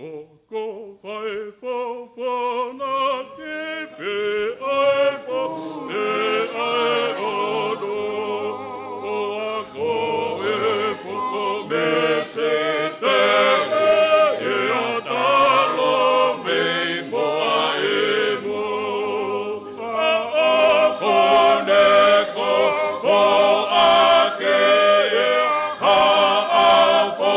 Ko kai fo na ke pe ai po ne ai odo o a ko e fo ko me se te e a talo me mo ai mo a ko ne ko fo a ke ha a po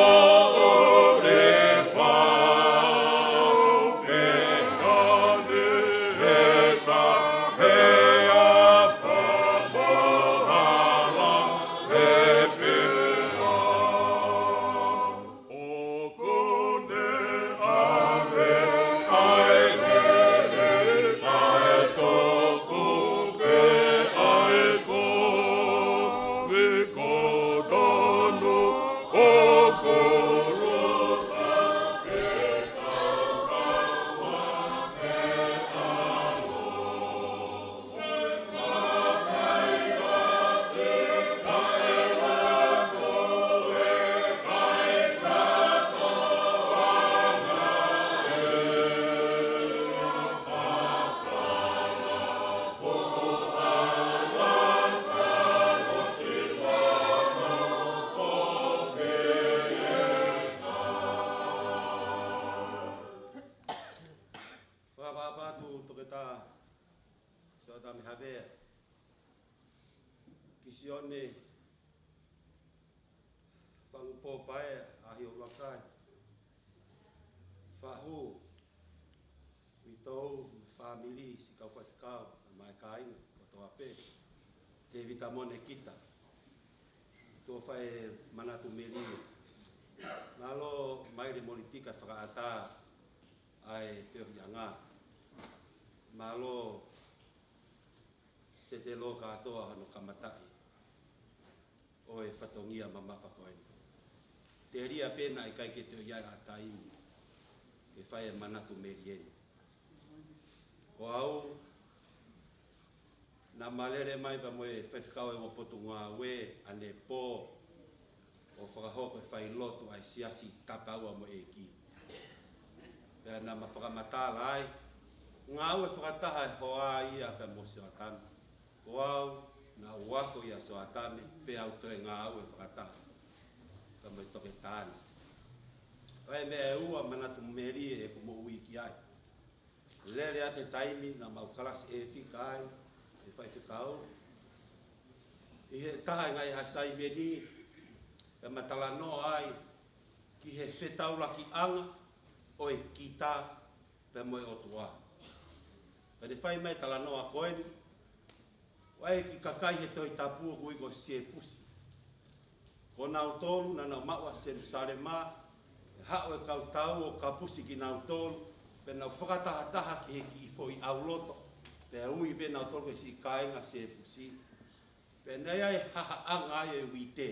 Siotame Havea. Siotame whangupo pae ahi o wakai. Whahu, witou, whamiri, si kau whawhikau, mai kainga, o toa pē. Te vita mone kita. Tō whae manatu meri. Nalo mai re molitika whakaata ai whiohi a ngā. Malo se te lo katoa hano kamatai. Oe whatongia mama whakoeni. Te ria pēna i kai ke te iai a taimi. Ke whae manatu merieni. Ko au, na malere mai pa moe whaiwhikau e wapotu ngā we ane pō o whakahoko e whai lotu ai siasi kakaua mo e ki. Pea na ma whakamatala ai, ngā au e whakataha e hoa ia pe mo Siotame. Ko au, na wako ia Siotame, pe au toe ngā au e whakataha. Ka mai toke tāne. Ai me e ua manatu meri e ko mo wiki ai. Lere a te taimi na mau kalasi e whika ai, e whai whikau. I he taha ngai a sai meni, e matala no ai, ki he whetau laki anga, o e kita, pe moe o tua. Pe ne whai mai tala noa koeni, wai ki kakai he toi tapua kui ko sie pusi. Ko nau tolu na nau maua sem sare mā, hao e kau tau o ka pusi ki nau tolu, pe nau whakataha ki he ki fo i au loto, pe ui pe nau tolu e si kainga sie pusi. Pe nei ai haha anga ai e wite.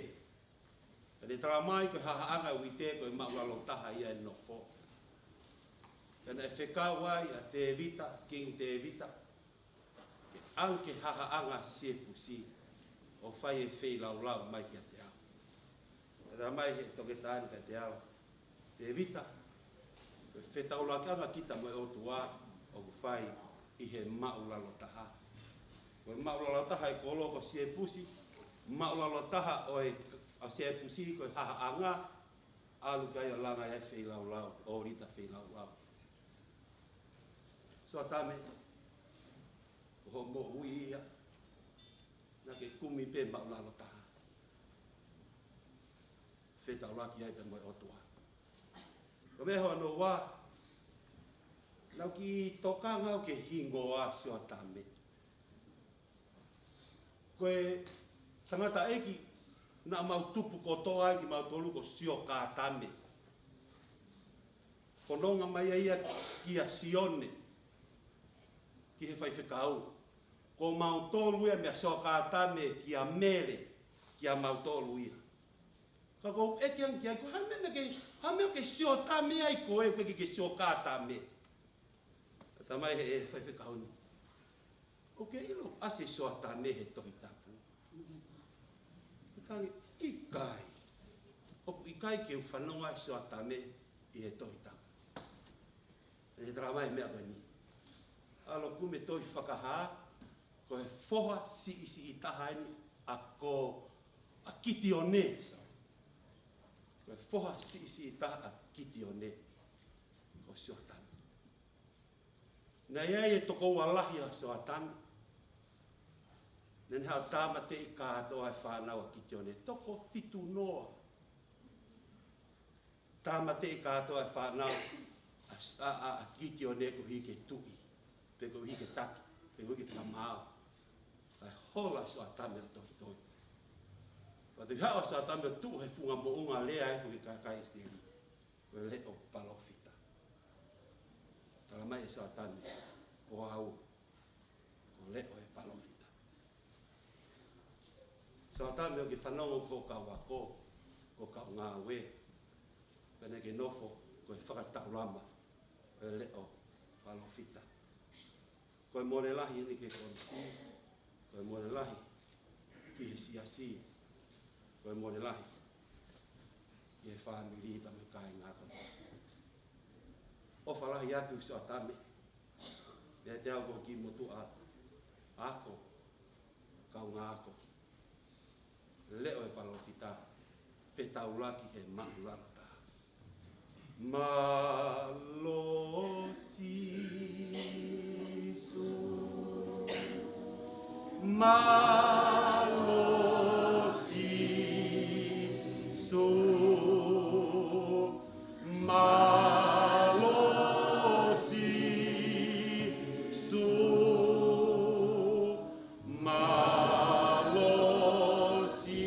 Pe ne tala mai ko haha anga e wite ko e maua lo taha ia e nofo. Pe ne whekau ai a te evita, king te evita, ke anke haha anga sie pusi, o whai e whei lau lau mai ki a te au. E ra mai he toke tāni ka te au. Te evita, ko e whetau laki anga kita mo e o tua, o ku whai i he maulalo taha. Ko e maulalo taha e kolo ko sie pusi, maulalo taha o e a sie pusi ko e haha anga, alu kai o langa e whei lau lau, o rita whei lau lau. Siotame, ko mo hui ia, na ke kumi pe maulalo taha. Whetau laki ai pe mo e o tua. Ko me hoa no wā, nau ki toka ngau ke hingo a Siotame. Koe tangata eki na mau tupu kotoa ai ki mau tolu ko Siotame. Whanonga mai ia ki a Sione, ki he whaiwhikau. Ko mau tolu ia mea Siotame ki a mere, ki a mau tolu ia. Ka kou eki anki ai, ko hamea ke Siotame ai koe, koe ke Siotame. Ta mai he whaiwhikau ni. O ke ilo ase Siotame he tohi tapu. Tangi, i kai. O i kai ke u whanonga Siotame i he tohi tapu. E drama e mea bani. Alo kume toi whakaha, ko he whoha si i tahaini a ko a kiti o ne. Ko he whoha si i taha a kiti o ne. Ko Siotame. Nā iai e toko walahi a Siotame. Nen hao tāma te I kātoa e whānau a kiti o ne. Toko fitu noa. Tāma te I kātoa e whānau a kiti o ne ko hike tui. Pe ko hike taki. Pe ko hike whamao. Kai hola Siotame o toki toi. Wa te hao Siotame o tu he funga mo unga lea e fuki kakai stiri. Ko le o palo fita. Tala mai e Siotame o au. Ko le o e palo fita. Siotame o ki whanongo ko ka wako. Ko ka ngā we. Pene ke nofo ko e whakatau lama. Ko le o palo fita. Ko e more lahi ni ke konsi. Ko e more lahi ki he siasi. Ko e more lahi ki he whanuri pa me kai ngā kona. O whalahi atu Siotame. Ia te au ko ki motu a ako. Kau ngā ako. Leo e palo fita. Whetaulaki he maulata. Malo sisu. Malo sisu. Malo sisu. Malo sisu.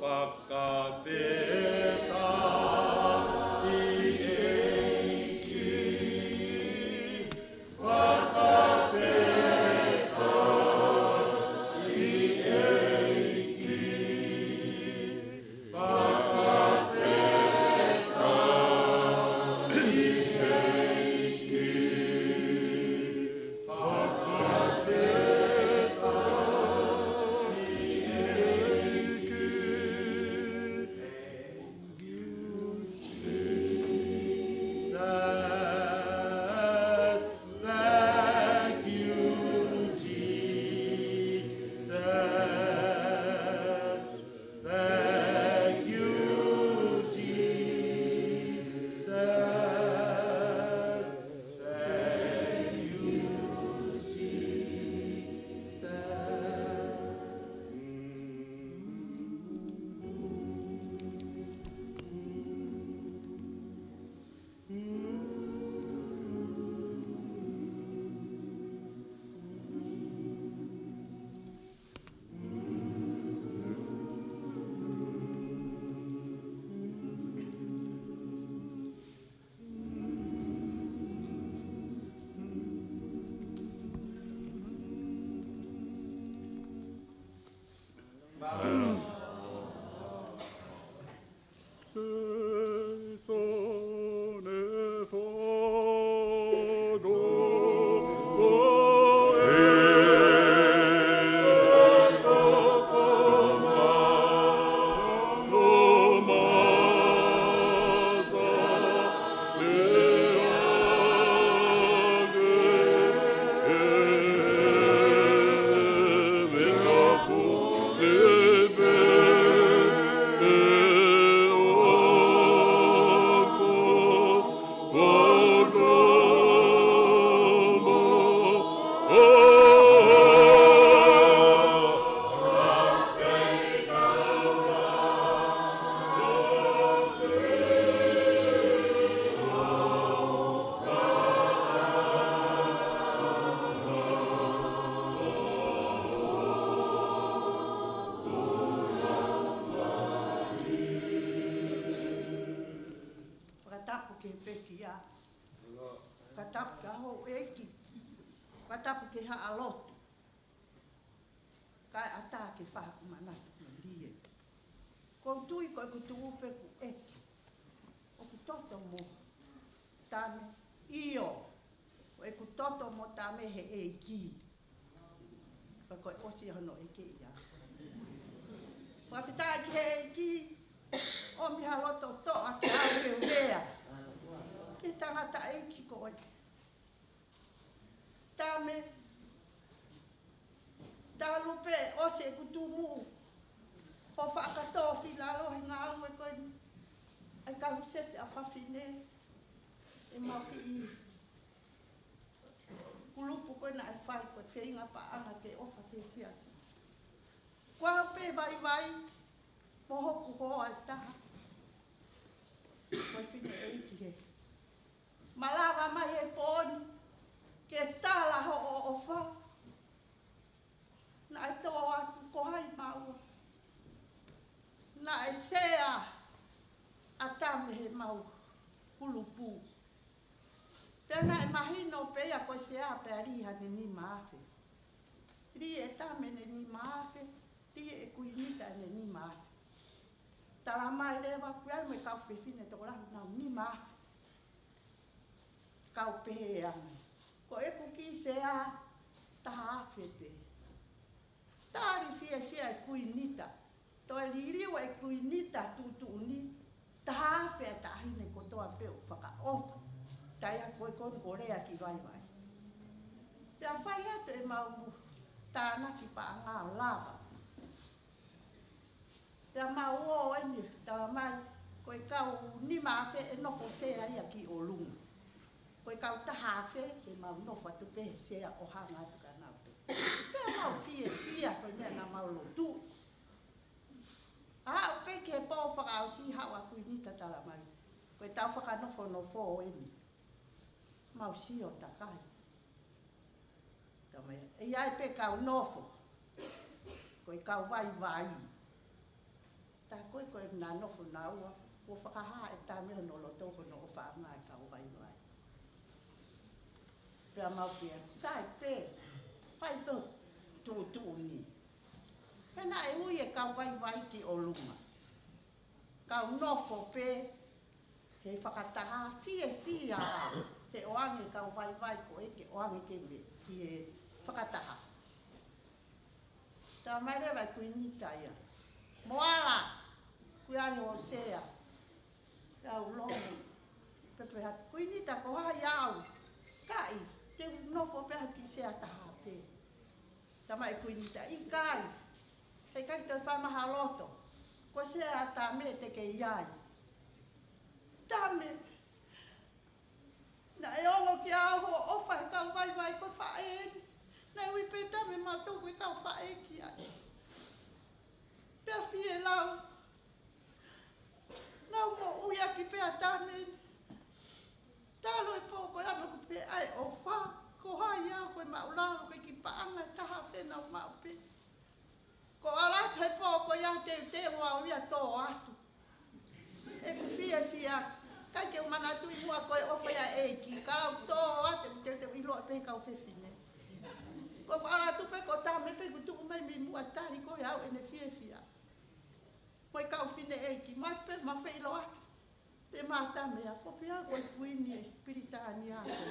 Pakaveta I eiki. Pakaveta I eiki. Pakaveta I eiki. Pakaveta I eiki. Thank you, Jesus. Thank you, Jesus. Thank you, Katapu ke pekia. Katapu ka ho eki. Katapu ke ha Lotu. Kai ata ke wha manatu lie. Ko tui ko tu upe ku eki. O ku toto mo tame io. O ku toto mo tame he eki. Pa ko osi hono eki ya. Pa fita ki he eki. O o mi haloto to a ke au ke Havea. Ke tangata eiki ko ai. Tame, talupe o se kutumu, o whakato ki lalo he ngā au e koe, ai ka husete a whawhine, e mau ki i. Kulupu koe na e whai koe, whiinga pa anga ke ofa ke siasi. Kua pe vai vai, mohoku hoa e taha. Koe whine eiki he. Malawa mai e pōni, ke tala ho o ofa. Na e tō atu ko hai maua. Na e sea a tame he mau kulupu. Tēnā e mahino pea koe sea pea riha ne ni maafe. Ri e tame ne ni maafe, ri e kuinita ne ni maafe. Tala mai lewa kuai me kau whiwhine toko rahu nau ni maafe. Kau pehe ame. Ko e kuki sea taha awhe pe. Tāri fia e kuinita. To e liriwa e kuinita tutuuni. Taha awhe a tahine kotoa peu whaka ofa. Tai a koe koe korea ki vai vai. Pea whai atu e mau tānaki pa ngā lava. Pea mau o eni, tawa mai, koe kau ni maafe e nofo sea ia ki o lunga. Koe kau taha awhe, ke mau nofo atu pe sea o hanga atu ka nau pe. Pea mau fia koe mea na mau Lotu. Hau pe ke pō whakau si hau a kuinita tala mai. Koe tau whakanofo nofo o eni. Mau si o takai. Tamai, e ai pe kau nofo. Koe kau vai vai. Ta koe koe nā nofo nā ua. Ko whakaha e tā mea no Lotu no o whaanga e kau vai vai. Pea mau pia, sai pe, whai pe tu ni. Pena e ui e kau vai vai ki o lunga. Kau nofo pe, he whakataha fia. Te oange kau vai vai ko e ke oange ke me ki e whakataha. Tā mai rewa kuinita ia. Moala, kuiani o sea. Au longu. Pepe hatu. Kuinita ko hai au. Kai, te nofo peha ki sea taha pe. Tā mai kuinita. I kai. Hei kai te whamaha loto. Ko sea tā me te ke iai. Tā me. Na e ongo ki au ho ofa e kau vai ko whae. Na ui pe tame mātou e kau whae ki ai. Pea fie lau. Nau mo ui aki pea tame. Talo e pō koe ama ko pe ai ofa. Ko hai au koe maularo koe ki paanga taha whenau mau pe. Ko alata e pō koe au te wau ia tō atu. E ku fie aku. Kai ke umana tui mua koe ofa ia eiki, kau tō ate te ilo e pehe kau whewhine. Ko ala tupe ko tāme pe kutu umai mi mua tari koe au ene fia. Koe kau whine eiki, mai pe ma whe ilo ake. Te mā tāme a kopi a koe kuini e piritani a koe.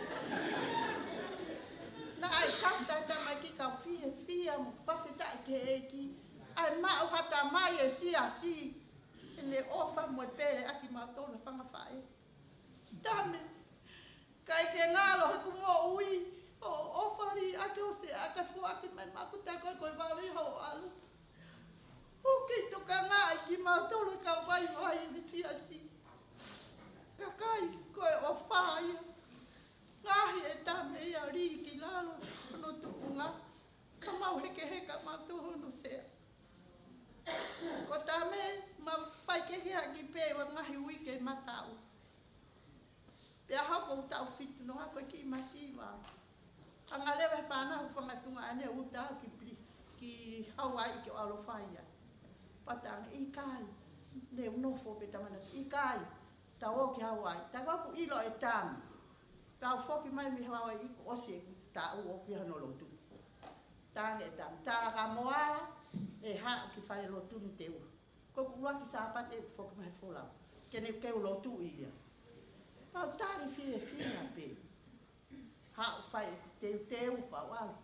Na ai kata tamai ki kau fia mo whawheta ke eiki. Ai mau hata mai e si. Ne ofa mo pere aki mātou na whangawhae. Tame, kai ke ngalo he kumo ui, o ofari ake o se ake fuaki mai makuta koe wawi hau alu. Uki toka ngā ki mātou na kau vai ni siasi. Kakai koe o whaia. Ngahi e tame ia ri ki lalo, no tuunga. Ka mau heka mātou hono sea. Ko tame, ma whai ke hea ki pē wa ngahi ui ke matau. Pea hako tau fitu no hako ki masiwa. Anga lewa he whanahu whangatunga ane uta ki Hawaii ki o alowhaia. Patang i kai, ne unofo pe tamana i kai, tau o ki Hawaii. Ta wapu ilo e tami. Kau whoki mai mi Hawaii i ko ose ta u o pia no Lotu. Tange e tami. Ta ka moa e ha ki whare Lotu ni te ua. Ko kua ki sāpate e whoki mai wholau. Kene keu Lotu i ia. Pau tari fia pe. Ha whai te upa wau.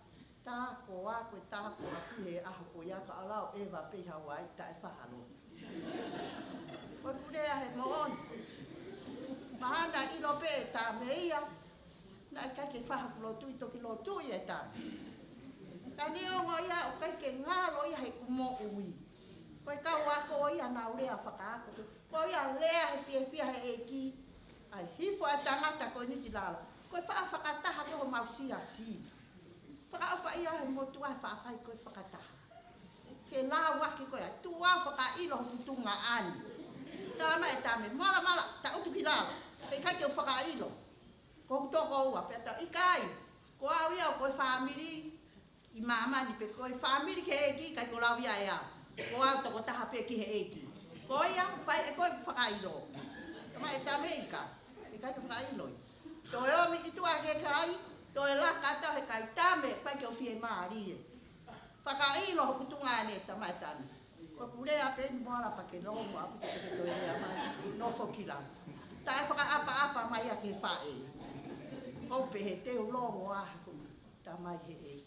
Tā ko a koe tā ko a tu he aho ko ia ka alau e wa pe Hawaii ta e whahalo. Koe purea he moon. Mahana ilo pe e tā meia. Na e kai ke whahaku Lotu i toki Lotu i e tā. Ka neongo ia o kai ke ngalo ia he kumo ui. Koe kau ako o ia na urea whakaako. Koe ia lea he fia he eki. Ai hifo a tangata koe niti lala. Koe whaafakataha koe ho mausia si. Whakaafa ia he motua he whaafai koe whakataha. Ke la waki koe a tua whakailo ho tutunga ani. Tama e tame, mala, ta utu ki lala. Pei kai ke o whakailo. Ko toko ua, pea ta ikai. Ko au ia o koe whaamiri. I mamani pe koe whaamiri ke eki kai ko lau ia ea. Ko au toko taha pe ki he eki. Ko ia, whai e koe whakailo. Tama e tame ika. E kai ke whakailo. Toi omi ki tua ke kai. Toi la kata he kai tame, pai ke o fie maari e. Whakailo ho kutunga ane tama e tame. Ko purea pe ni moala pa ke longo apu te ke toi rea mai. No fokila. Ta e whaka apa mai a ke whae. Ope he teo longo a tamai he e.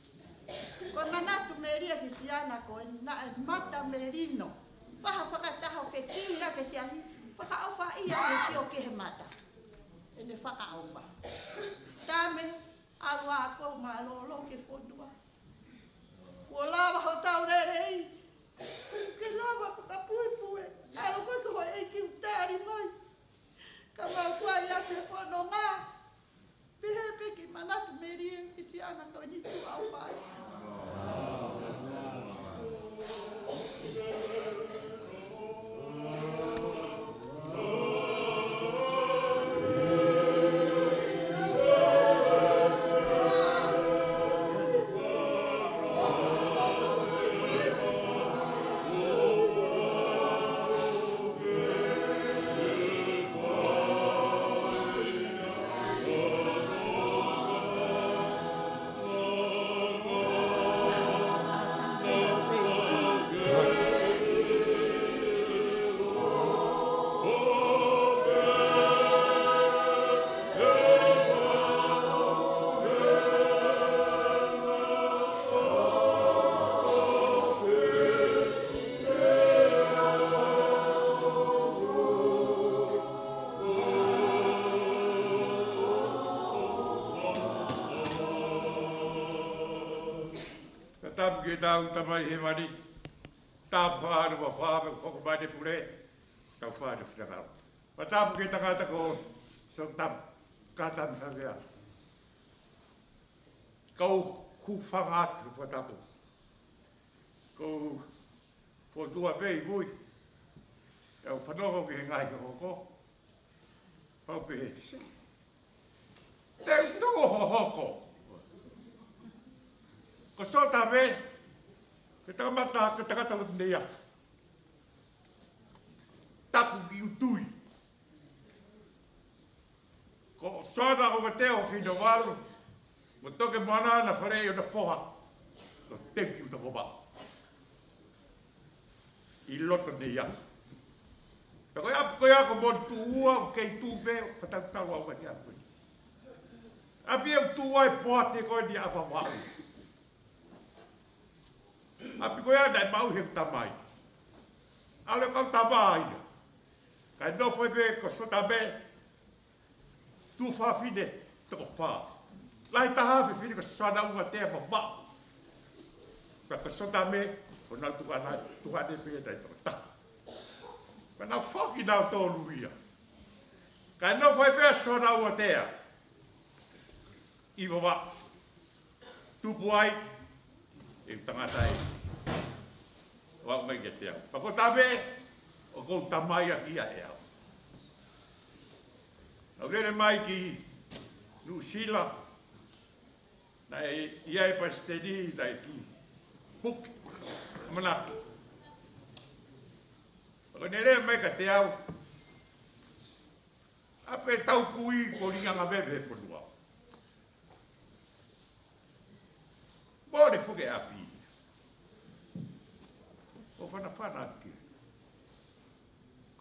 Ko manatu me ria ke siana ko na mata merino. Waha whakataha o whetira ke siahi. Whakaofa ia ke si o ke he mata. E ne whakaofa. Tame, arua ako malolo ke whodua. Kua lawa ho tau rerei. Ke lawa ko ka pui. Ai o koe ko hoi eiki utari mai. Ka mau kua ia te whono ngā. Pehe ki manatu me ria ke siana ko ni tu au pai. Tapu ke tau tamai he mani. Tapu haru wa whaamu koko mai te pure. Tau whaanu whitakau. Pa tapu ke tangata ko so tapu kātami Havea. Kau ku whangatu wa tapu. Kau whotua pei mui. Kau whanoko ki he ngai ko hoko. Pau pe he. Teu toko ho hoko. Ko Siotame, ke takamata ke takata o nei afu. Taku ki utui. Ko sona o te o fino walu, mo toke mana na wharei o na whoha, ko teki uta kopa. I loto nei afu. Pe koe ako mo tu ua o kei tūpe, ko tau au kani afu. Api au tu ai poate koe ni apa wau. Api koe ana e mau he tamai. Ale kau tamai. Kai no foi be ko Siotame. Tu fa fine to fa. Lai ta ha fine ko sana unga te fa fa. Ka ko Siotame ko na tu ana pe dai to ta. Ka na fa ki na to luia. Kai no foi be sana unga te. I va. Tu puai e tangata e. Wa mai ke te. Pa ko tabe o ko tamai a ia e. O vere mai ki nu sila na ia e pasteni da ki. Huk mana. O nere mai ka te au. Ape tau kui ko ringa nga bebe fonua. Bore fuge api. O whana ki.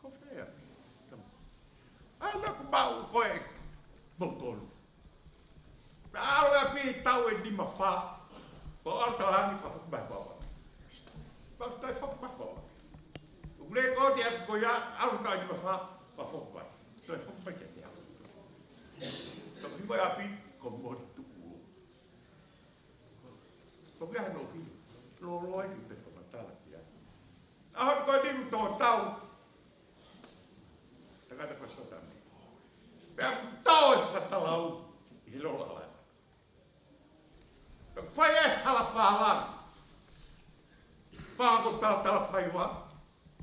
Ko whea. Ana ku mau koe mokolu. Aro api tau e ni mawha. Ko alta hangi ka fuk ba ba. Ba tai fuk ba ba. Ule ko dia ko ya alta ni ba fa fuk ba. Tai fuk ba dia. To ni ba api ko mo tu. Ko ga no pi. Lo loi tu te fa ta la dia. Ah ko di to tau. Ta ka ta Siotame. Ba tau e fa ta lau. I lo la. Fai e hala pālang. Whāko tala whaiwa.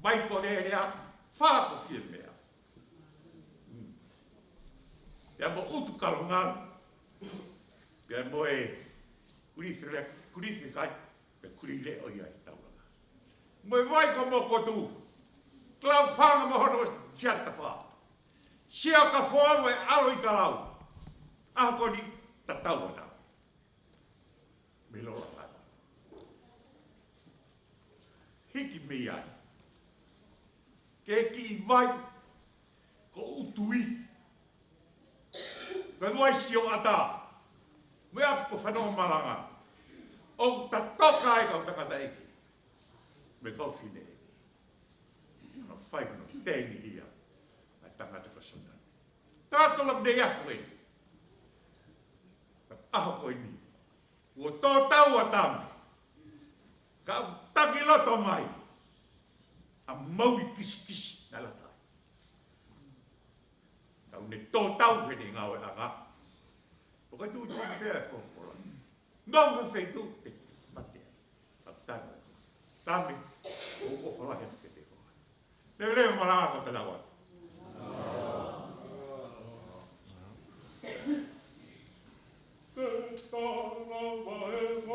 Mai ko rea. Whāko whiemea. Ia mo utu karungan. Ia mo e kuriwhi kai. Pe kuri leo ia i tauranga. Mo e vai ko mo kotu. Klau whanga mo hono tiata wha. Sia ka whoa mo e alo i karau. Aho ko ni tatau ana. Melo la. Hiki me ai. Ke ki vai ko utui. Ka ngoi sio ata. Me ap ko whanau maranga. O ta toka ai ka takata eki. Me kau whine eki. Ana whai kono tēni ia. Ai tangata ka Siotame. Tātola mne iafu eki. Aho koe ni. Ua tō tau a tame. Ka taki loto mai. A maui kisi na latai. Tau ne tō tau hene ngau e anga. O kai tū tū pēr e whonfora. Ngau me whaitu te mate ai. A tame. Tame. O whalahe ke te hoa. Ne reo maranga ka tala watu. Oh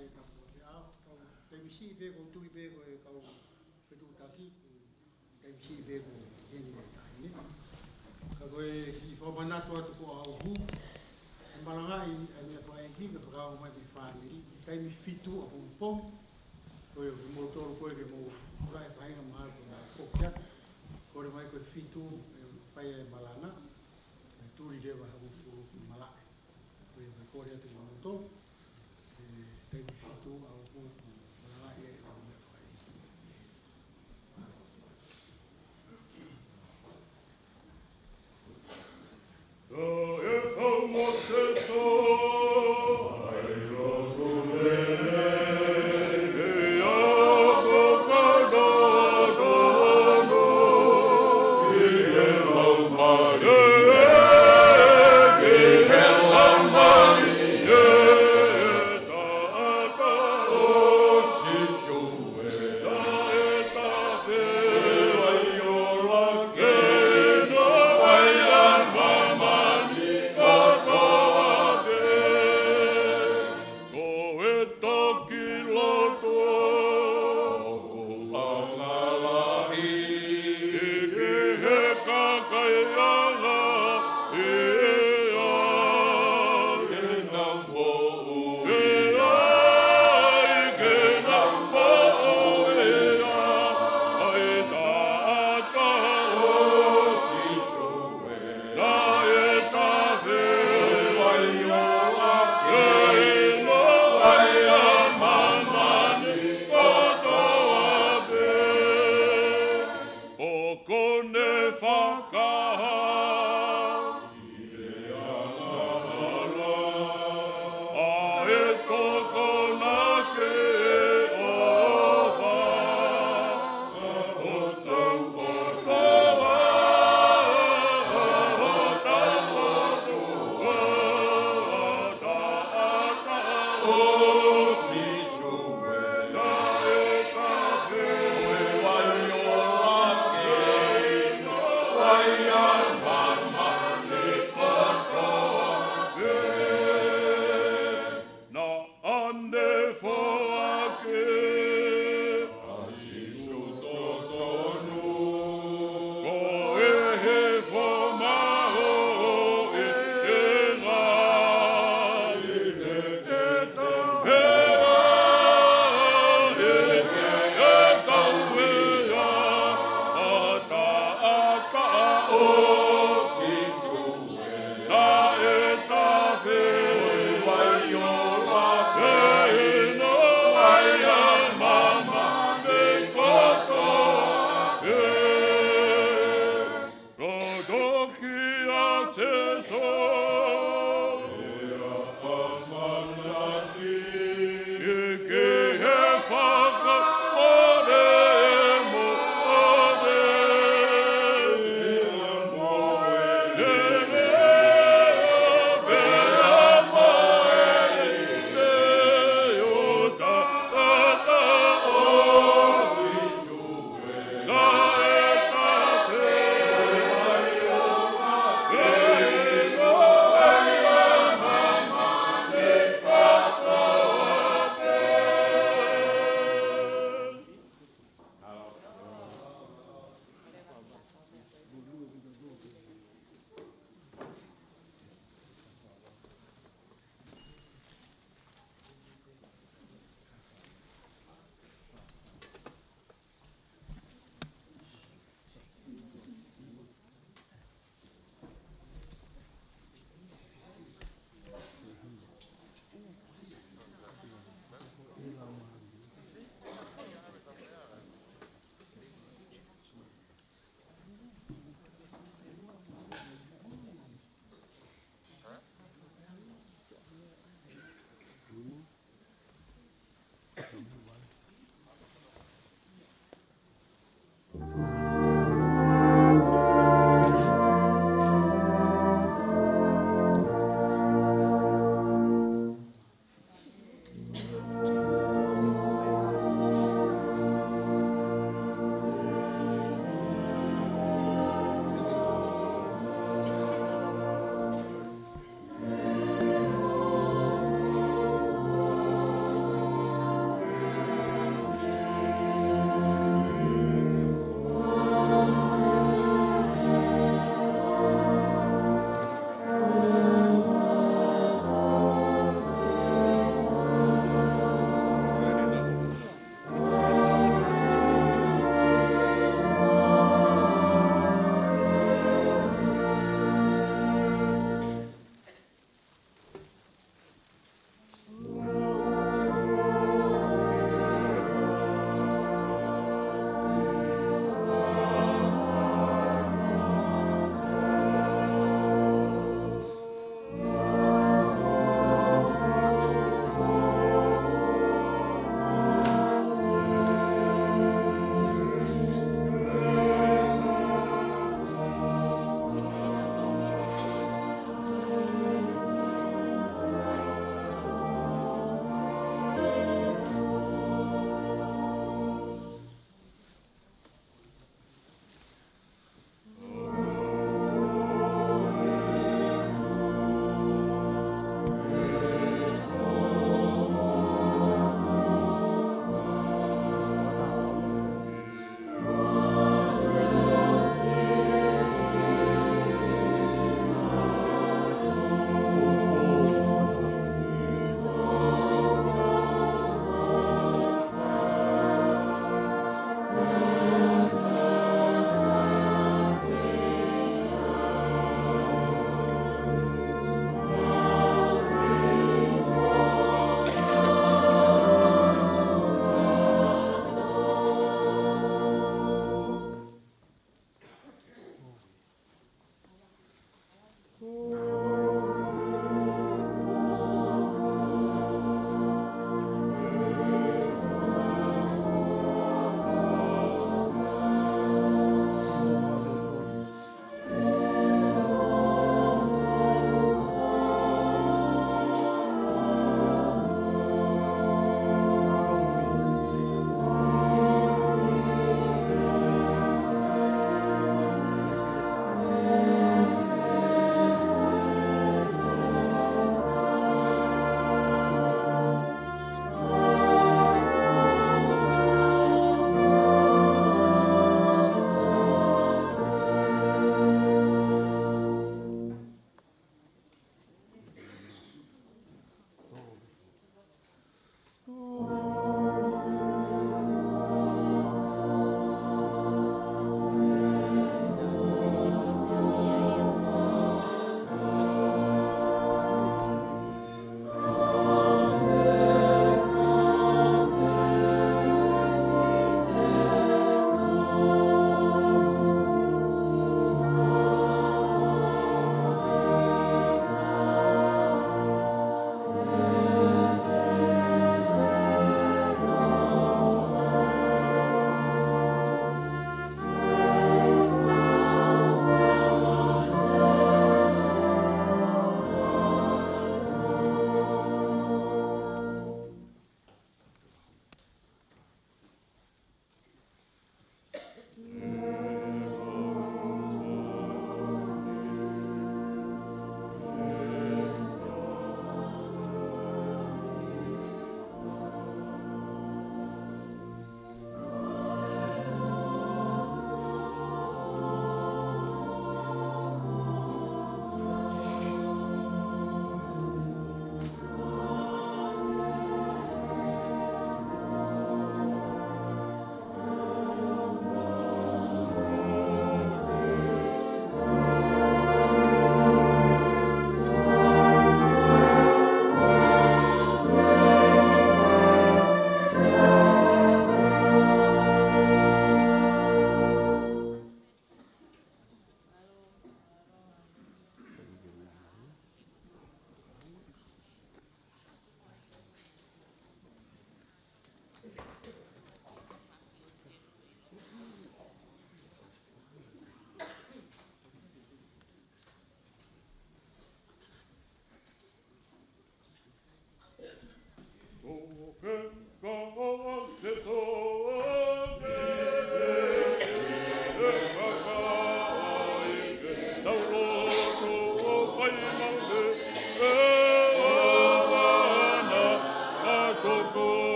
e tapu te a kau te misi pe ko tui pe ko e kau petu taki te misi pe ko hini e tai ni ka koe ki whamanato atu ko au hu e malangai a mea ko e ki ka whakao mai te whaneri te mi fitu a pong koe o mo toro koe ke mo rai whainga maha ko na kokea kore mai koe fitu e pai e malana e turi rewa haku furu ki malae koe me kore atu mo toro te mi fitu au hu malangai e au mea whainga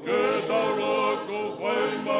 Que tau lotu whai ma,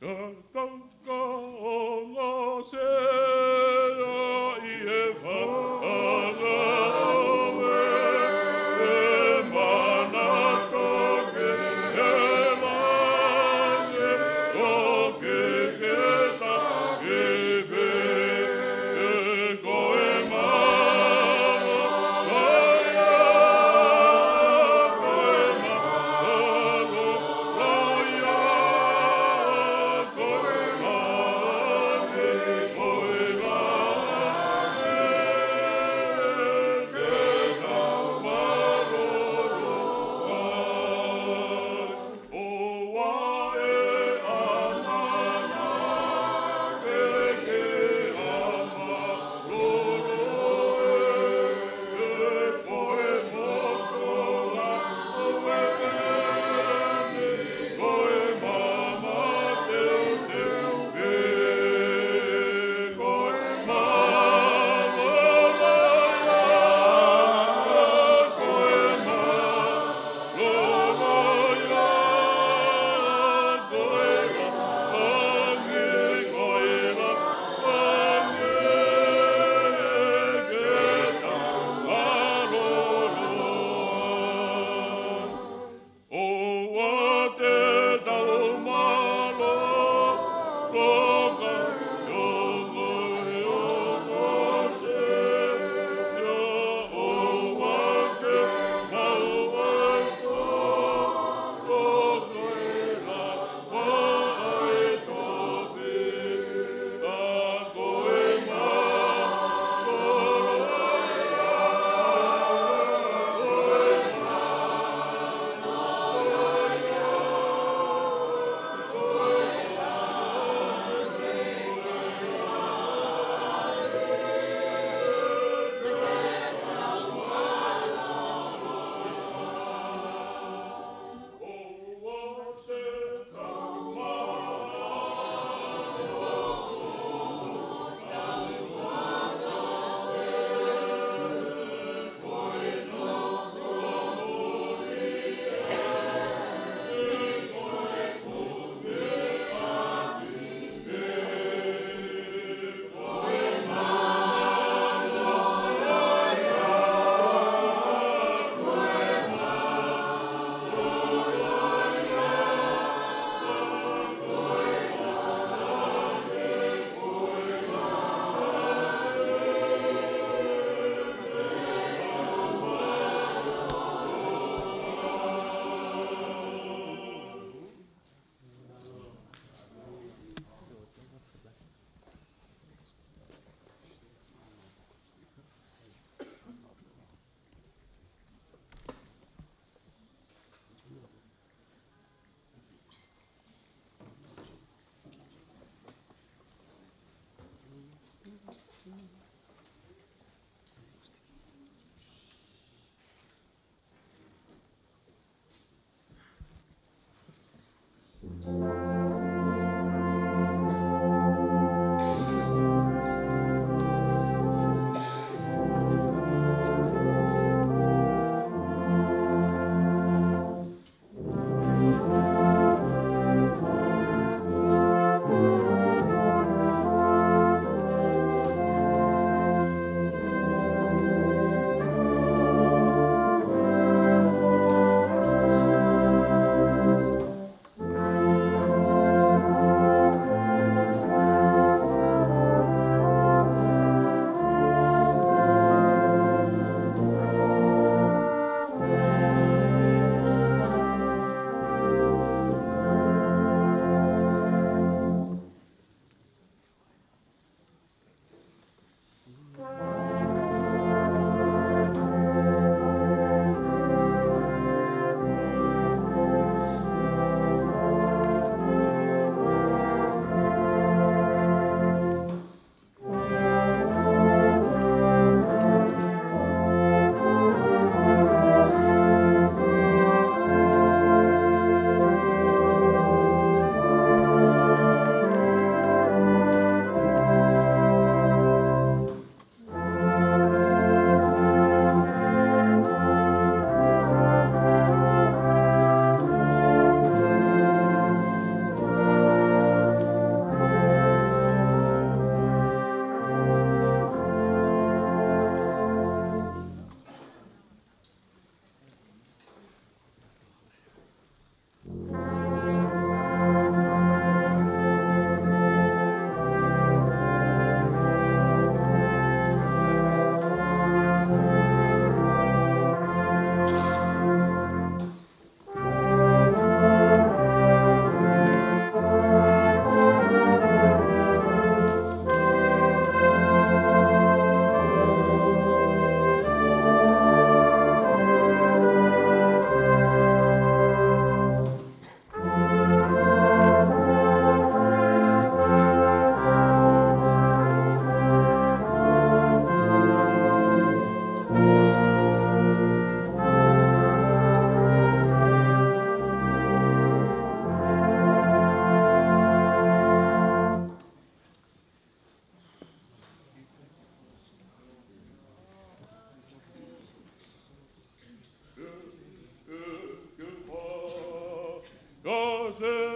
Gloria, Yeah.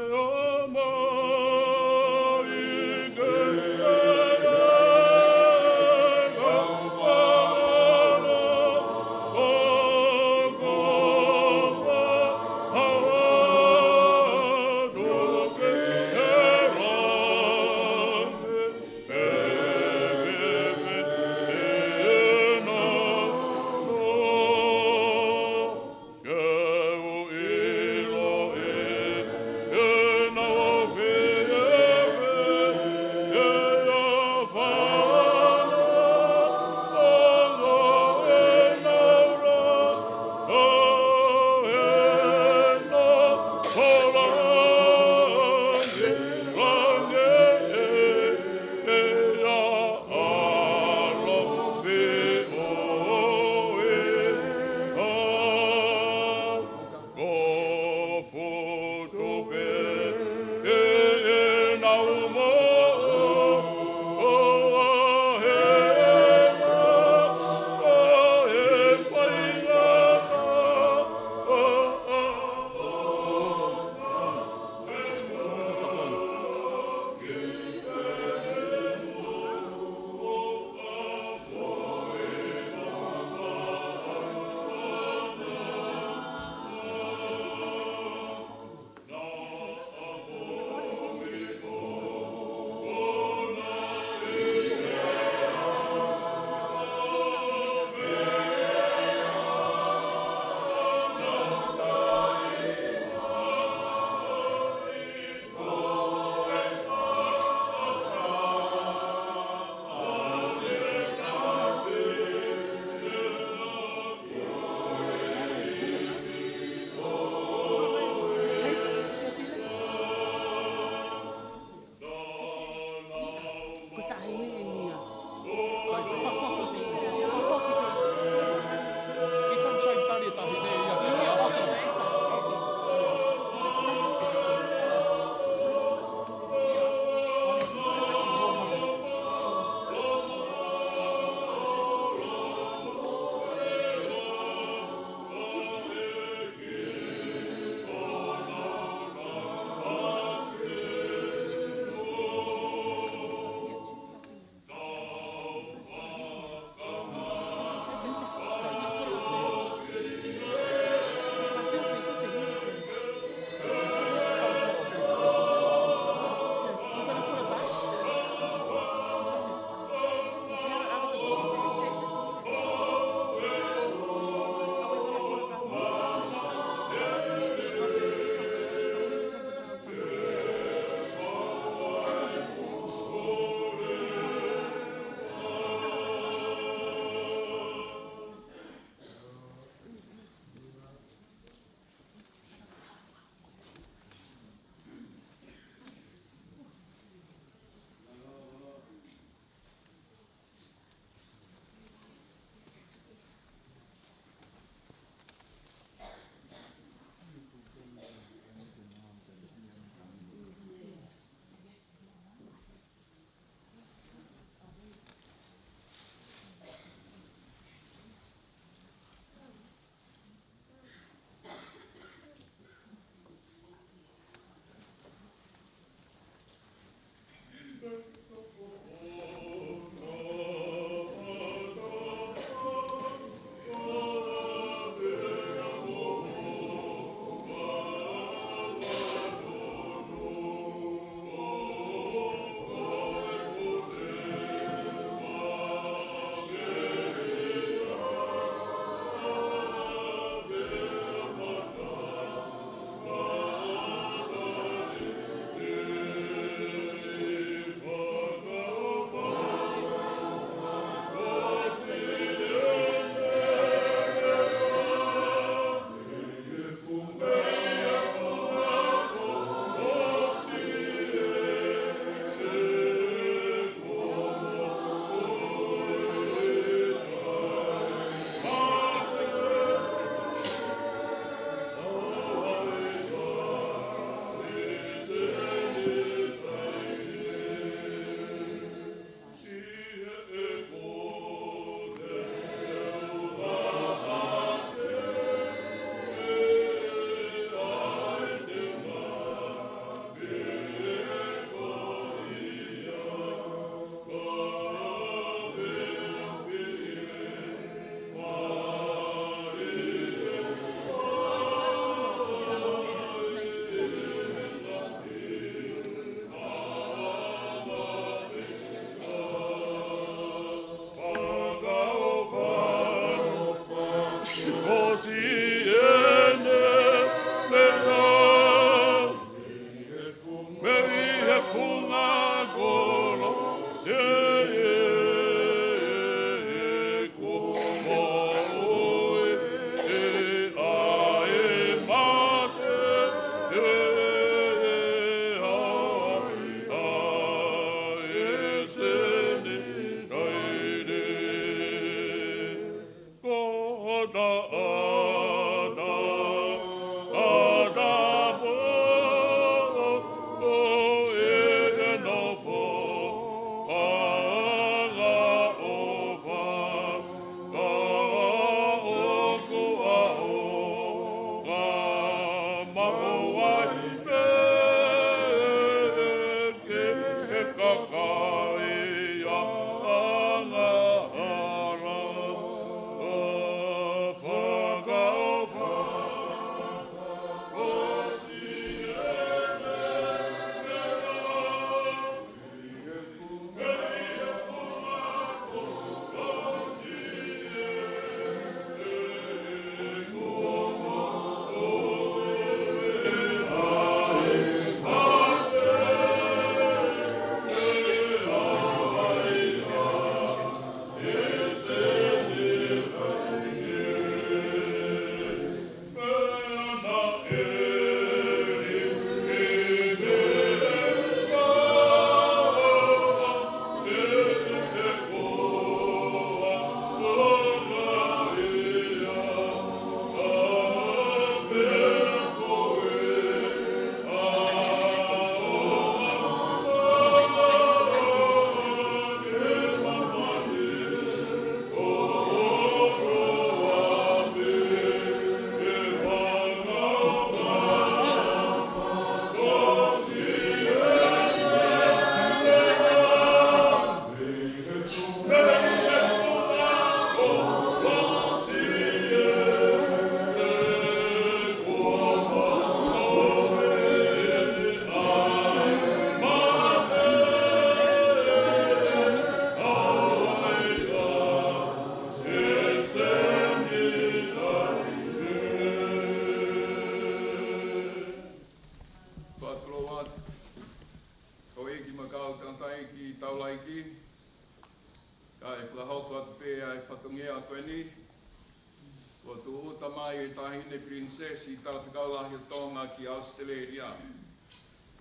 prinsesi talfikala hi tonga ki Australia.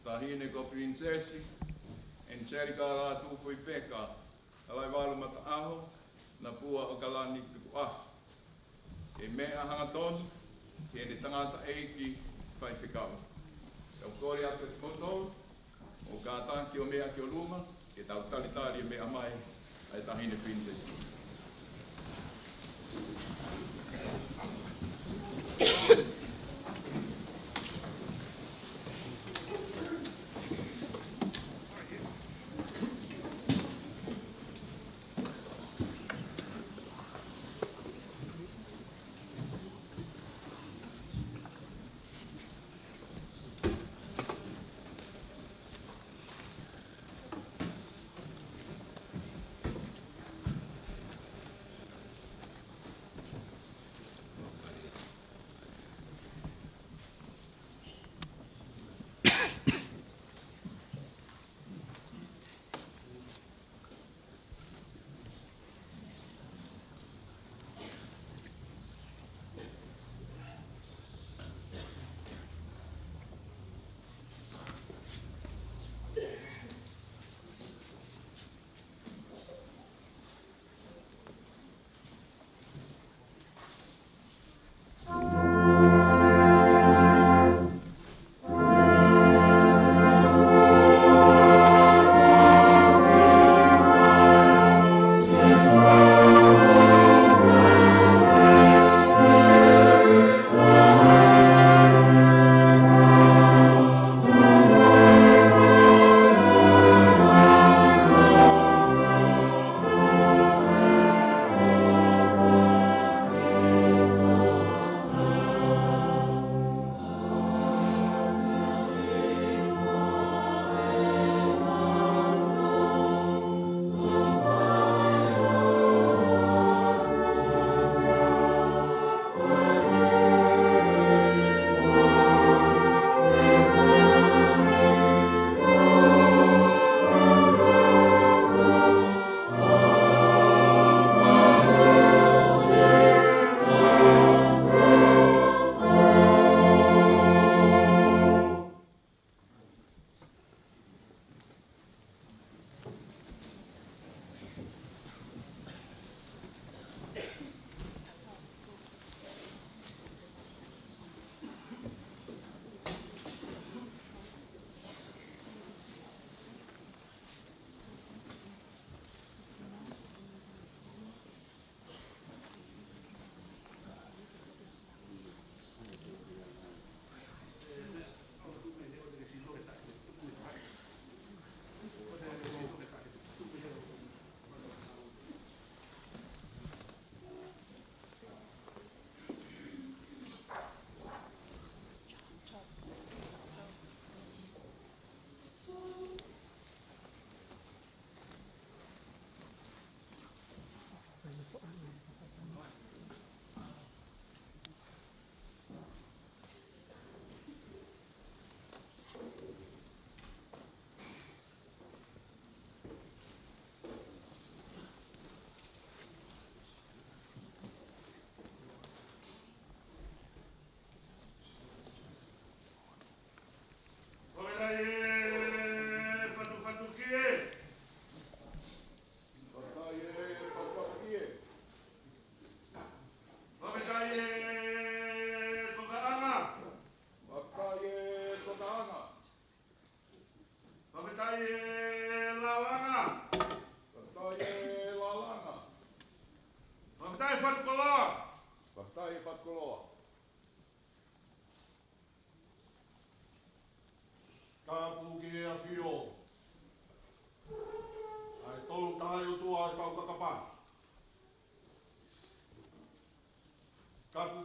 Tahine ko prinsesi en cherika la tu foi peka. Alai walu mata aho na pua o kalani tu ah. E mea hangaton ke ni tangata eiki fai fikau. Tau kore atu koto o ka tanki o mea ki o luma ke tau talitari mea mai ai tahine prinsesi.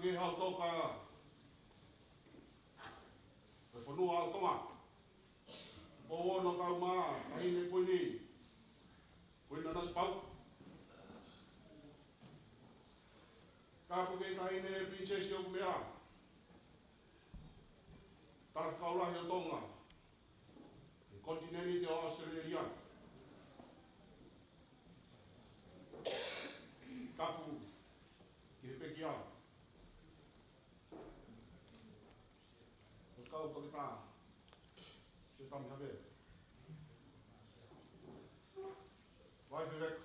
ke hau toka e whanua au tonga. O ono kau maa, kahine koe ni. Koe nanas pau. Kapu ke kahine princesi o kumea. Taraf kaulahi o tonga. Kontineni te Australia. Kapu ke peki au. O kau pakita. Siotame Havea. Vai vivek.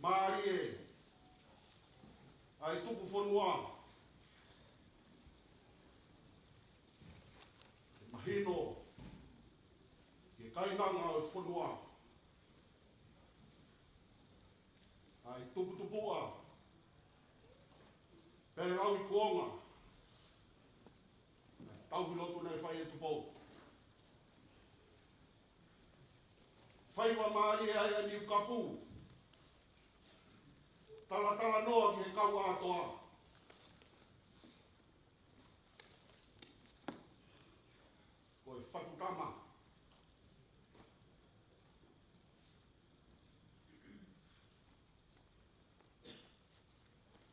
Marie. Ai tuku whanua. Mahino. Ke kainanga o whanua. Ai tuku tupua. Pere rau I kuonga. Tau Lotu nei whai e tupou. Whai wa Marie ai a niu kapu. Tala noa ki he kau atoa. Koe whakutama.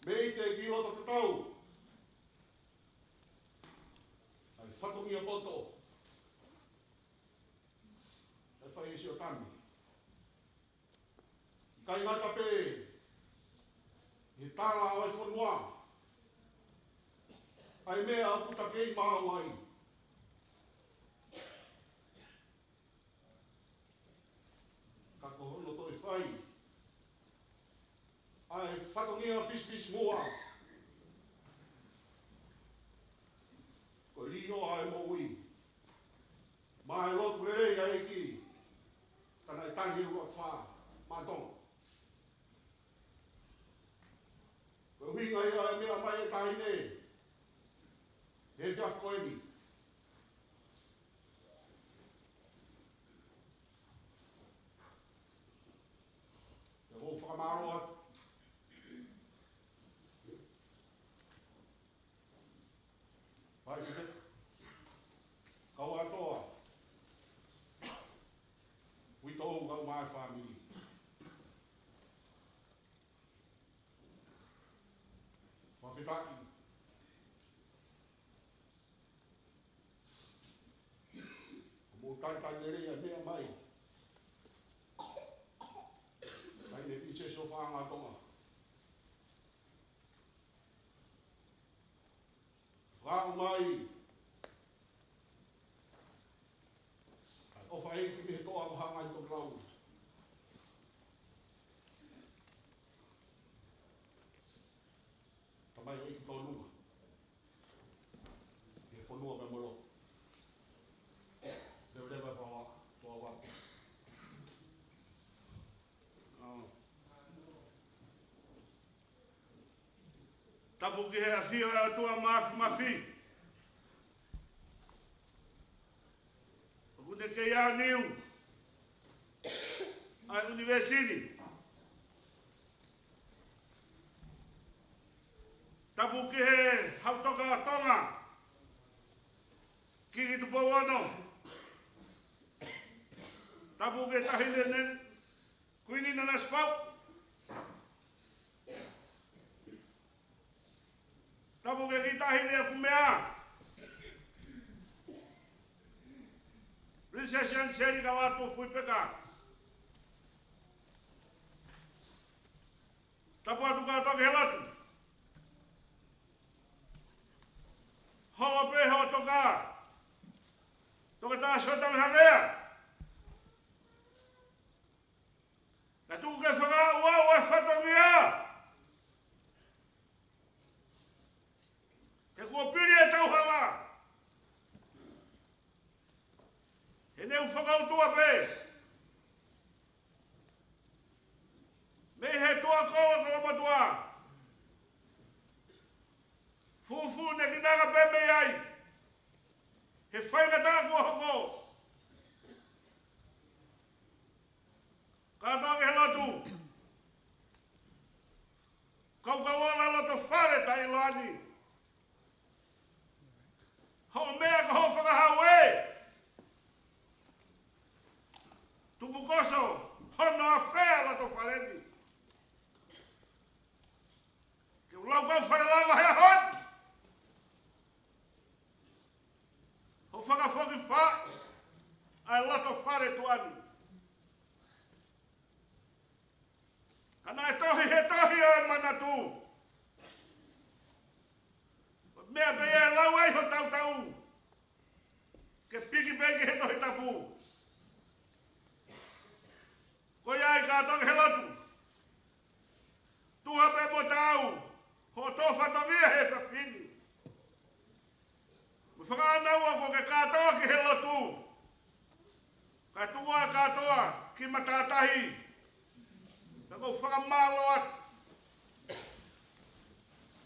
Mei te ki roto te tau. Ai whatungia poto. Ai whai e Siotame. Kai ngata pe. He tala o e whanua. Ai mea au puta kei māu ai. Ka kohono to e whai. Ai whatongia fish mua. Ko lio ai mo ui. Mai Lotu rei ai ki. Tanai tangi ua wha. Mātong. Ko huinga ia e mea mai e tahine. He whiaf koe ni. Te hou whakamaro atu. Vai se kau atoa. Uitou kau mai family. Whawhetaki. Mō tai nerei a mea mai. Kai ne piche so whaanga tonga. Whao mai. O whae ki me toa ko hanga I tō lau. Tamai o I tō nunga. He whanua me moro. Rewa whawa, toa wā. Tapu ki he a whio e atua mafi. Kune ke ia niu. Ai universini. Tapu ki he hautoka tonga. Kiri tupo wano. Tapu ke tahine nen. Kuini nana spau. Tapu ke ki tahine kumea. Prinsesian seri kawatu pui peka. Tapu atu kato ke Lotu. Hoa peho toka. Toka ta Siotame Havea. Na tuku ke whaka Ouau e whatongia. Te kua piri e tauhanga. He neu whakautua pe. Me he tua koa kalamatua. Fufu ne kinanga peme ai. He whaingata kua hoko. tuani. Ho mea ka ho whakahau e. Tupukoso, hono a whea la to whareni. Ke ulau kau wharelawa hea hon. Ho whakafoki wha, ai lato whare tuani. Ana e tohi he tohi o e manatu. Mea pe e lau ei ho tau tau. Ke piki peki he tohi tapu. Ko iai kātoki he lotu. Tuha pe mo tau. Ho tofa tawia he whawhini. Me whakaanaua ko ke kātoki he lotu. Kai tua kātoa ki matātahi. Ta ko whakamalo at.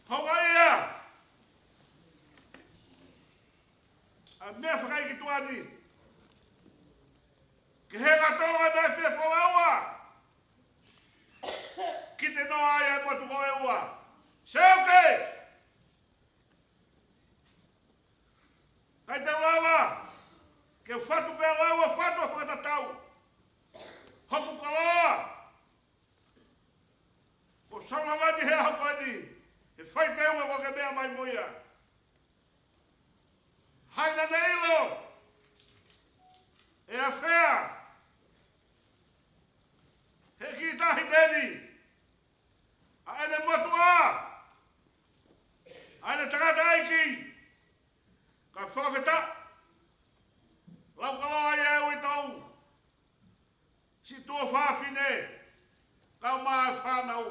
Honga ia. A mea whakai ki tuani. Ke he katoa nai whia whaua. Ki te noa ai e motu ko e ua. Seuke! Kai te lawa. Ke whatu pe lawa whatu a whakatatau. Hoku kaloa. Ko saunawani he hapani. He whai te ua ko ke mea mai moia. Haina neilo. E a whea. He ki tahi neni. A ene motu a. A ene tagata aiki. Ka whakawheta. Lau kaloa i e ui tau. Si tua whawhine. Kau maa whanau.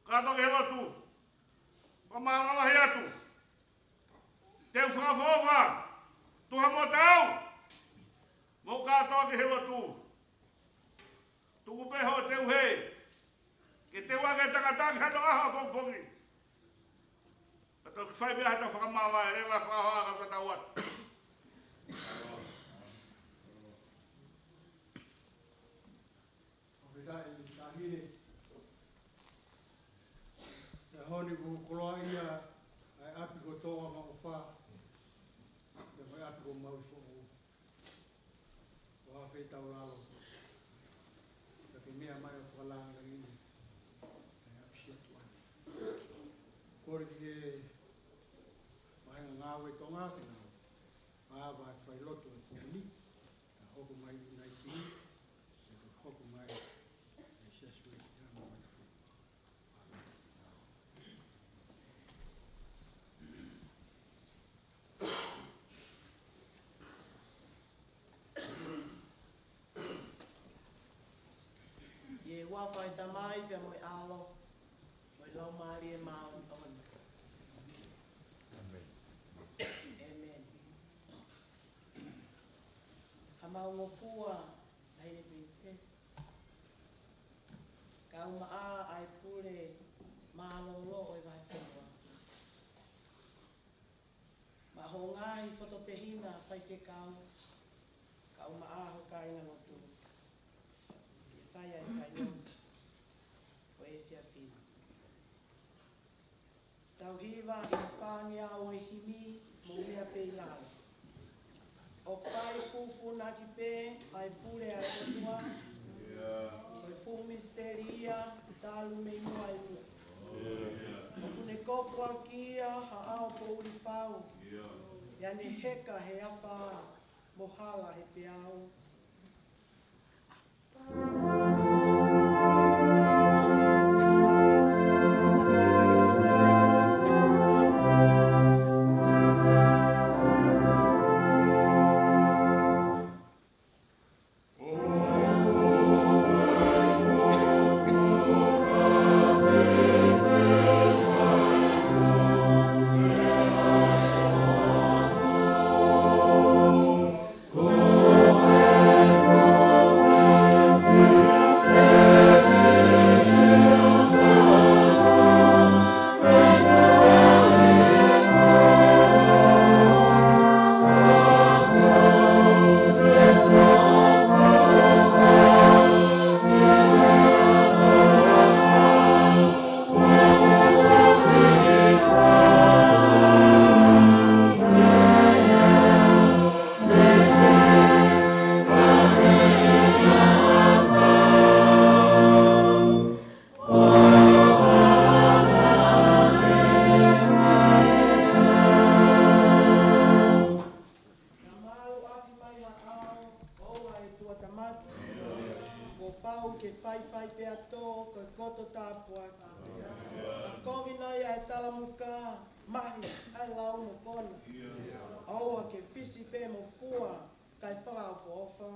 Ka toki he lotu. Ka maa ngalahi atu. Teu whakawhova. Tuha mo tau. Mo ka toki he lotu. Tuku peho teu he. Ke te wake takataki hano aha kongpongi. Tato ki whai mea hata whakamawa e rewa whakahoa ka patauat. Tahine. Te honi ku koloa ia ai api ko toa ma o wha. Te whai api ko mau fōu. O a whai tau lalo. Ka te mea mai o whalanga rini. Ai api sia tuani. Kore ki he mahenga ngāwe tonga ki ngā. Āwa e whai lotu e kōni. Ka hoko mai nai tini. Ka hoko mai Ye wawhai tamai pia moi alo, moi lau maari e mau on. Amen. Ha mau ngopua, Lady Princess. Kau maa ai pure maalolo o e vai whenua. Ma ho ngahi whato te hina whai te kau. Kau maa ho kai ngā lotu. Ki whai ai whai nong. O e whia whina. Tau hiwa i whāngi au e himi mo mea pei lau. O whai fufuna ki pē ai pure ai lotua. Koe fu misteria, talu mei mua i mua. O kune kopua kia, ha ao po uri whau. Ia ne heka he awha, mohala he pe au. Oh tāpua. Kovina ia e talamuka, mahi, ai lau no kona. Aua ke fisi pe mo fua, kai whakaofa.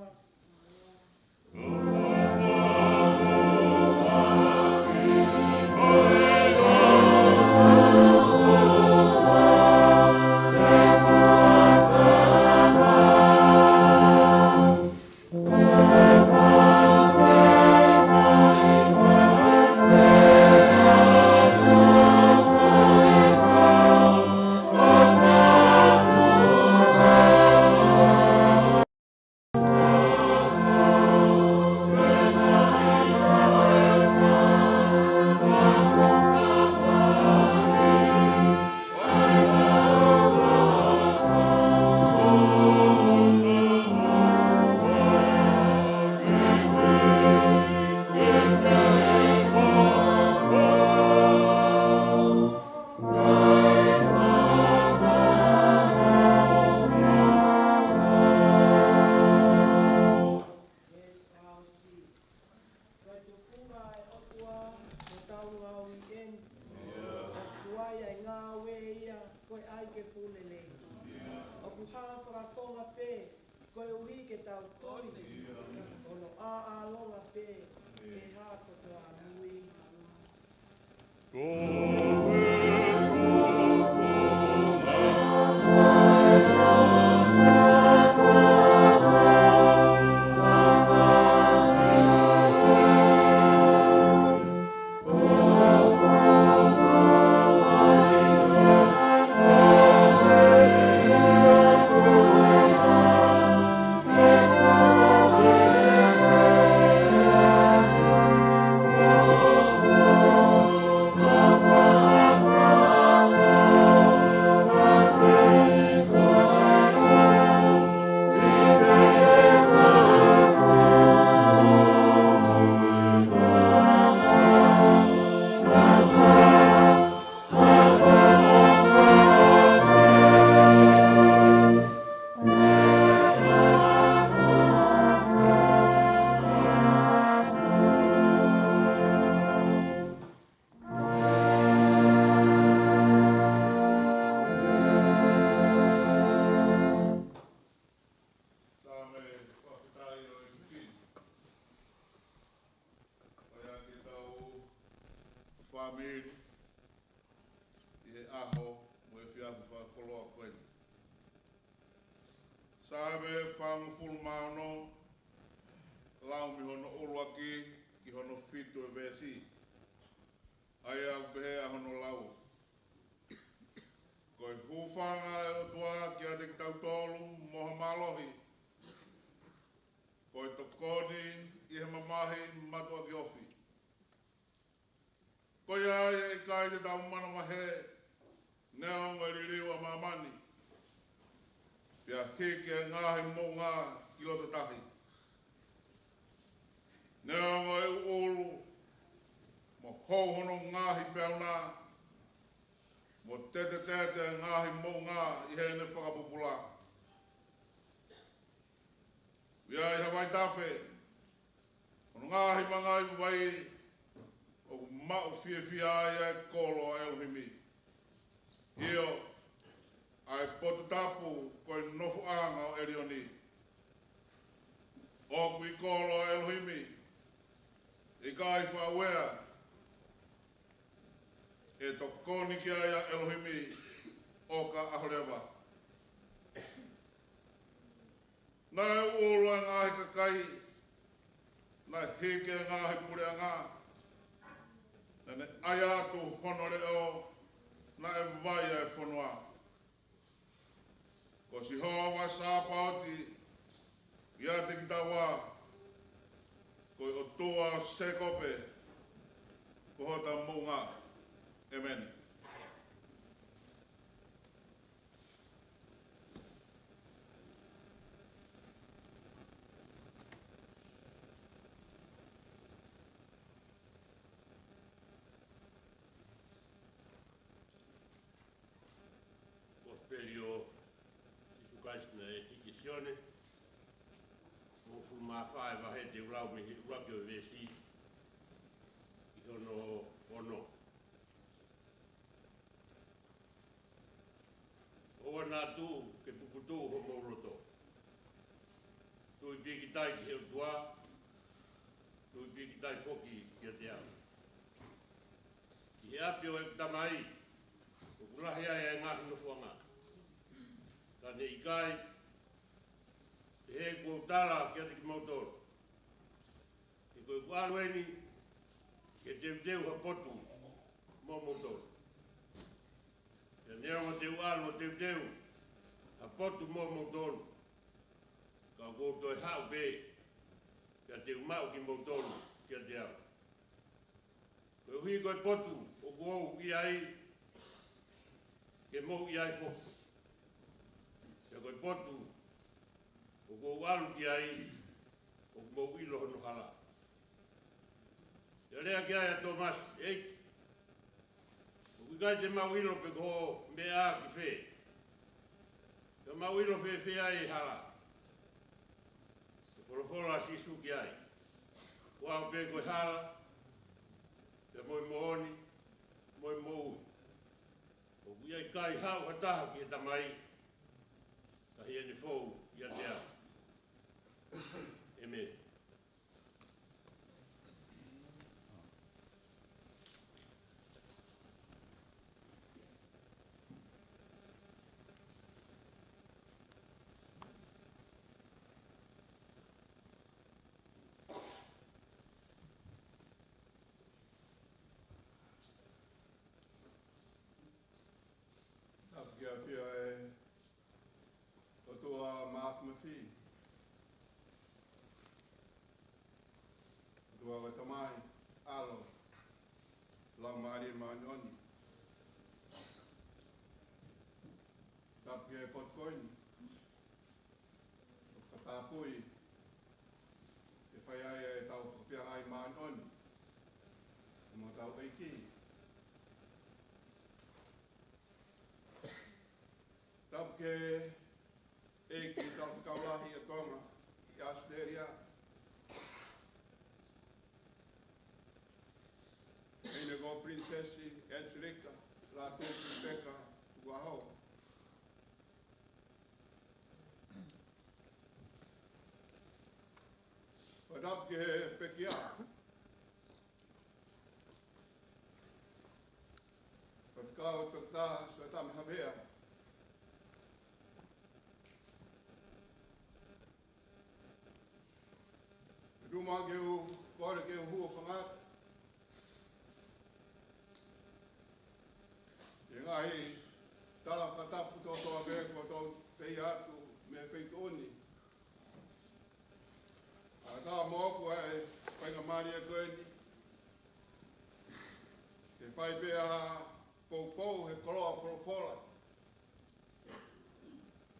Sabe whang pulmano, lau mi hono uruaki, ki hono fitu e vesi. Ai au pehe a hono lau. Koi hūwhanga e o tua ki a te tautolu moha malohi. Koi tokoni i he mamahi matua ki ofi. Koi ai e kai te tau mana mahe, neo ngoi ririwa mamani. Pia heke ngahi mo ngā ki loto tahi. Neo ngoi ulu, mo houhono ngahi peuna, mo tete ngahi mo ngā i hene whakapupula. Pia i Hawaii tawhe, ono ngahi mangai vai, o mau fia ai e kolo e uhimi. Hio, ai potu tapu koi nofu anga o Erioni. O kui kolo Elohimi, i kai whawea, e to koni ki aia Elohimi o ka ahorewa. Nā e ulu a ngāhi kakai, nā heke a ngāhi pure a ngā, nā ai atu honore o, nā e vai e whanua. Ko si hoa wa sāpauti, ia te ki tawa, ko o tua sekope, ko hota munga. Amen. Posperio isukaisina e hikisione. Mofu mā whae wahe te urau me he urakio vesi. I tono ono. Oa nā tū ke pukutu ho mauroto. Tui piki tai ki heu tua, tui piki tai poki ki a te au. Ki he apio e tamai, o kurahi ai e ngahi no fuanga. Ka ne ikai, te he kua utara ki a te ki mautoro. Ki koe kuarueni, ke teu ha potu, mō mautoro. Ka neonga te uaru o teu, ha potu mō mautoro. Ka koutou e hau pe, ka te umau ki mautoro, ki a te au. Koe hui koe potu, o kuou i ai, ke mou i ai foku. Ka koe potu, o kuou alu ki ai, o mou ilo hono hala. Te rea ki ai a Tomas, ei, o kui kai te mau ilo pe koho mea ki whee. Ka mau ilo whee ai hala. Korofola sisu ki ai. Kua au pe koe hala, te moi mooni, moi mou. O kui ai kai hau hataha ki e tamai, ka hi ane fou i a te au. Amen. Kia pia e o tua mātamafi. O tua watamai, alo, lau maari maanioni. Tapia e potkoini. O katapui. E whai ai e tau papia ai maanioni. O mo tau eiki. Tau ke e ki tau whakaulahi a tonga i Australia. Eina go Princessi Angelica, la tōku peka tua hau. O tau ke peki a. Whakau tōkta Siotame Havea. Ruma ke u, kore ke u hua whangat. E ngahi, tala katapu tō toa me kua tō tei atu me peitoni. A tā mōku e whainga mani e koeni. Te whai pēa pou he koloa kolopola.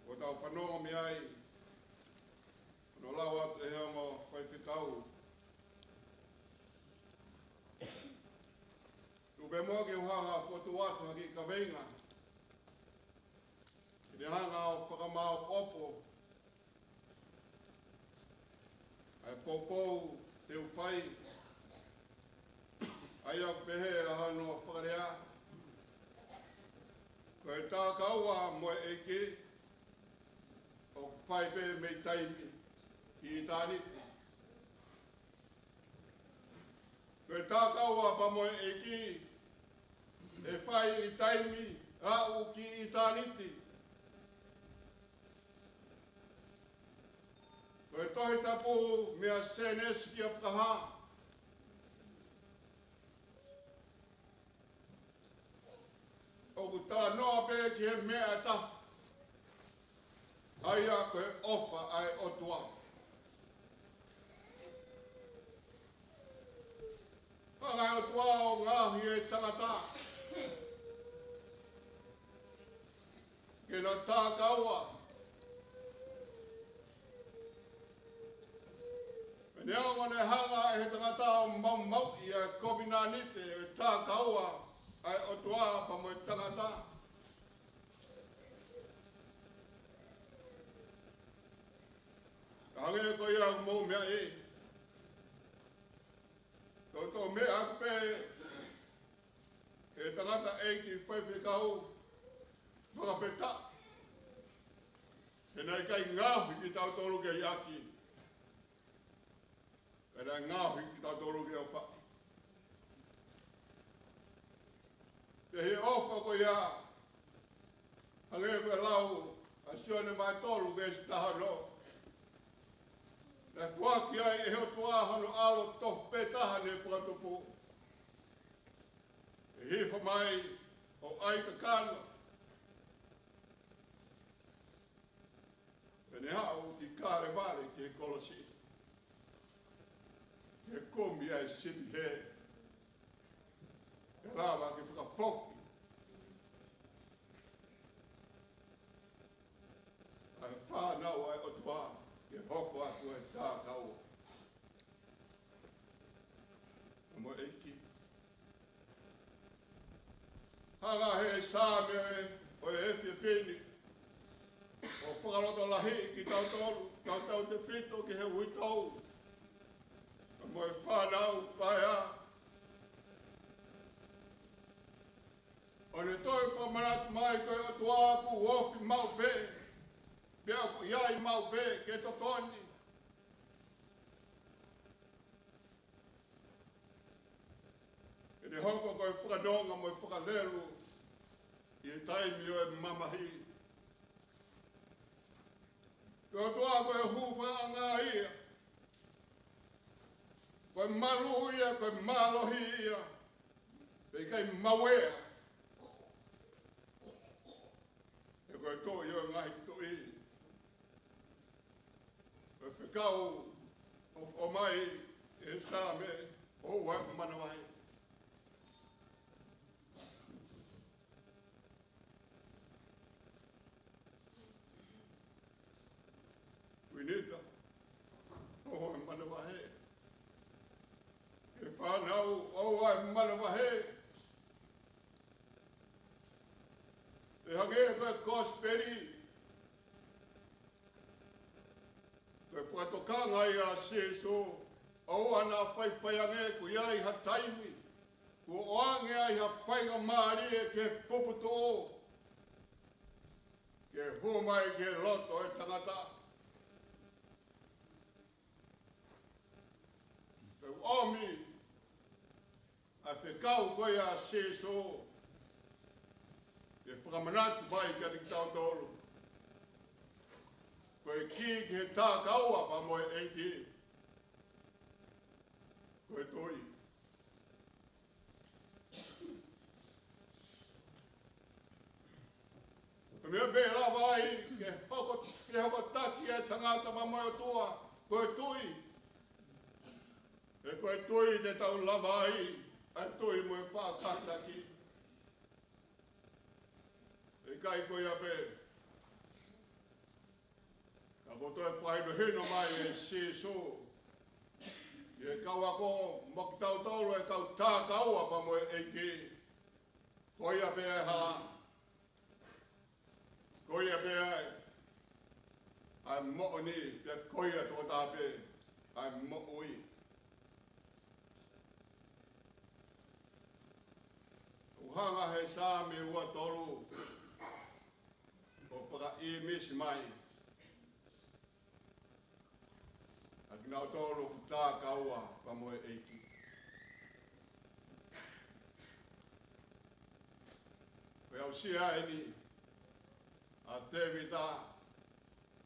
O tau whanonga me ai. No lawa te hea mo whai whikau. Tu be mo ki uhaha whotu atu haki ka veinga. Ki te hanga o whakamau opo. Ai popou te uwhai. Ai ak pehe a hano whakarea. Ko e tā kaua mo e ki. O whai pe mei taimi. Ki i tāniti. Koe tākaua pa moe e ki, e whai i taimi, au ki i tāniti. Koe tohi tapu mea senes ki a whakaha. O ku tā noa pe ki he mea ta. Aia koe ofa ai otua. Whangai o tua o ngahi e tangata. Ke na tā kaua. Me nea wane hanga e tangata o mau i a kominanite e tā kaua ai o tua pa mo e tangata. Ka hange ko ia mou mea e. Ko o tō mea pe e tangata eiki whaiwhikau whakapeta. E nei kai ngāhui ki tau tōru ke iaki. E nei ngāhui ki tau tōru ke au wha. Te he ofa ko ia, hange koe lau, a sione mai tōru ke staha no. Nei whaki ai e heo tua hano alo tofu petaha ne whakatupu. E hifa mai o ai kakana. E ne hao ki kāre vare ki e kolosi. E komi ai simi he. E rāwa ki whakapoki. Ai whānau ai o tua. Ke hoko atu e tā kau. Amo eiki. Hanga he sāme o e ewhia pēni. O whakaroto lahi ki tau tolu. Tau te pito ki he uitau. Amo e whānau whaia. O ne toi whamanat mai koe o tuāku woki mau pē. Pea ku iai mau pē ke totoni. E ne hoko koe whakadonga mo e whakalelu i e taimi o e mamahi. Koe toa koe huwha ngā ia. Koe malu ia, koe malohi ia. Pei kai mawea. E koe tō i o ngahi tō i. Koe whikau o mai e sāme o wai manawai. Winita, o wai manawai. E whanau o wai manawai. E hange koe kosperi. Koe whakatokanga i a seso. Au ana whaiwhaiange ku iai ha taimi. Ku oange ai ha whainga maari e ke puputo o. Ke humai ke loto e tangata. Ke omi. A whekau koe a seso. Ke whakamanatu mai kia te tau tolu. Koe ki he tā kaua pa moe eiki. Koe toi. Koe mea me rawa ai ke hoko taki e tangata pa moe o tua. Koe toi. E koe toi te tau lava ai. Ai toi moe whakata ki. E kai koe a pe. Ka koto e whaino hino mai e seso. E kau ako moki tau tauro e kau tā kaua pa moe eiki. Koe a pe e hala. Koe a pe e. Ai mo'o ni, pe koe a tō tā pe. Ai mo'o i. Uhanga he sāme ua toru. O whaka i misi mai. Aki nau tōru tā kaua pa moe eiki. Koe au sia eni. A tevi tā.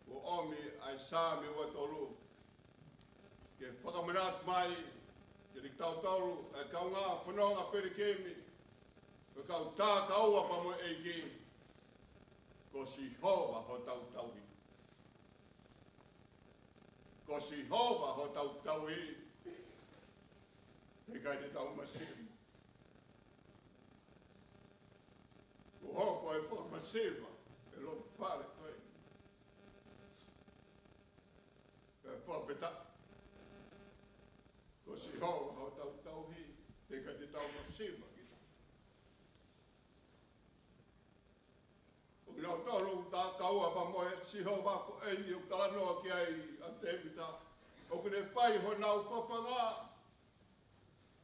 O omi ai sāme ua toru. Ke whakamanat mai. Ke rik tau tōru. E kau ngā whanonga perikemi. Ko kau tā kaua pa moe eiki. Ko si hova ho tau tauhi. Ko si hova ho tau tauhi. E kai te tau masimu. Ko hoko e whaka masima. E lotu pare koe. E whapeta. Ko si hova ho tau tauhi. E kai te tau masima. Nau tolu tā kaua pa moe siho wako eni o tala noa ki ai a te evita. O kune whai ho nau whawhanga.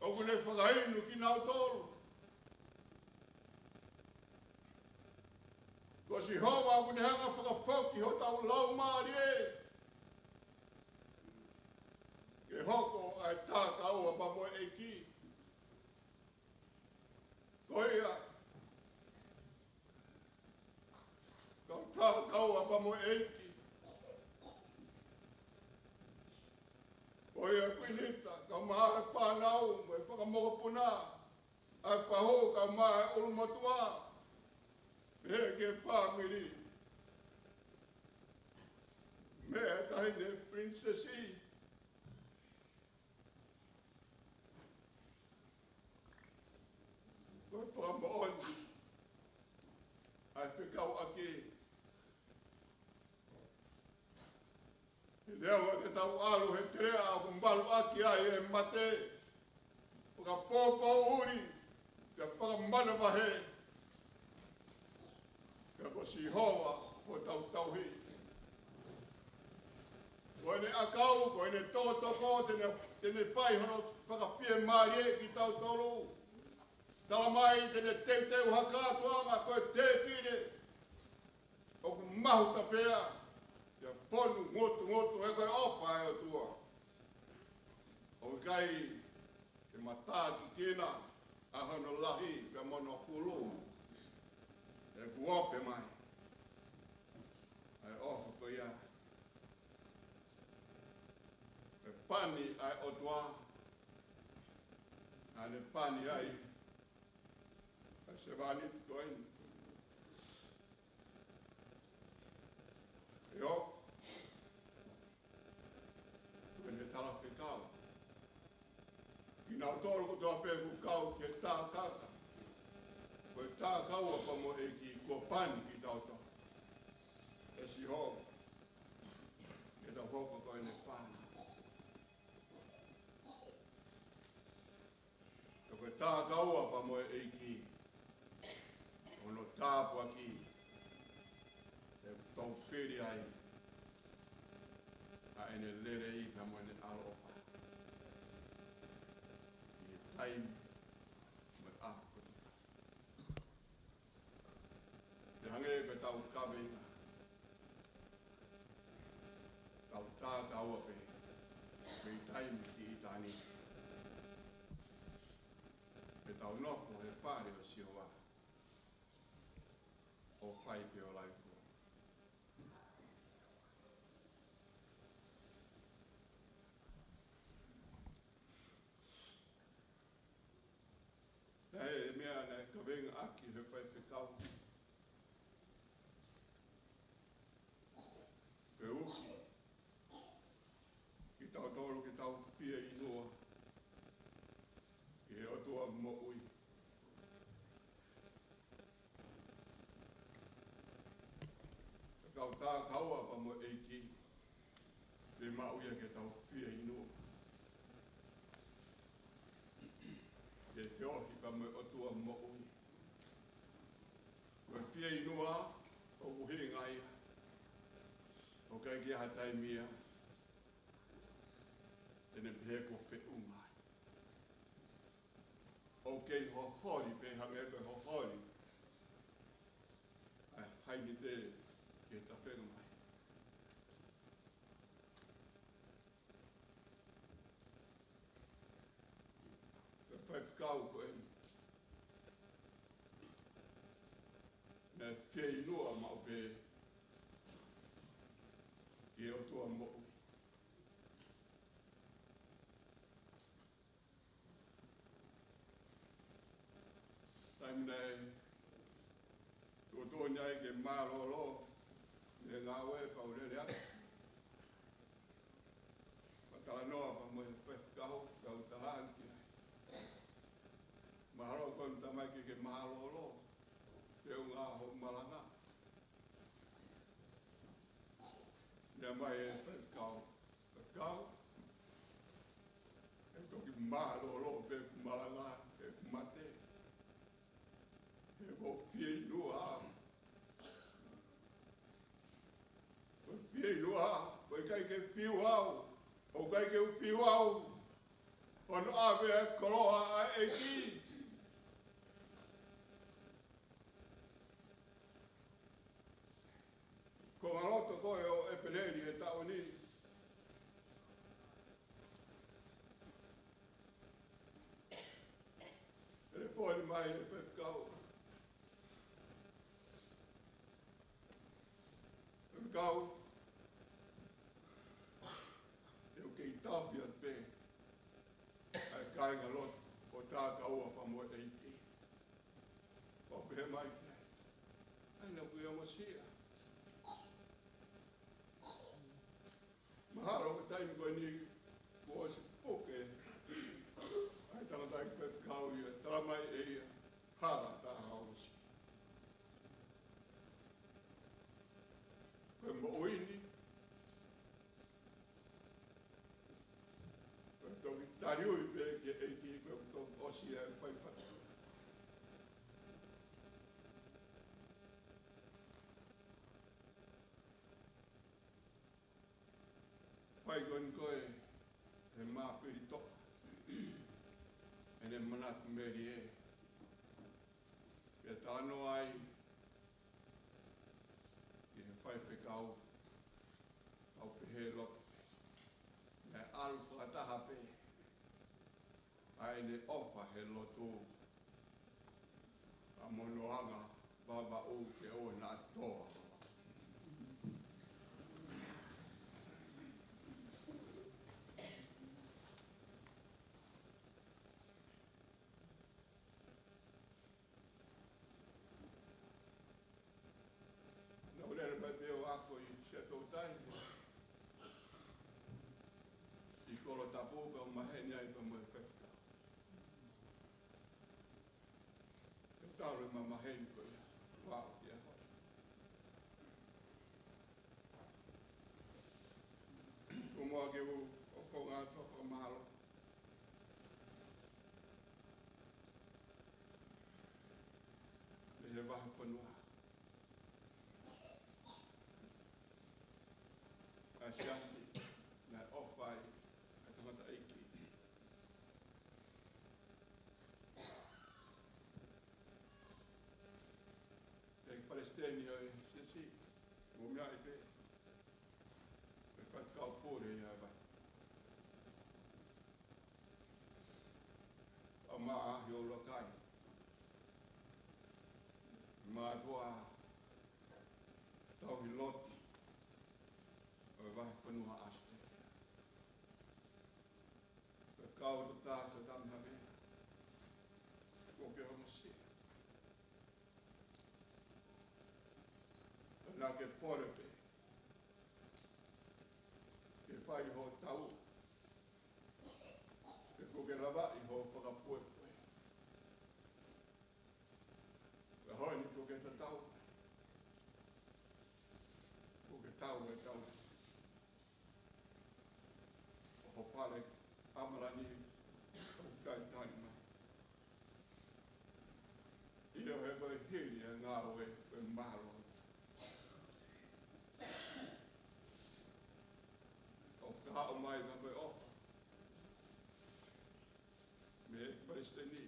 O O kune whakainu ki nau tolu. Ko si hoa o kune hanga whakafoki ho tau lau maari e. Ke hoko ai tā kaua pamo e ki. Ko ia. Kau tā kaua pamo e ki. Ko ia kuinita, kau maa e whanau, mo e whakamokopuna. Ai whaho kau maa e ulumotua. Mea ke whamiri. Mea tahine princessi. Ko e whakamooni. Ai whikau aki. Leo te tau alu he trea o kumbalu aki ai e mate. O ka pōpō uri, te whakamana wahe. Ka ko si hoa o tau tauhi. Ko ene akau, ko ene tōtoko, tene whaihono whakapie maari e ki tau tolu. Tala mai tene teuteu hakātuanga, ko e te pire. O ku mahu ta pēa. Ia ponu ngotu e koe opa e o tua. O kai ke mata ki kena a hono lahi pe mono fulu. E kuope mai. Ai ofa ko ia. E pani ai o tua. Ane pani ai. A se vani koini. Yo. Kene tala pe kau. Ina toro ko toa pe ku kau ke tā kaka. Ko tā kau a pamo e ki ko pani ki tau tau. E si ho. E ta hoko ko ene pani. Ko tā kau a pamo e ki. Ono tāpua ki. Tau peri ai. A ene lere i ka mo ene aloha. I e taim me a kotika. Te hange ka tau kawenga. Tau tā kaua pe. Me i taim ki i tani. Me tau noko he pare o si hoa. O whai pe o laifu. E mea nei ka venga aki he whai whikau. Pe uki. Ki tau toro ki tau pia i noa. Ki he otua mo ui. Kau tā kaua pa mo eiki. Pe mauia ke tau pia i noa. Ke te ohi ka me o tua mo ui. Koe whia inua, o uhi ngai. O kai ki hatai mia. Tene pehe ko whi ungai. O kei ho hori, pe hange koe ho hori. Ai haini te ke ta whenga mai. Whai whikau koe. Me whia inua mau pe. Ki o tua mo. Taim nei. Tua tua nyai ke mārolo. Me ngā ue pau rere atu. Matala noa pa mo he whai whikau. Kau tarangi. Maharo kon tamai ke malolo. Te unga ho malanga. Ia mai e whakau. Whakau. E toki malolo pe malanga. E mate. E ho pie inua. O pie inua. O kai ke piu au. O kai ke piu au. Ono Havea koloha a eki. Ko ngā loto koe o e peleri e tau ni. E pōri mai e whekau. E whekau. E o kei tāpia te. Ai kai ngā loto o tā kaua pamoe e iki. O pehe mai ki. Ai nā kui o mosia. Mahalo ko taimi koe ni kua se poke. Ai tala tai koe kau ia, tala mai e ia, hara tā hausi. Koe mo uini. Koe toki tariui pe ke eiki koe toki osi e whai pata. Pai koe he māpiri toka. Ene manatu meri e. Pia tāno ai. Ki he whai whekau. Au pehe loto. Me alu whakataha pe. Ai ne ofa he loto. A monoanga baba o ke o nā toa. Ako i Siotame tai. I kolo tapuka o maheni ai pa moe whekka. E taure ma maheni ko ia. Wao ia hoi. Kumoa ke u o ko ngā toko mahalo. Le he waha panua. Asiasi, nai ofai, a tamata eiki. Te Palestini oi sisi, mo mea i te. E whatkau pōre ia vai. A maa ahi o lokai. Maa tua tauhi Lotu. O vai panua aste. Ka kau to tāsa tam Havea. Ko ke homo sia. Nā ke porepe. Ke whai ho tau. Ke ko ke rawa i ho whakapuepoe. Ka hoi ni ko ke tatau. Ko ke tau e tau. O pale amarani o kai tai mai. Ia he koe hiri e ngā oe koe mahalo. O ka hao mai ka koe opa. Me e Palestini.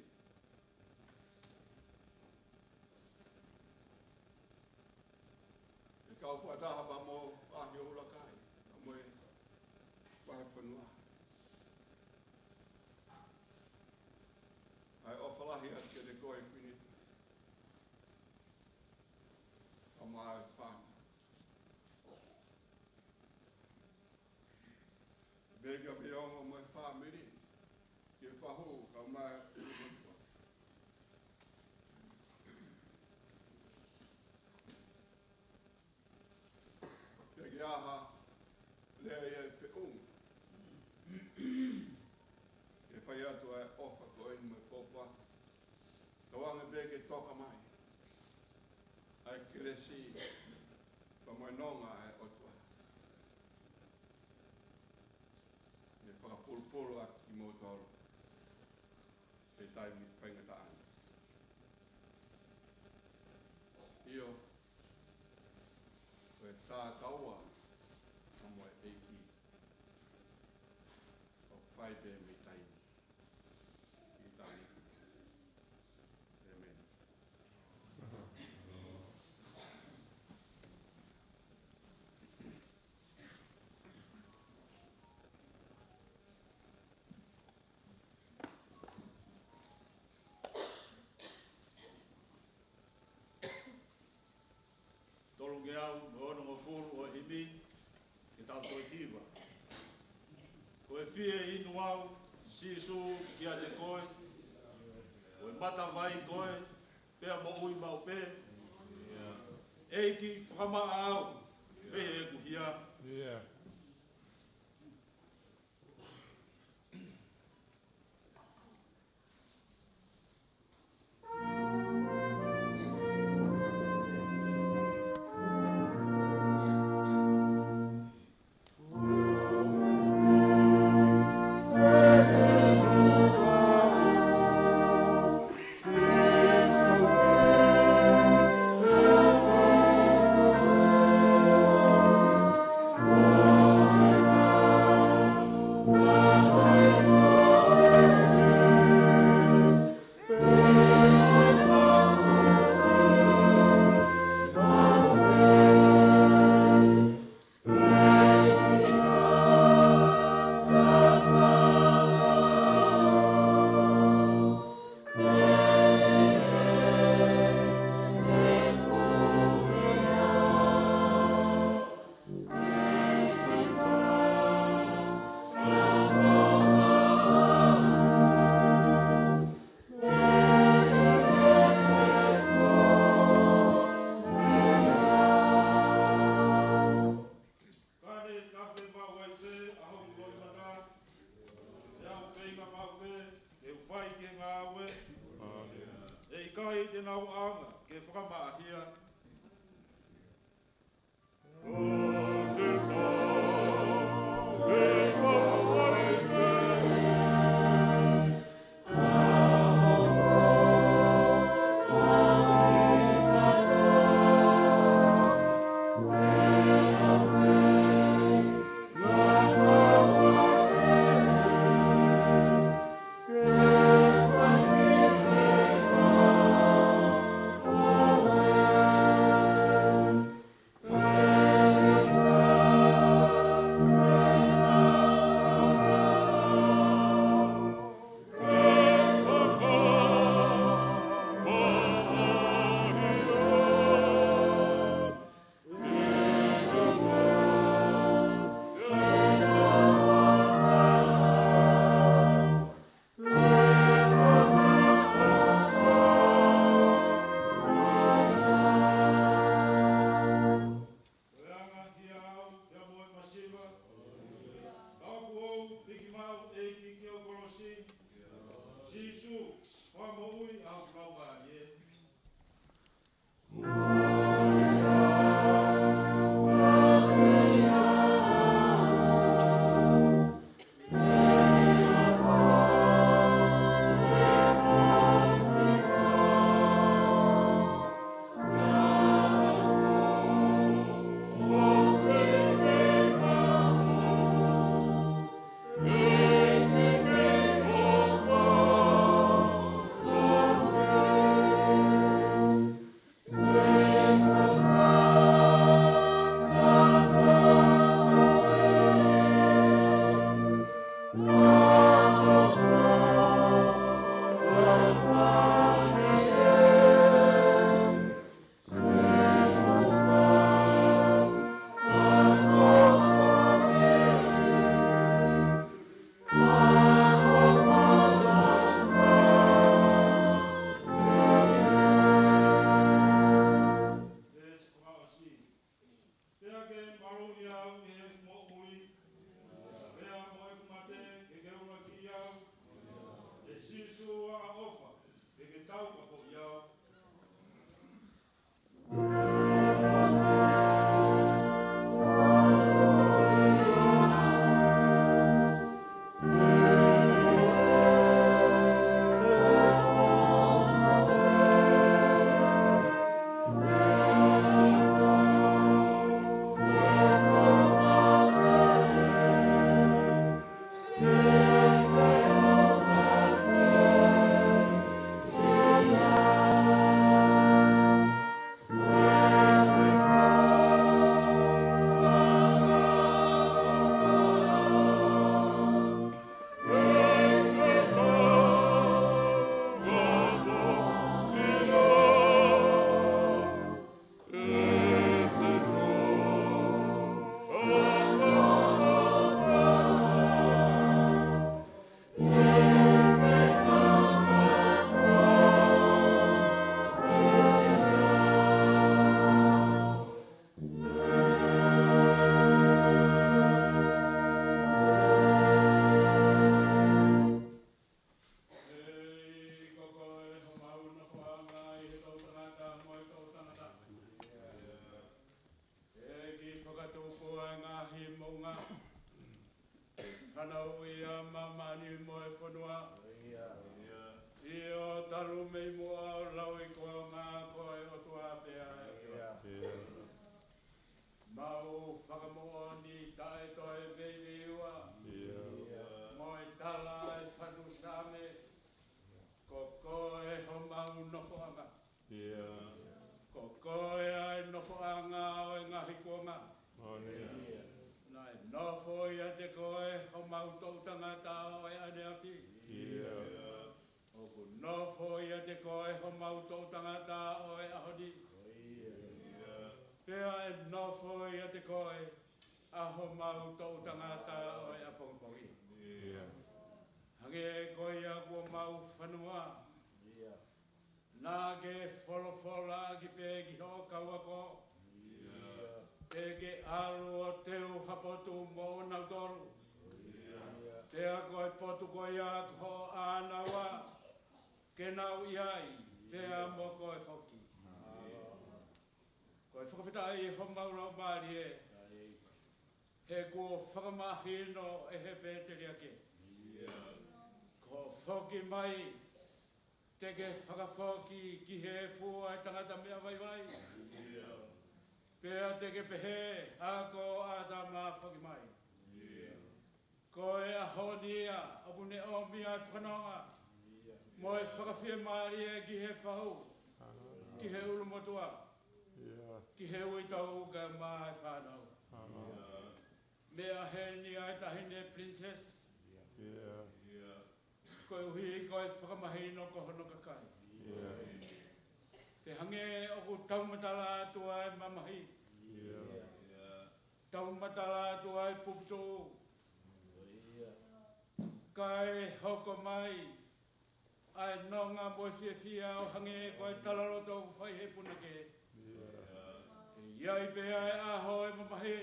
E kau whataha pa mo ahi o ulakai. A moe wahe panua. Ai ofalahi ake de koe pini. A mai whana. Bega biongo mai whamiri. Ke whahu ka mai ilumuntua. Ke aha lea ia e whiunga. E whai atu ai ofa ko inu mai pōpua. Ka wanga beke toka mai. Ai keresi. Pa mai nonga ai otua. E whakapulupulu atu ki mōtoro. E taimi whaingata ana. Io. Koe tā kaua. A moe eiki. O whai te me taimi. tau toi kiwa. Koe fie inu au, sisu kia te koe. Koe mata vai koe, pea mo ui mau pe. Eiki whakamaa au, pehe e kuhia. Yeah. mei mua lau I koe ngā koe o tua pea e. Mau whakamoa ni tae toi mei ua. Moi tala e whanu same. Ko koe ho mau nofo anga. Ko koe ai nofo anga o e ngahi kuonga. Nai nofo ia te koe ho mau tau tangata o e ane awhi. O ku nofo ia te koe ho mau tau tangata o e ahoni. Pea e nofo ia te koe a ho mau tau tangata o e apongpongi. Hange e koe ia kua mau whanua. Nā ke wholofola ki pē ki ho kaua ko. E ke alu o teu hapotu mō nau tolu. Te a koe potu koe ia ko ānawa. Ke nau iai, te a mō koe whoki. Koe whakawhitai ho maurau māri e. He kua whakamahino e he pēteri ake. Ko whoki mai. Te ke whakawhoki ki he fua e tangata mea vai vai. Pea te ke pehe ako a ta mā whaki mai. Ko e ahonia apu ne o mia e whanonga. Mo e whakawhia maari e ki he whahu. Ki he ulu motua. Ki he ui tau ka mā e whanau. Mea he ni ai tahine princess. Koe uhi koe whakamahino ko hono kakai. Te hange o ku taumatala atua e mamahi. Taumatala atua e puputu. Kai hoko mai. Ai nonga mo fia o hange koe talaroto ku whai he punake. Iai pe ai aho e mamahi.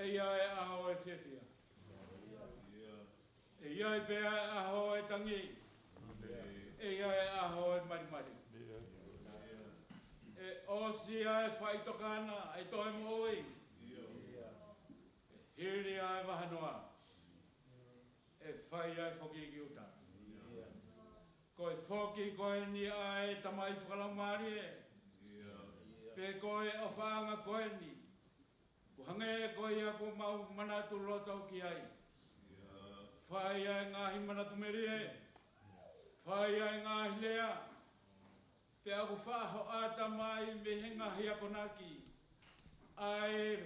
E iai aho e fia. E iai pe ai aho e tangi. E iai aho e marimari. E osi ai whai tokana, ai toi mo ui. Hiri ai wahanoa. E whai ai whoki ki uta. Koe whoki koe ni ai tamai whakalau maari e. Pe koe o whaanga koe ni. Kuhange koe ia ko mau manatu loto ki ai. Whai ai ngahi manatu meri e. Whai ai ngahi lea. Pe aku whaho a tamai me he ngahi a konaki. Ai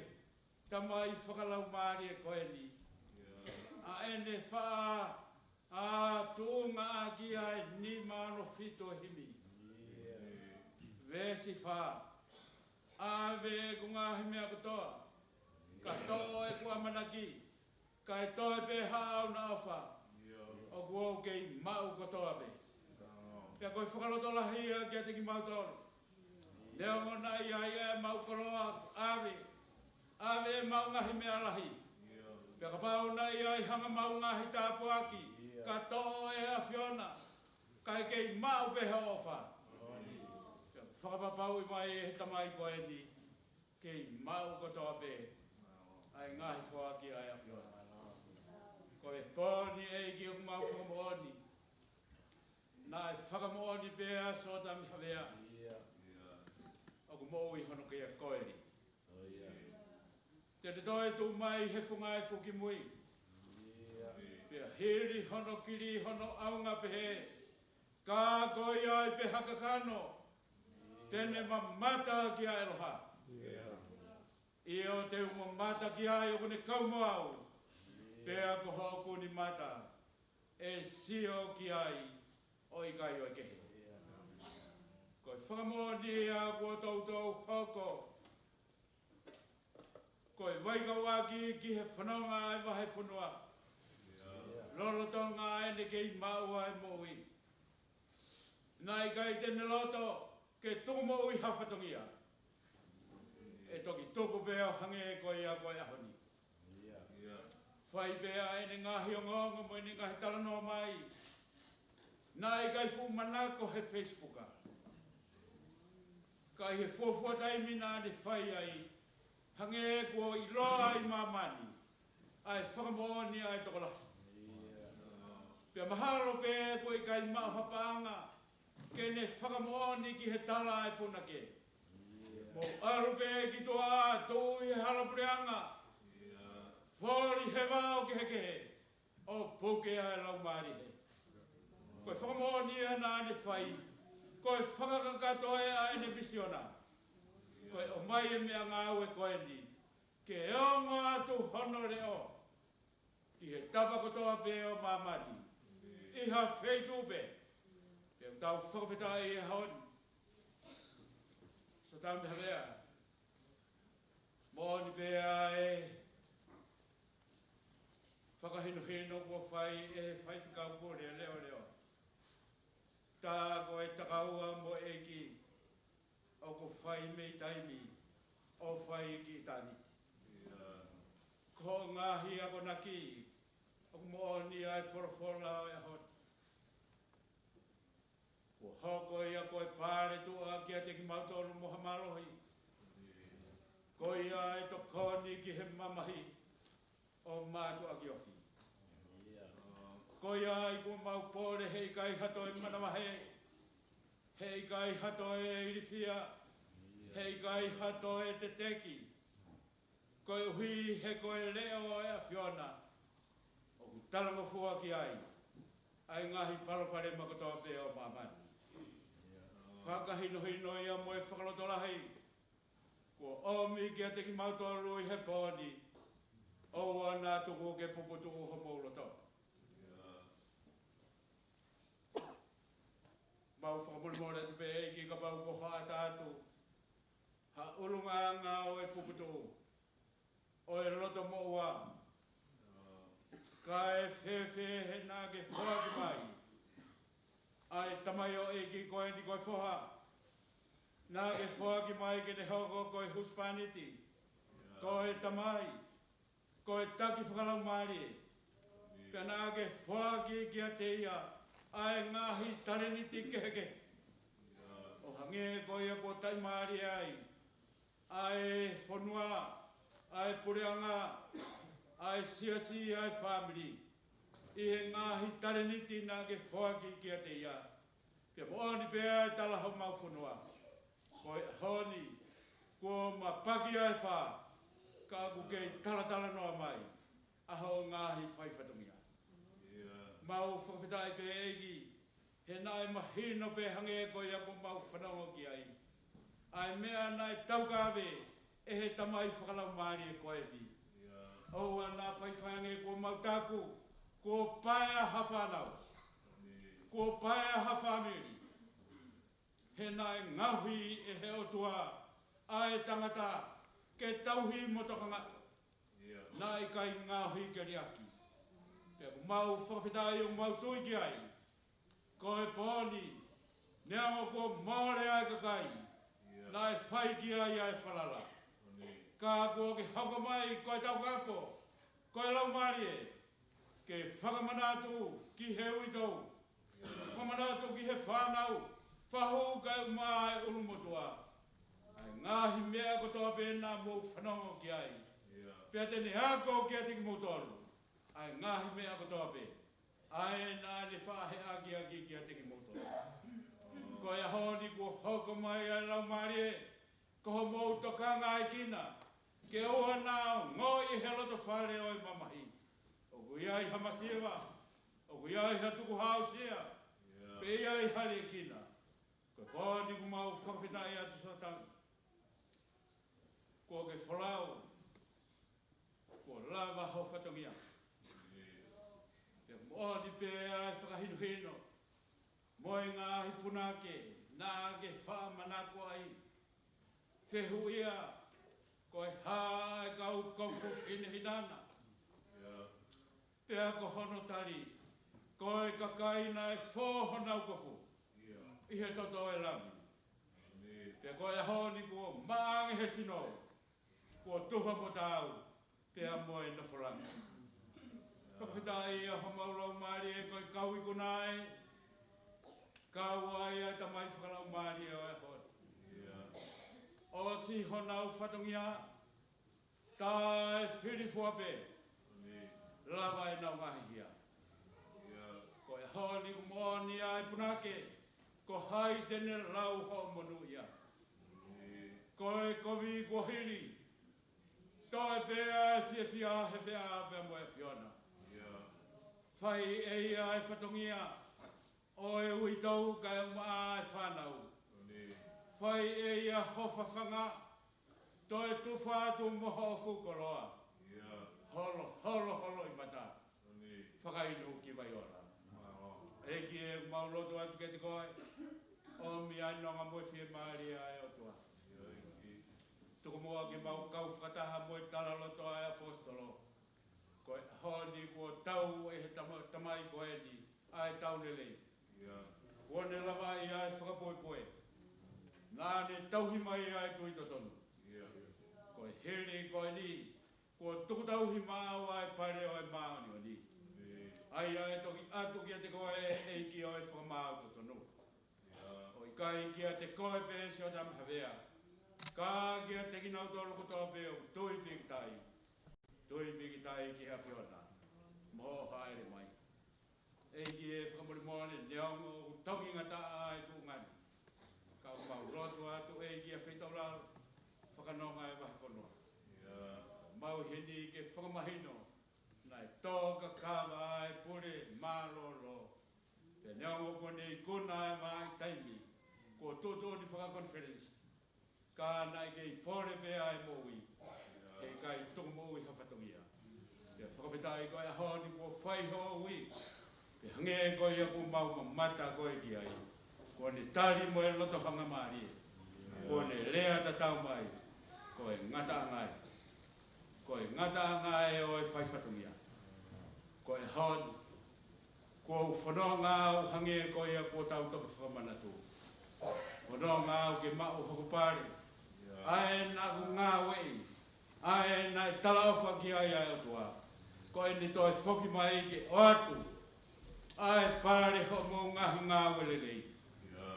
tamai whakalau maari e koe ni. A ene wha a tuunga a ki ai ni mano fito himi. Vesi wha. A ve ku ngahi mea kutoa. Ka toa e kua manaki. Ka e toa pe hao na ofa. O kuo kei mau kotoa pe. Pea koe whakaloto lahia kia te ki mau tolu. Leo ngona ia e mau koloa ave. Ave e mau ngahi mea lahi. Pea ka pau na ia i hanga mau ngahi tāpu aki. Ka toa e a whiona. Ka e kei mau peha ofa. Pea whakapapau i mai e he tamai koe ni. Kei mau kotoa pe. Ai ngahi whaaki ai a whiona. Koe pōni e ki o mau whakamooni. Nā e whakamooni pēa Siotame Havea. O ku mō i hono kia koeri. Te te toi tū mai he whunga e whuki mui. Pea hiri hono kiri hono aunga pehe. Ka koi ai pe hakakano. Tene ma mata ki a eloha. Io te uma mata ki ai o kune kaumo au. Pea ko hoku ni mata. E sio ki ai. Oi kai oi kehe. Koe whakamoni a kua tautou hoko. Koe waikau aki ki he whanonga ai wahe whanua. Lolotonga ai ne kei maua e moui. Nai kai tene loto ke tumo ui hawhatongia. E toki tuku pēo hange e koe a koe ahoni. Whai pēa e ne ngahi o ngongo mo e ne ngahi talanoa mai. Nai kai fu manako he Facebooka. Kai he fuafua taimina ne whai ai. Hange e kua i loa i mamani. Ai whakamooni ai tokola. Pea mahalo pē kua i kai mau hapanga. Kene whakamoani ki he tala e puna ke. Mo arupe ki toa tui halapureanga. Fori he wao ke he. O puke ai lau mari he. Koe whakamoani ana ane whai. Koe whakakakato e a ene misiona. Koe o mai e mea ngāu e koe ni. Ke ongo atu hono reo. Ki he tapakotoa pe o mamani. Iha wheitu pe. Ke tau whakawhetai e haoni. Siotame Havea. Mōni pēa e whakahino kua whai e whai whikau kore leo leo. Tā ko e takaua mo e ki o ko whai mei taimi o whai ki tani. Ko ngahi ako naki o mōni ai whorofora e haoni. Ko hoko ia koe pāre tua kia te ki mautoro moha marohi. Ko ia e to koni ki he mamahi o mātua ki ofi. Ko ia i kua maupore hei kai hato e manamahe. Hei kai hato e irifia. Hei kai hato e te teki. Ko i hui he koe leo e a Fiona. O ku talango fua ki ai. Ai ngahi palopare makotoa pe o mamani. Whakahino ia mo e whakalotolahi. Ko omi kia te ki mautoru i he pōni. O ana tuku ke puputu ho mauloto. Mau whakapuli mōre te pe e ki ka pau ko haa tātu. Ha urunga ngā o e puputu. O e roto mo ua. Ka e whewhe he nā ke whaki mai. Ai tamai o e ki koe ni koe whoha. Nā ke whaki mai ke te hoko koe huspaniti. Koe tamai. Koe taki whakalau maari. Pea nā ke whaki ki a te ia. Ai ngahi tareniti keheke. O hange koe a ko tai maari ai. Ai whanua. Ai pureanga. Ai siasi ai family. I he ngahi tareniti nā ke whaki ki a te ia. Pea mooni pēa e tala hau mau whanua. Koe honi, ko ma paki ai wha, ka aku kei talatala noa mai, aho ngahi whaiwhatungia. Mau whakawhetai pē eigi, he nai mahino pē hange e koe ako mau whanongo ki ai. Ai mea nai taukawe, e he tamai whakalau maari e koe ni. Oua nā whaiwhange ko mau tāku, ko paea hawhanau, ko paea hawhamiri. He nai ngauhi e he otua, ai tangata, ke tauhi motokanga. Nai kai ngauhi ke riaki. Pea ko mau whakawhetai o mau tui ki ai. Ko e pōni, neango ko mōre ai kakai. Nai whai ki ai ai whalala. Ka ko ke hoko mai koe tau kapo, koe lau maari e. Ke whakamanatu ki he uitou. Whakamanatu ki he whanau. Whahu kai mai ulumotua. Ai ngahi mea kotoa pēnā mō whanongo ki ai. Pea tene hako ki ati ki motoru. Ai ngahi mea kotoa pē. Ai nā ne whahe aki ki ati ki motoru. Ko ia honi ko hoko mai ai lau maari e. Ko ho mō tokanga ai kina. Ke oha nāo ngoi he roto whare oi mamahi. O kui ai hamasiwa. O kui ai hatuku hausia. Pe ai hare kina. Ko pōni ku mau whakawhetai atu Siotame. Ko ke whalau. Ko lava ho whatongia. Ke mōni pēa e whakahino. Moi ngāhi punake. Nā ke whamanako ai. Whehu ia. Ko e hā e kau kofu ine hinana. Pea ko hono tari. Ko e kakaina e whōhonau kofu. I he toto e lami. Pea ko e honi ko maange he sino. Ko tuha mo tāu. Pea mo e nofuranga. Whakawhetai a homaulau maari e koe kau i kunai. Kau ai ai tamai whakalau maari e o e honi. O si honau whatongia. Tā e whiri fuape. Lava e nau ngahi hia. Ko e honi ku mōni ai punake. ko hai tene lau ho monu ia. Ko e kovi ko hili. Toi pea fia Havea pe mo e fiona. Fai e ia e whatongia. O e ui tau ka e maa e whanau. Fai e ia hofawhanga. Toi tuwha atu moho fukoroa. Holo i mata. Whakainu ki vai ora. E ki e maulotu atu ke te koe. O mi anonga mo fie maari ai o tua. Tuku mua ki mau kau whakataha mo i taraloto ai apostolo. Koe honi kua tau e he tamai koe ni. Ai tau lelei. Wone lava i ai whakapoepoe. Nāne tauhi mai ai tui totonu. Koe hele koe ni. Kua tuku tauhi māu ai pare o e māoni o ni. Ai ai toki atu kia te koe e ki o e whakamāu totonu. O i kai kia te koe pe Siotame Havea. Ka kia te kinau tolu kutoa pe o tui pikitai. Tui pikitai ki ha whiona. Mo haere mai. E ki e whakamuri moane neongo o toki ngata ai tu ngani. Ka o mau rotu atu e ki a whitauraro. Whakanonga e whakonua. Mau hini ke whakamahino. Nai toka kawa ai pure maroro. Te neongo kone i kuna e mai taimi. Ko toto ni whakakonferensi. Ka nai ke i pore pe ai moui. E kai tuku moui hawhatongia. Te whakawhitai koe a honi ko whaiho ui. Te hange koe a ku mau mata koe ki ai. Ko ne tari mo e loto hanga maari. Ko ne lea ta tau mai. Ko e ngata ngai. Ko e ngata ngai o e whaifatongia. Ko e honi. Ko whanonga au hange koe a ko tau toka whakamanatu. Whanonga au ke mau hokupare. Ae na ku ngā wei. Ae na e talawha ki ai ai otua. Ko e ni toi whoki mai ke o atu. Ae pare ho mo ngā welelei.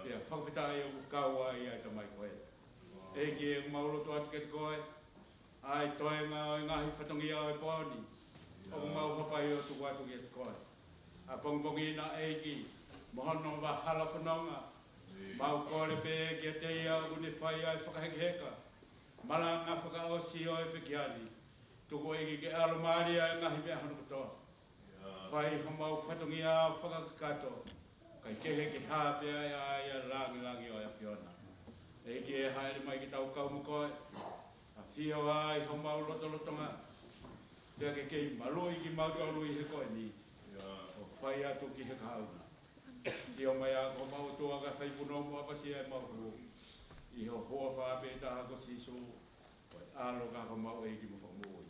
Ia whakawhitai o ku kaua i ai tamai koe. E ki e maulotu atu ke te koe. Ai toi ngā o ngahi whatongia o e pōni. O ku mau hapai o tuku atu ki te koe. A pongpongi na eiki, mohono wa hala whanonga. Mau kore pe kia te ia o ne whai ai whakahekeheka. Malanga whakaosi o e pekiani. Tuko eiki ke alomari ai ngahi mea hano katoa. Whai ho mau whatongia whakakato. Kai kehe ke hape ai ai a langi o e whiona. Eiki e haere mai ki tau kaumu koe. A whio ai ho mau lotolotonga. Tea ke kei malui ki mau alui he koe ni. O whai atu ki he kauna. Tio mai a ko mau toa ka whai puno mua pasi e mahu. I ho hoa whape taha ko sisu. O alo ka ko mau e ki mo whamui.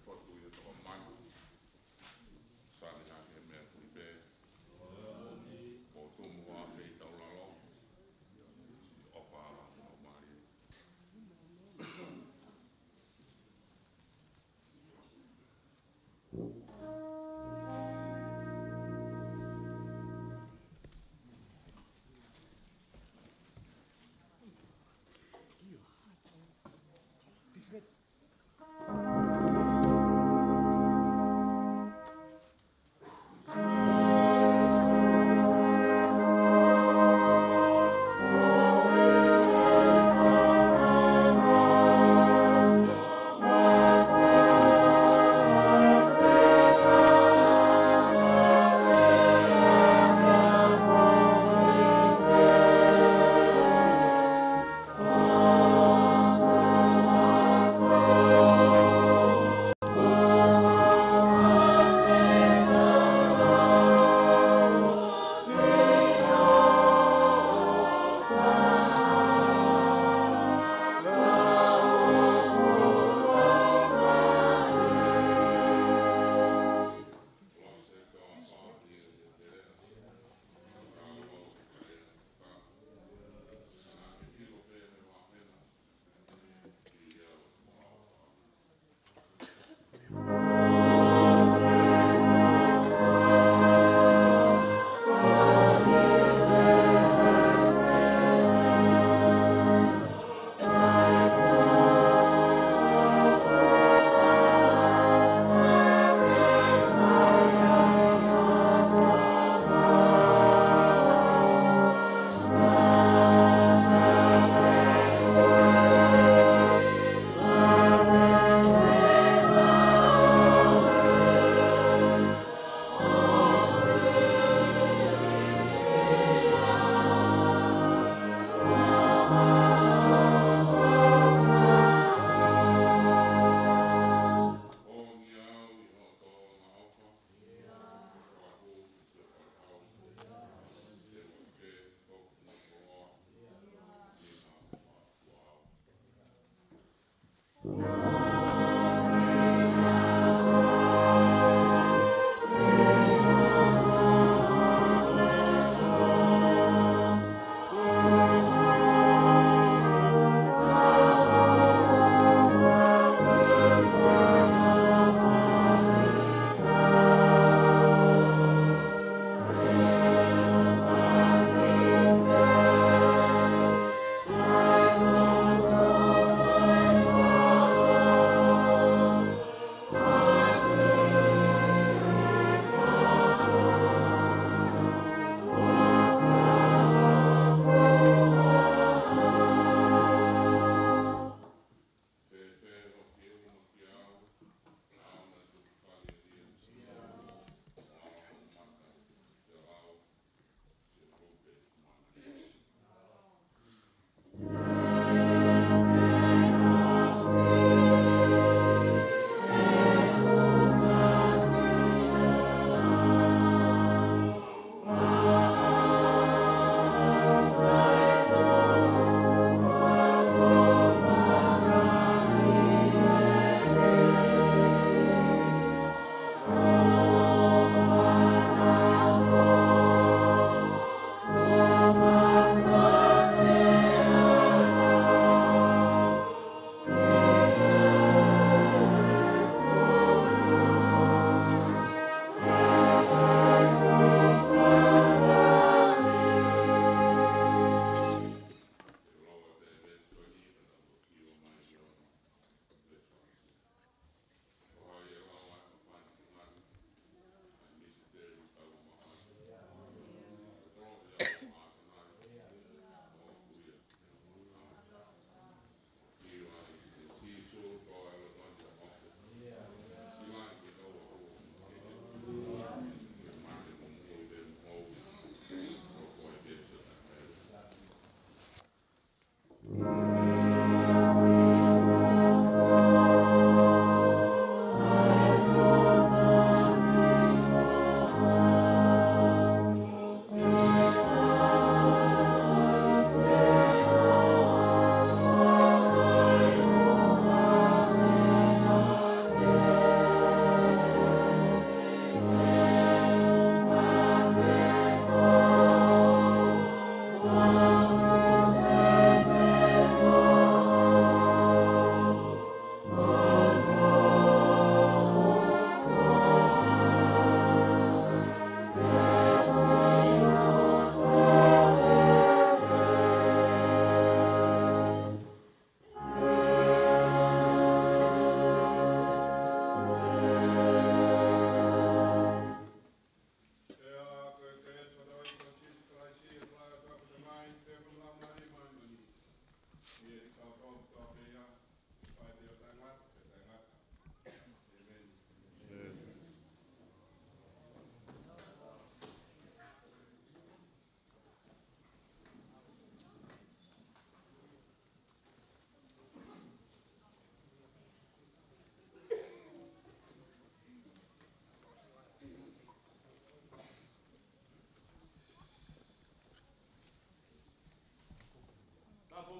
fotu i to manu. Sani ha ke me flipe. O to mo a fe ta la lo. Ofa no mari.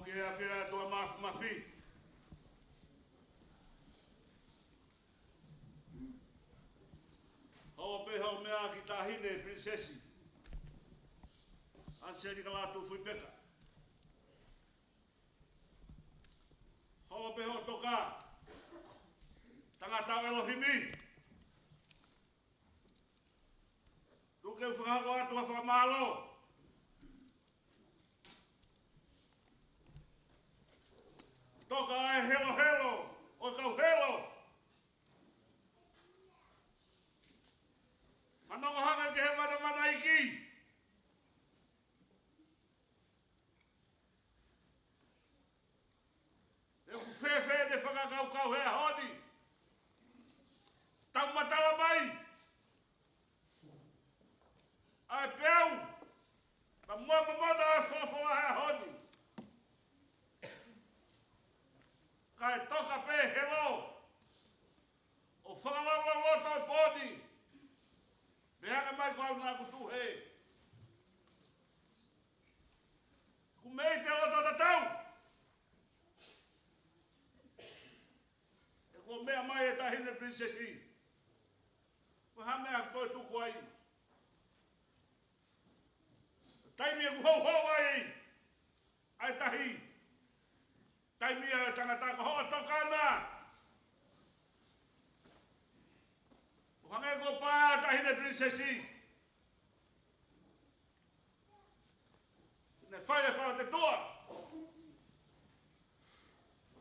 ke Havea tua mafi. Hau pe hau mea ki tahine prinsesi. Anseri ka latu fui peka. Hau pe hau toka. Tangata Elohimi. Tuke whakako atu a whakamalo. Toka ai helo helo. O kau helo. Manongo hanga ke he mana iki. E ku whewhe de whakakau kau he honi. Tau matala mai. Ai peu. Ta mua mamona e whawhawa he honi. Kai toka pe helo. O whakalala loto e poni. Beanga mai kau nā kutu he. Ku mei te loto ta tau. E ko mea mai e tahine prinsesi. Ko ha mea toi tuku ai. Taimi e ku hou hou ai. Ai tahi. Taimi e tangata ko hoa toka ana. Ko hange ko pā tahine prinsesi. Ne whai e whao te toa.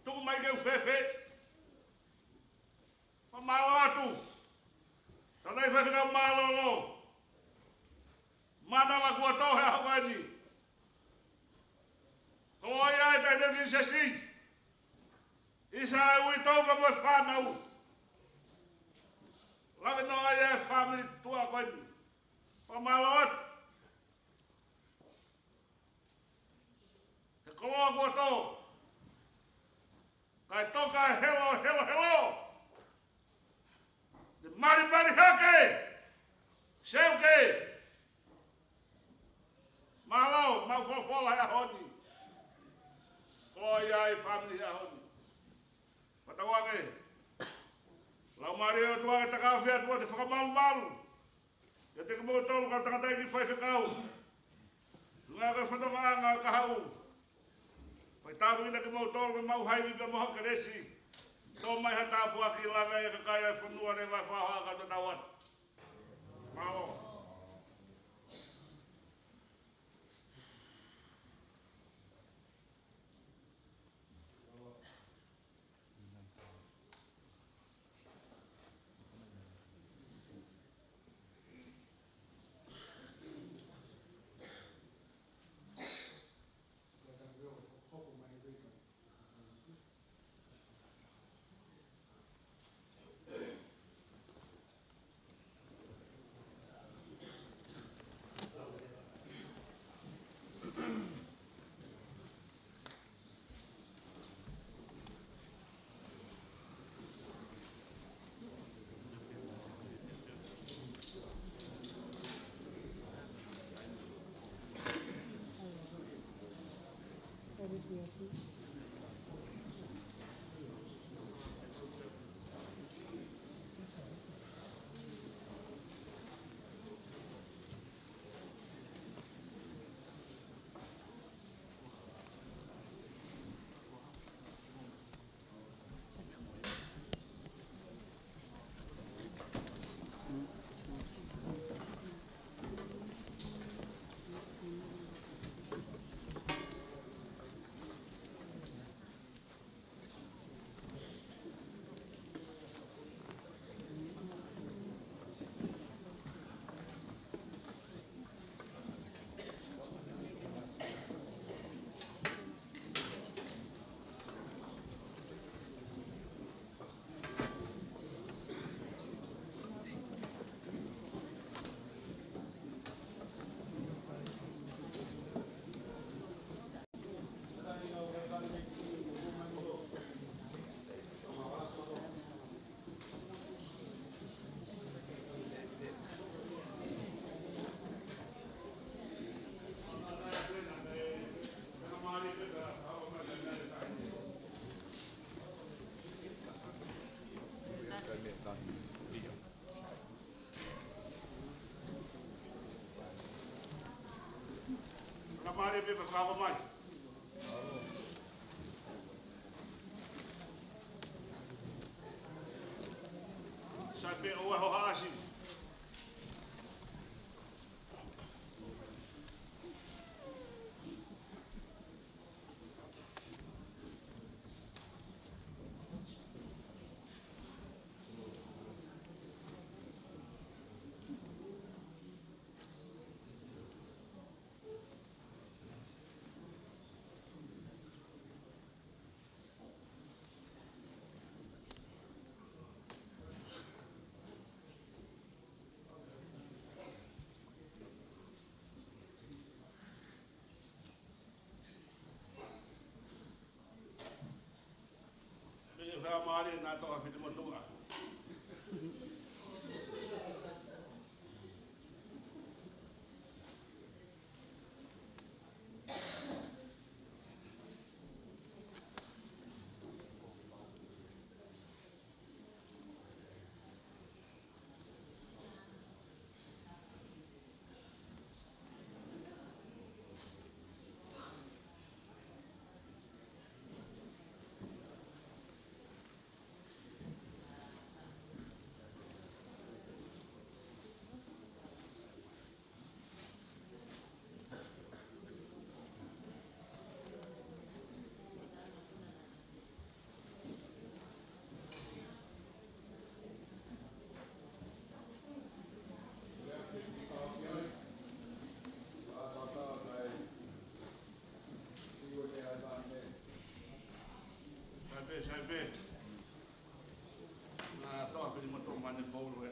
Tuku mai keu whewhe. Pa malo atu. Tanai whewhe kau malo lo. Mana wa kua tohe a hawani. Ko ai ai tahine prinsesi. Isa e ui tauka mo e whanau. Lawe no ai e family tua koe ni. Pa malo atu. He koloa kua tō. Kai toka e helo, helo, helo. Te mari mari hake. Seuke. Malo, mau whawhala e honi. Koloa ia e family e honi. Patawange. Lau mare o tua e takawhia tua te whakamalu malu. Ia te kamo tolu ka tangatai ki whai whikau. Tunga ka whatonga anga o kahau. Whai tāpu ina kamo tolu ka mau haiwi ka moha karesi. Tō mai hata pua ki lawe e kakai e whanua re vai whaha ka tō tawat. Malo. Na mare pe pa ka mai. Sa pe o ho hasi. Havea mare na to a fiti motua. Sai pe. Na to a fiti motua mane polo e.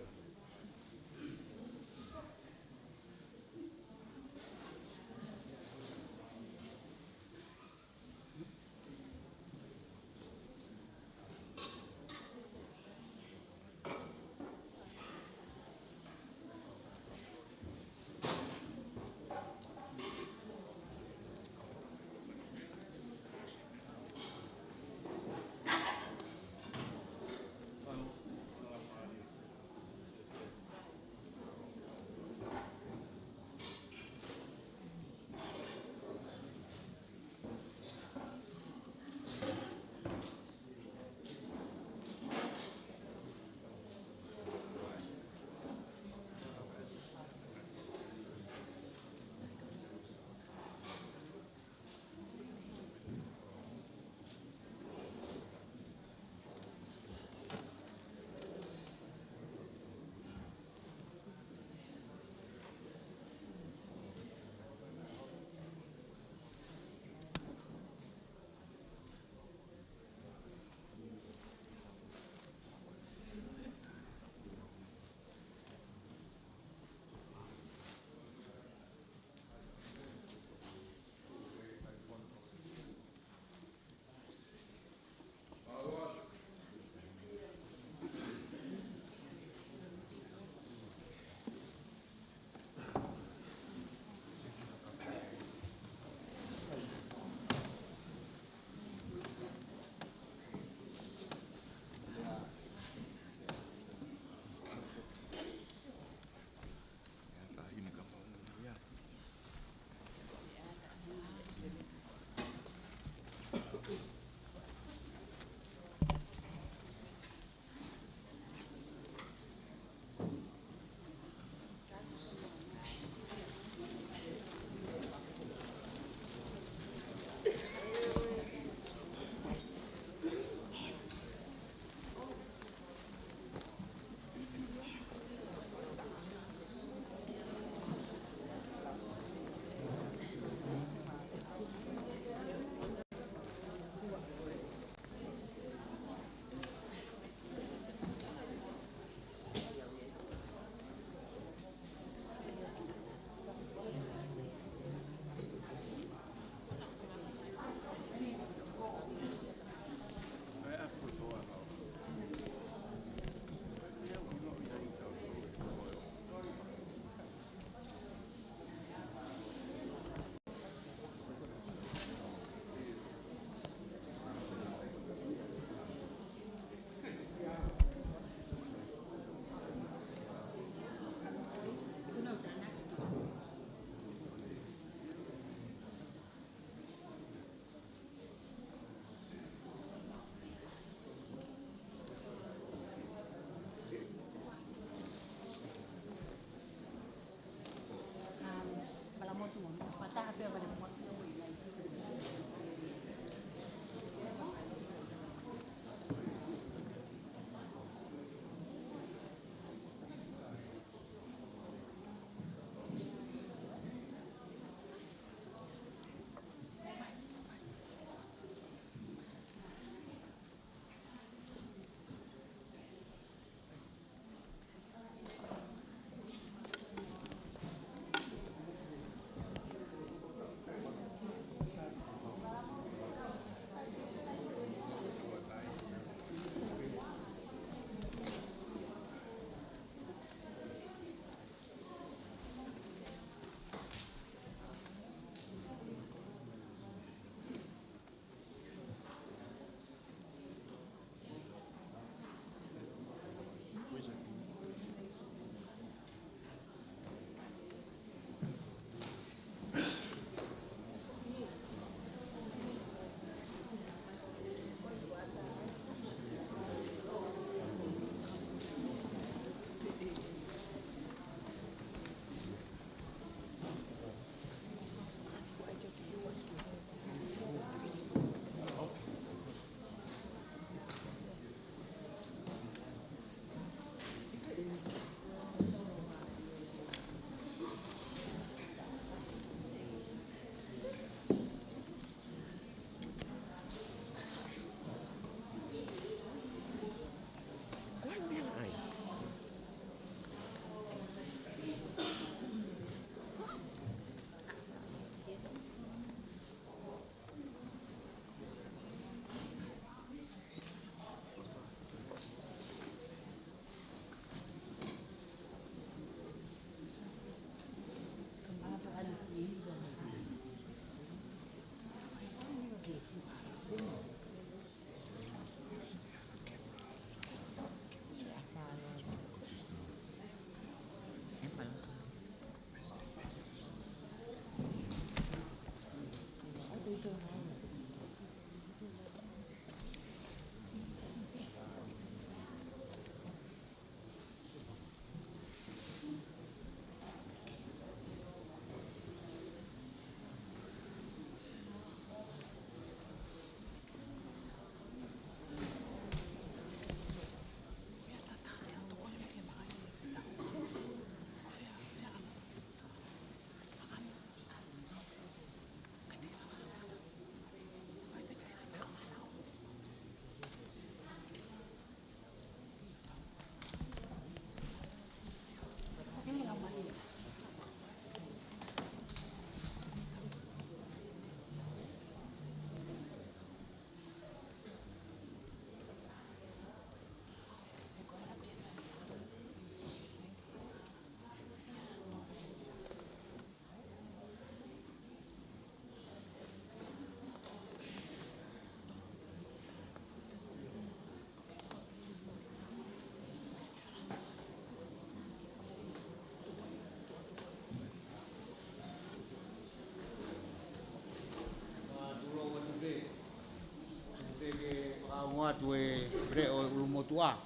atu e re o ulumotua.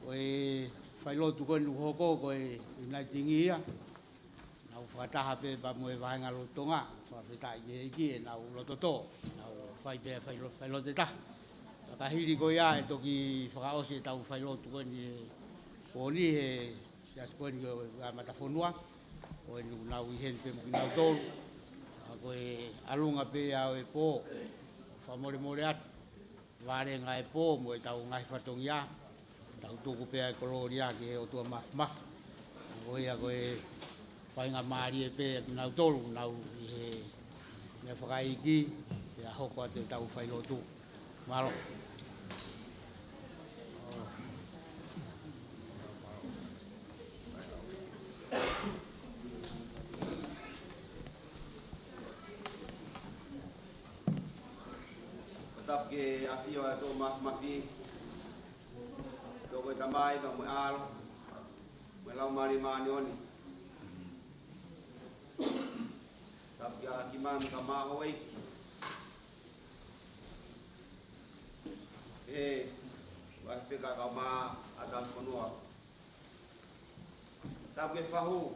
O e whailotu koe nu hoko ko e Unitingia. Nau whakataha pe pa mo e vahenga lotonga. Whawhetai e iki e nau lototo. Nau whai pe whailote ta. Takahiri ko ia e toki whakaose tau whailotu koe ni e poni e sias koe ni o matafonua. O e nau i hen pe mo ki nau tolu. Ko e alunga pe au e po. Whamore more atu. Ware ngai po mo e tau ngai whatongia. Tau tōku pēa e koloria ki he o tua maf. Ko ia ko e whainga maari e pēa ki nau tolu. Nau i he mea whakaiki. Pēa hoko ate tau whailotu. Maro. Tap ke afio e tō mafi. Tō koe tamai ka mui alo. Mui lau mari maani oni. Tap ke a ki mami ka maho eiki. E vai whika ka maa a tan whanua. Tap ke whahu.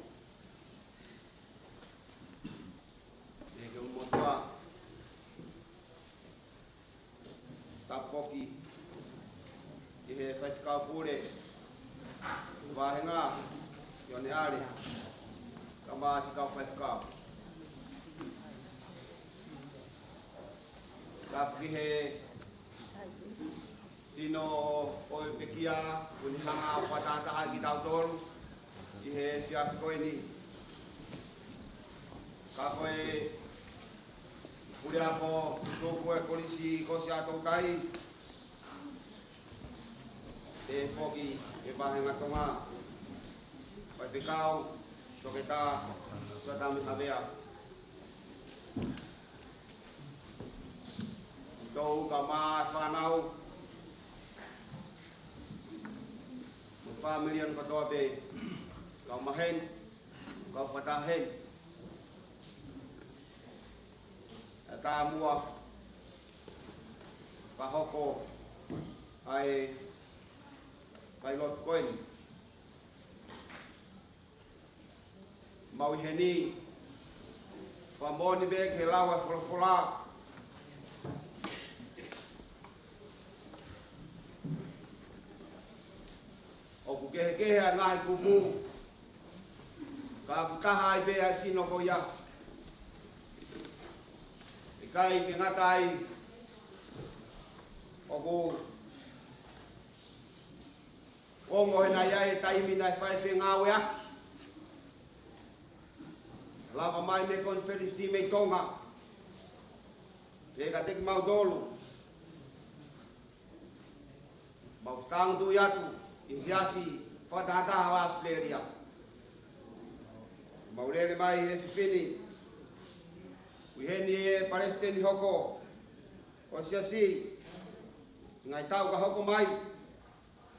E ke umotua. Tap foki i he whaiwhikau pūre wāhenga i one are ka māsi kau whaiwhikau. Tap ki he sino o i pekia uni hanga whatataha ki tau tolu i he whiawhi koe ni. Ka koe Pure ako tōku e kolisi kosi ato kai. E whoki e pahenga tonga. Pai whikau, toke tā, Siotame Havea. Tōu ka mā whanau. Mo whamilian katoa be. Kau mahen, kau whatahen. Tā mua whahoko ai whailotu koe ni. Mau i he ni whamoni be ke lau e wholofola. O ku kehe a ngahi kumu. Ka kutaha ai be ai sino ko ia. Kai ke ngatai o ku ongo he nai ai taimi nai whai ngāwe aki. Lava mai me konferisi me tonga. E ka teki mau dolu. Mau whtangu i atu i siasi whatahataha wa Australia. Mau rere mai he whiwhini. Uheni e Palestini hoko o siasi ngai tau ka hoko mai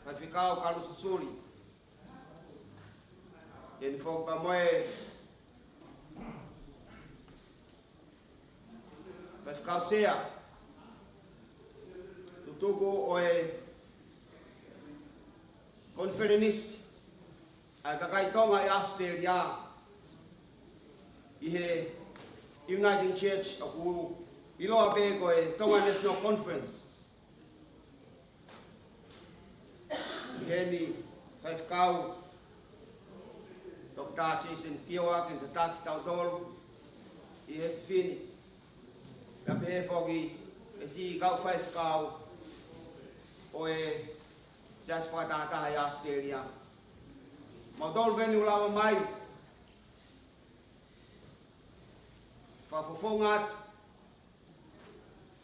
kai whikau kalu sisuri e ni whok pa moe kai whikau sea tutuku o e konferenisi ai kakai tonga e Australia i he Uniting Church aku iloa be ko e Tonga National Conference. Heni whaiwhikau tok tāchi sen kiwa ken te tāki tau tolu i he whiwhini. Ka pehe whoki e si kau whaiwhikau o e sias whakatataha i Australia. Mau tolu venu lawa mai whafofongat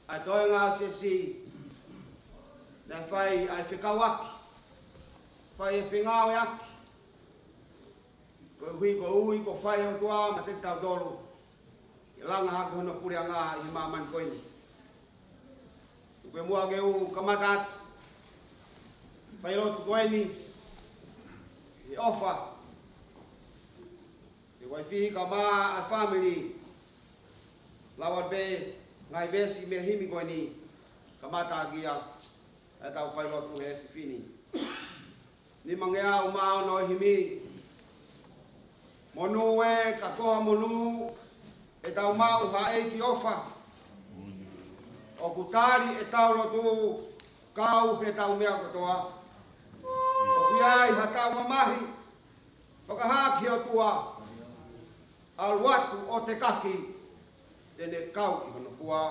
ai toi ngā sesi nei whai ai whikau aki whai e whengau e aki ko hui ko ui ko whai o tua ma te tau dolu i langa hako hono puri a ngā i māman koini koe mua ke u kamata atu whai lotu koini i ofa i wai whihi ka mā a family Lawan be ngai besi me himi koe ni kamata agia e tau whai lotu he whiwhini. Ni mangea o mao no himi. Monu e ka koha monu e tau mau ha e ki ofa. O kutari e tau lotu kau he tau mea kotoa. O kuiai ha tau mamahi whakahaki o tua. Aluatu o te kaki tene kau i hono fua.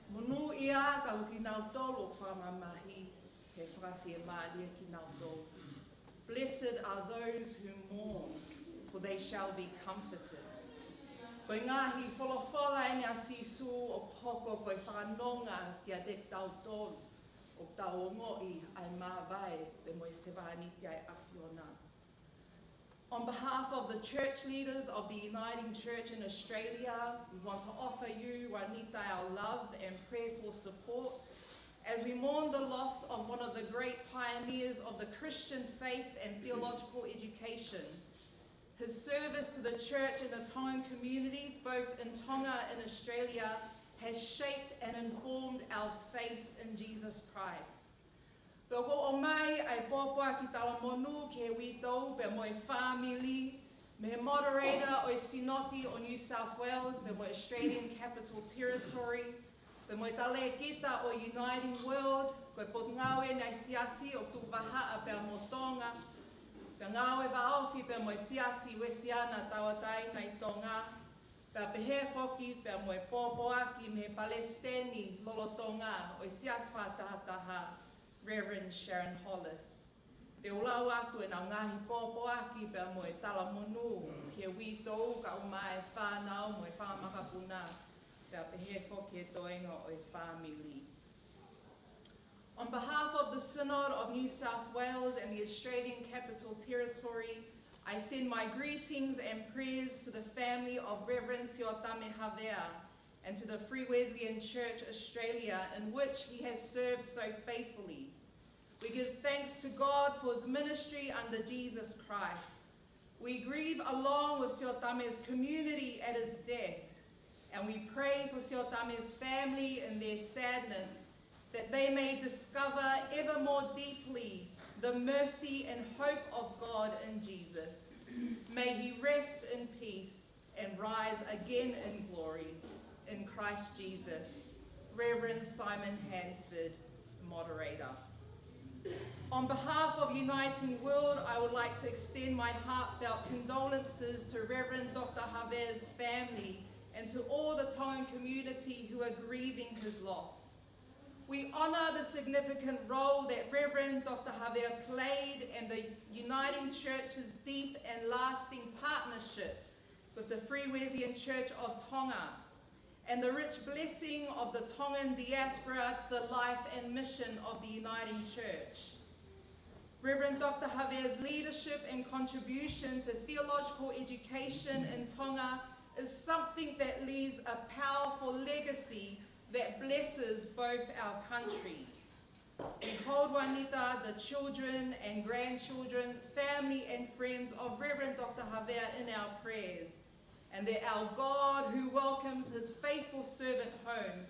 Munu ia ka uki nau tolo whamamahi he whakawhia maalia ki nau tolo. Blessed are those who mourn, for they shall be comforted. Koe ngahi wholawhola e ngā sisu o poko koe whanonga ki a te tau tolu, o tau o ngoi ai mawai pe moe se wāni ki ai awhiona. On behalf of the church leaders of the Uniting Church in Australia, we want to offer you, Juanita, our love and prayerful support as we mourn the loss of one of the great pioneers of the Christian faith and theological education. His service to the church and the Tongan communities, both in Tonga and Australia, has shaped and informed our faith in Jesus Christ. Peo ko o mai ai pōpua ki Talamonu ki he witau pe moi family, me he moderator o Sinoti o New South Wales, pe moi Australian Capital Territory, pe moi tale kita o Uniting World, koe pot ngawe nei siasi o tu waha pe motonga, pe ngawe vaofi pe moi siasi wesiana tawatai nei tonga, pe pehe foki pe moi pōpua ki me Palestini lolotonga o sias whatahataha, Reverend Sharon Hollis. Te olau atu e nā ngahi pōpō aki pe moe Talamonu, ki e witau ka umai whānau moe whāmakapuna, pe pehe whoki e toenga o e family. On behalf of the Synod of New South Wales and the Australian Capital Territory, I send my greetings and prayers to the family of Reverend Siotame Havea and to the Free Wesleyan Church Australia, in which he has served so faithfully. We give thanks to God for his ministry under Jesus Christ. We grieve along with Siotame's community at his death, and we pray for Siotame's family in their sadness, that they may discover ever more deeply the mercy and hope of God in Jesus. May he rest in peace and rise again in glory. In Christ Jesus. Reverend Simon Hansford, moderator. On behalf of Uniting World, I would like to extend my heartfelt condolences to Reverend Dr. Havea's family and to all the Tongan community who are grieving his loss. We honour the significant role that Reverend Dr. Havea played in the Uniting Church's deep and lasting partnership with the Free Wesleyan Church of Tonga, and the rich blessing of the Tongan diaspora to the life and mission of the Uniting Church. Reverend Dr. Havea's leadership and contribution to theological education in Tonga is something that leaves a powerful legacy that blesses both our countries. We hold, Juanita, the children and grandchildren, family and friends of Reverend Dr. Havea in our prayers, and that our God, who welcomes his faithful servant home,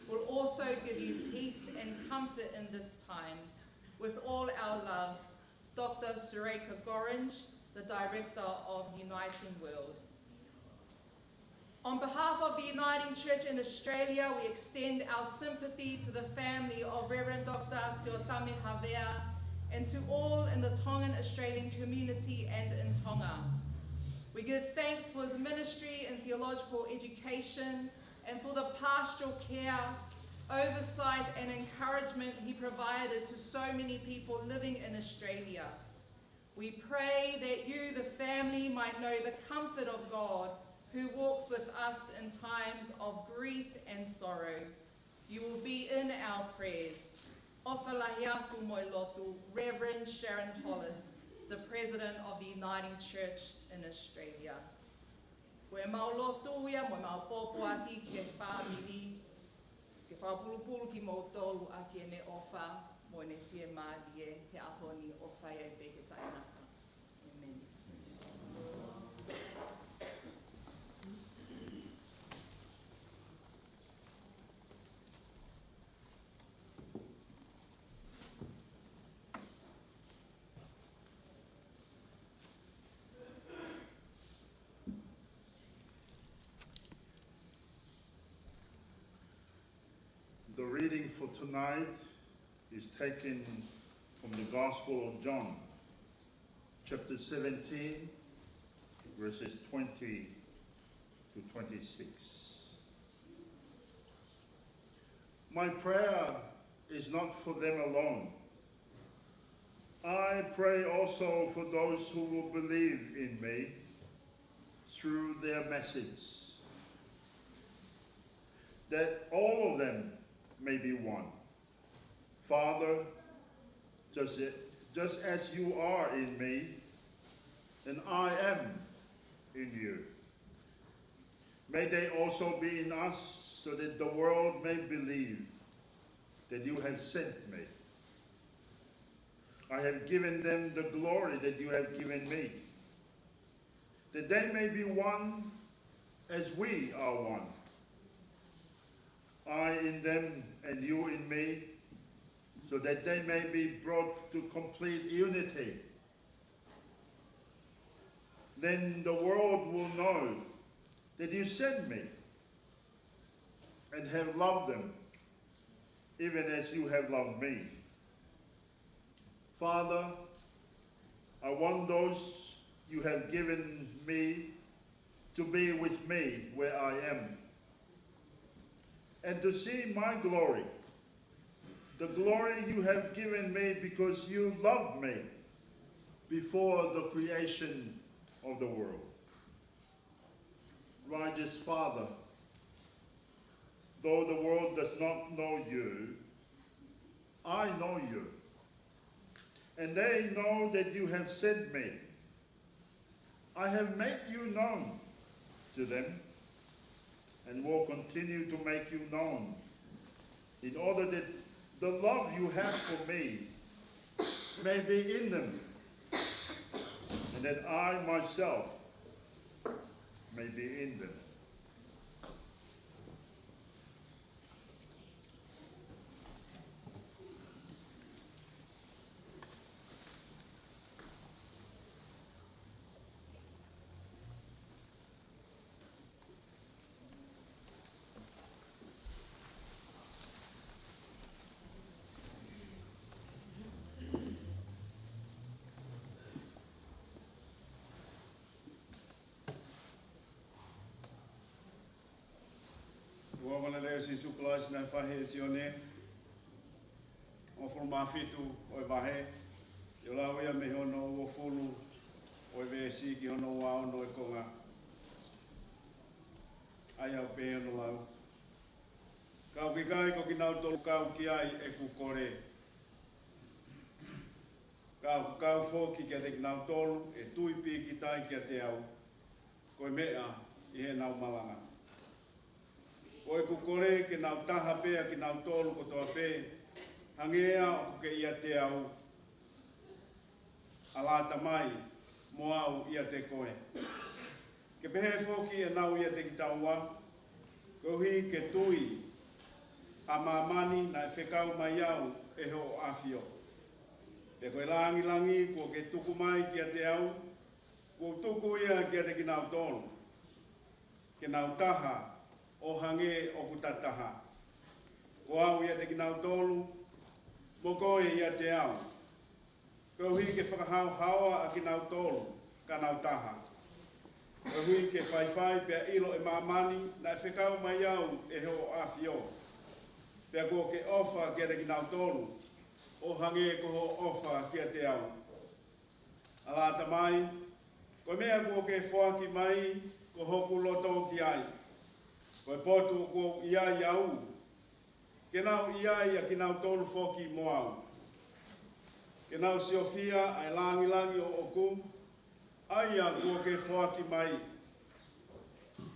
will also give you peace and comfort in this time. With all our love, Dr. Sureka Gorange, the Director of Uniting World. On behalf of the Uniting Church in Australia, we extend our sympathy to the family of Reverend Dr. Siotame Havea and to all in the Tongan Australian community and in Tonga. We give thanks for his ministry in theological education and for the pastoral care, oversight and encouragement he provided to so many people living in Australia. We pray that you, the family, might know the comfort of God who walks with us in times of grief and sorrow. You will be in our prayers. Ofalahi atu moi Lotu, Reverend Sharon Hollis, the President of the Uniting Church in Australia. Koe mau lotu ia, mo mau pōpō aki ki e whāmiri, ke whāpulupulu ki mō tōru aki e ne ofa, mo ne whie mādi e te ahoni o whai e te ke tainaka. Amen. The reading for tonight is taken from the Gospel of John, chapter 17, verses 20 to 26. My prayer is not for them alone. I pray also for those who will believe in me through their message, that all of them may be one. Father, just as you are in me, and I am in you. May they also be in us, so that the world may believe that you have sent me. I have given them the glory that you have given me, that they may be one as we are one. I in them and you in me, so that they may be brought to complete unity. Then the world will know that you sent me and have loved them, even as you have loved me. Father, I want those you have given me to be with me where I am, and to see my glory, the glory you have given me because you loved me before the creation of the world. Righteous Father, though the world does not know you, I know you, and they know that you have sent me. I have made you known to them, and will continue to make you known, in order that the love you have for me may be in them, and that I myself may be in them. Wana leo si suklais na fahe sione o forma fitu o vahe yo la ia me hono o fulu o ve si ki hono wa no e konga ai au pe no la ka ki kai ko ki nau to ka ki ai e ku kore ka fo ki ke te nau tolu e tui pi ki tai ki te au ko mea I he nau malanga. O e kukore ke nau taha pea ki nau tolu ko toa pe, hangea o ke ia te au, alata mai, mo au ia te koe. Ke pehe foki e nau ia te ki taua, ko hi ke tui, a mamani na e whekau mai au e ho awhio. Te koe langi langi, ko ke tuku mai ki a te au, ko tuku ia ki a te ki nau tolu. Ke nau taha, o hange o kutataha. Ko au ia te ki nau tolu, mo koe ia te au. Ko hui ke whakahau hawa a ki nau tolu, ka nau taha. Ko hui ke whaiwhai pia ilo e mamani, na e whekau mai au e ho awhio. Pia ko ke ofa ki a te ki nau tolu, o hange ko ho ofa ki a te au. Alata mai, ko mea ko ke whaki mai, ko hoku loto ki ai. Ko e potu ko ia iau. Ke nau ia ia ki nau tolu foki mo au. Ke nau siofia ai langi langi o oku. Ai a ko ke whaki mai.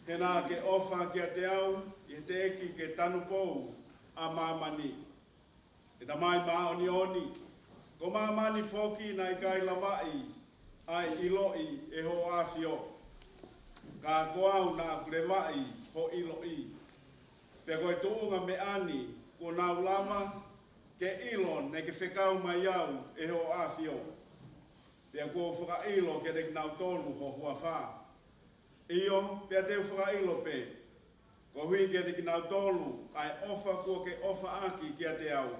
Ke nā ke ofa ki a te au, I te eki ke tanu pou a mamani. E ta mai maa oni oni. Ko mamani foki na I kai lawai ai iloi e ho awhio. Ka koau na kurewai ho iloi. Pe koe tuunga me ani ko nau lama ke ilon ne ke whekau mai au e ho awhio. Pe ko whaka ilo ke te nau tolu ho hua wha. Io pe te whaka ilo pe. Ko hui ke te nau tolu ai ofa ko ke ofa aki ki a te au.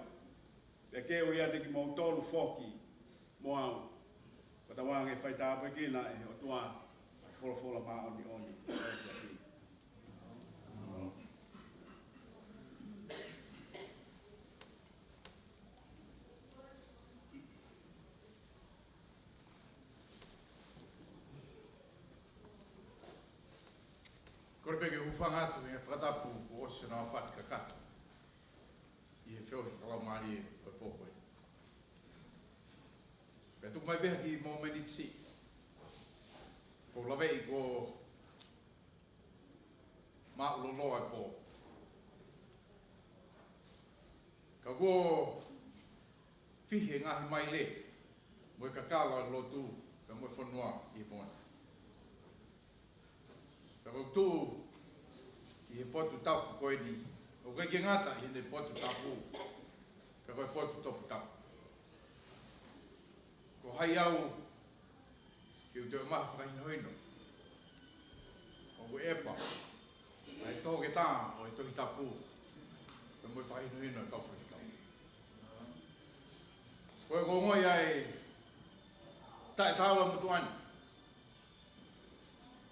Pe ke ui a te ki mau tolu foki mo au. Ko ta wange whaitāpe kina e o tua. Fola ma oni oni. Kore peke ufanga atu e whakatapu o ose na whatika kato. I he whio whakalau maari e koe pōkoe. Pea tuku mai beha ki mō menitsi. ko lawe I ko ma'ulolo e po. Ka ko fihe ngahi mai le, mo ka kala Lotu, ka mo whanua I pona. Ka ko tu I he potu tapu koe ni, o kai ke ngata I he potu tapu, ka koe potu topu tapu. Ko hai au, ki u te maha whakainoino, o ko epa, ai tō ke tā, o e tohi tapu, ka mo whakainoino e kau whakikau. Koe ko ngoi ai tae tāua mutuani.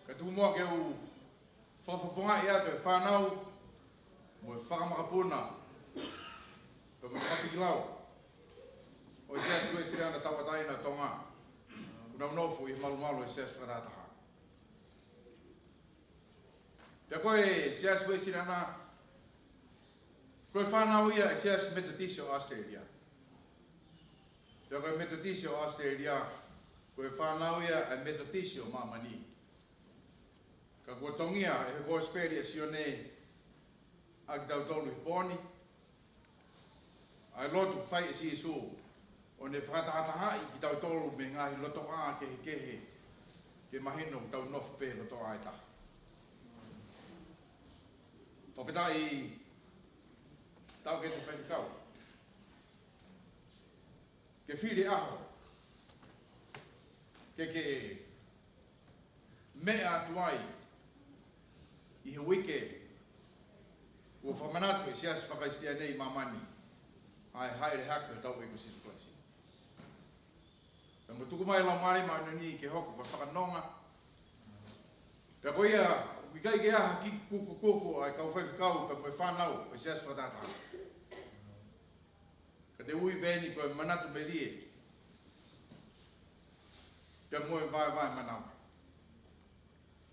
Ka tu mua ke u whawhawhonga I ato e whanau mo e whakamakapuna ka mo whakapikilau. O e seas koe siriana tawataina tonga. Kuna unofu I malu e seas whakatataha. Pia koe seas koe siriana koe whanau ia e seas metatisio Australia. Pia koe metatisio Australia, koe whanau ia e metatisio mamani. Ka kua tongia e he koe speri e sione a ki tau tolu I poni. Ai lotu whai e si isu, o ne whakatahataha I ki tau tolu me ngahi loto a kehe ke mahino ki tau nofu pe loto a e taha. Whawheta I tau ke te whaikau. Ke whiri aho, ke mea atuai I he wike ua whamanatu e seas whakaistia nei mamani ai haere haka e tau e ko situ klasi. Ka mo tuku mai lau mare ma ni ke hoko ka whakanonga. Ka ko ia, wikai ke aha ki kuku ai kau whaiwhikau ka koe whanau e seas whakatataha. Ka te ui beni koe manatu me lie. Pia moe vai manau.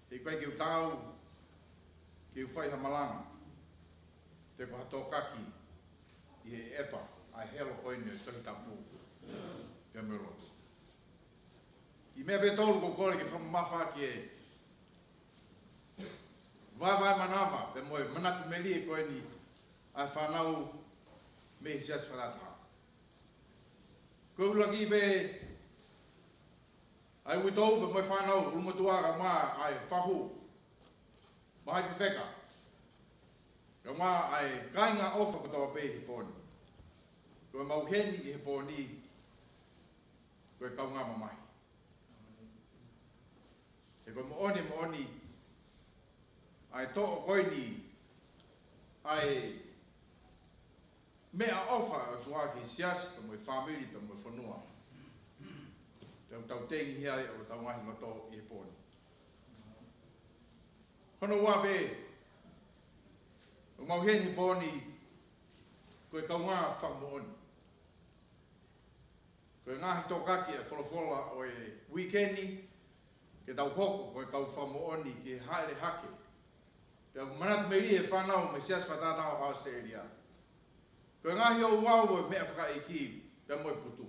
Te koe ki u tau, ki u whai hamalanga. Te ko hato kaki I he epa, ai helo koe ni tohi tapu. Pia me roto. I mea be tolu ko kore ki whamamafa ki e vai manawa, pe moe manatu me lie koe ni ai whanau me seas whakataha. Ko ulaki be ai ui tau pe mai whanau urumotuara maa ai whahu. Mahai te wheka. Ka maa ai kainga ofa katoa pe he pōni. Koe mauheni I he pōni. Koe kaunga mamai. E koe mooni. Ai to'o koe ni. Ai mea ofa o tua ki sias, pe moi family, pe moi whanua. Tau tengi hia o tau ngahi mato I he pōni. Hono ua be, o mauheni he pōni, koe kau ngā whakamooni. Koe ngahi tōkaki e wholofola o e weekendi, ke tau hoko koe kau whakamooni ki haere hake. Pea manat me rie whanau me sias whatatao Australia. Koe ngahi o Ouau e mea whakaiki, pea moe putu.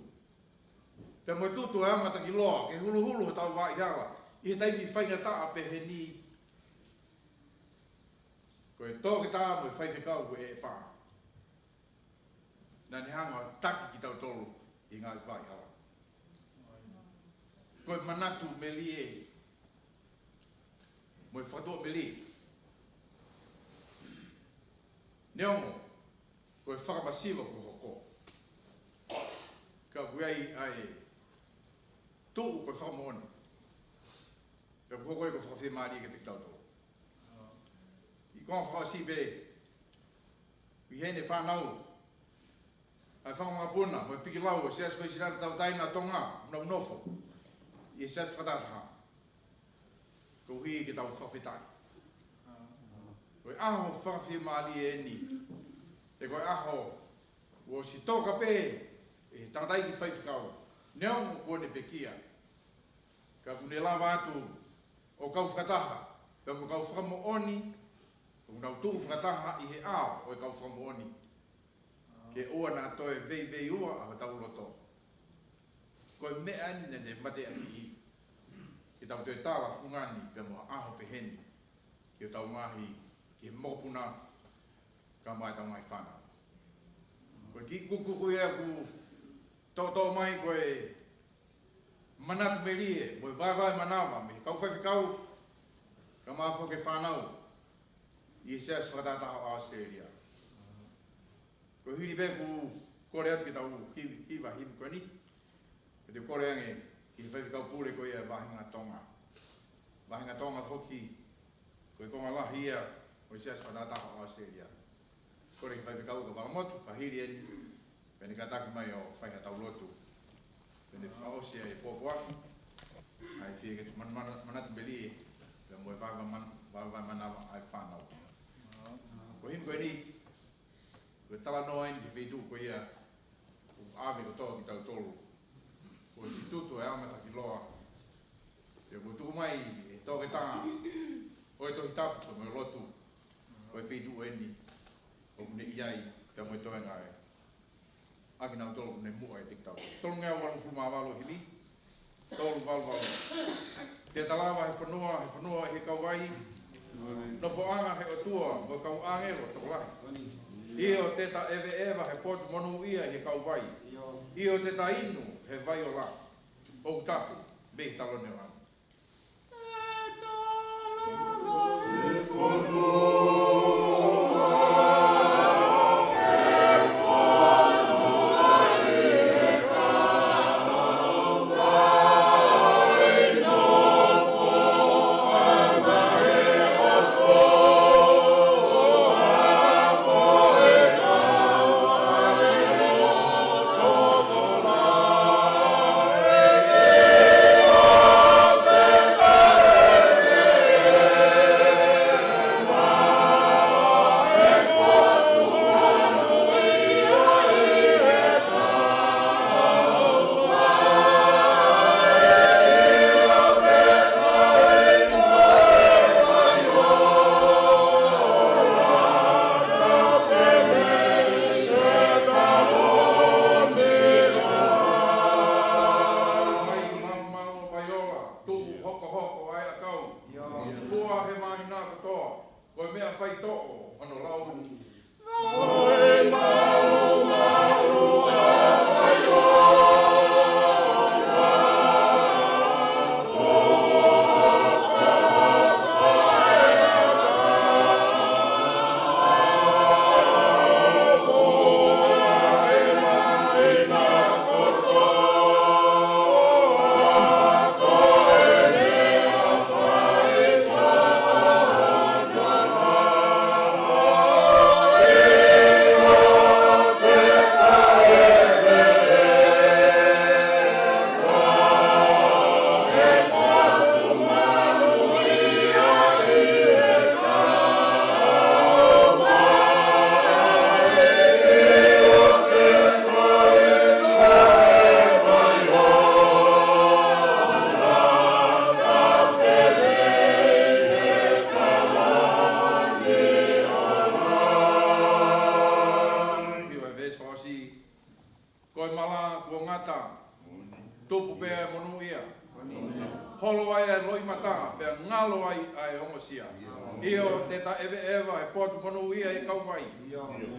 Pea moe tutu e amata ki loa, ke hulu tau wai hiala, I he taimi whaingataa pe he ni. Koe tōke tā moe whaiwhikau koe e pā. Nā ni hanga taki ki tau tolu I ngā wai hiala. Koe manatu me lie, moe whatoa me lie. Neongo, koe whakamasiwa ko hoko. Ka kuei ai tuu koe whakamooni. Pea ko hoko e ko whakawhimaari ke te tautoro. I koa whakawasi be, I hene whanau, ai whakamapuna, moe piki lau, seas koe sinata tau taina tonga, unau nofo. I seas whakatataha. Ko hui ke tau whawhitai. Koe aho whakawhimaari e ni. E koe aho, o si toka pe, e tātai ki whaiwhikau. Neongo kone pekia. Ka kune lawa atu o kau whakataha. Ka mo kau whakamooni, o nau tū whakataha I he ao o e kau whakamooni. Ke oa nā toe vei ua a tau loto. Koe mea ni ne mate aki I. ki tau te tala fungani pe mo aho pe heni ki tau mahi ki mopuna ka mai tau mai whana. Koe ki kuku ia ku tō mai koe manat merie, koe vai manawa me kau whawhikau ka mawho ke whanau i se as whatataho a Australia. Koe hiri pe ku kore atu ki tau kiwa himu koe ni, ke te kore ange ki whawhikau pule koe ia wahinga tonga. Wahinga tonga whoki, koe konga lahi ia koe se as whatataho a Australia. Kore ki whawhikau ka walamotu, ka hiri eni, pene ka taki mai o whaiha tau lotu. Pene whaosia e pōpuaki, ai whie ke manatu beli e, pe moe wāwa manawa ai whanau. Ko himu koe ni, koe tala noa ini ki whitu koe ia, ko āme ko tō ki tau tolu. Ko si tutu e amata ki loa. Pe ko tuku mai e tō ke tanga, koe tohi tapu ko moe lotu, koe whitu eni, ko kune iai, pe moe toenga e. Aki nau tolu kune mua e tiktau. Tolu ngea waru fuma walo himi, tolu walu. Te talawa he whanua he kauwai, no whaanga he otua, mo kau angelo toko lahi. Io te ta ewa he potu monu ia he kauwai. Io te ta inu he vai o la. O tafu, me talone la.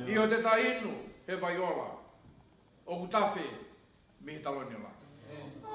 Io te ta inu he vaiola. O kutafe me talone la. Yeah.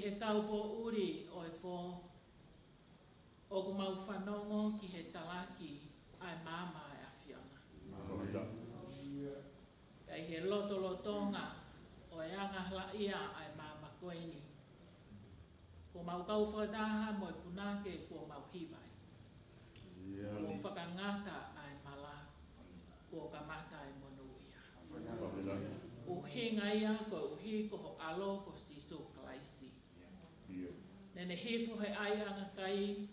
he kaupo uri o e po o ku mau whanongo ki he talaki ai mama e a whiona. Kei he loto lotonga o e anga hla ia ai mama koeni. Ko mau kau whakataha mo e punake ko mau hiwai. Ko whakangata ai mala ko kamata ai monu ia. Uhinga ia ko uhi ko ho alo ko siso kalaisi. Nene hifo he ai anga kai,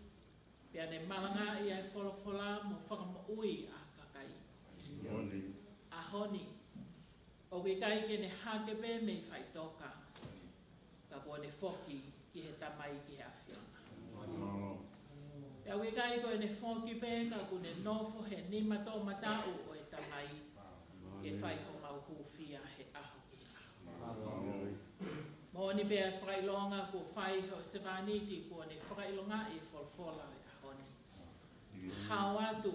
pia ne malanga ia e wholofola mo whakamo ui a kakai. A honi, o ki kai ke ne hakepe me whai toka, ka po ne whoki ki he tamai ki he awhiona. Pia ki kai ko ne whoki pe ka ku ne nofo he nima tō matau o e tamai, e whai ho mau hufia he aho ki aho. Mo ni pea whakailonga ko whai ho sevaniti ko ne whakailonga e wholfola e ahoni. Hau atu,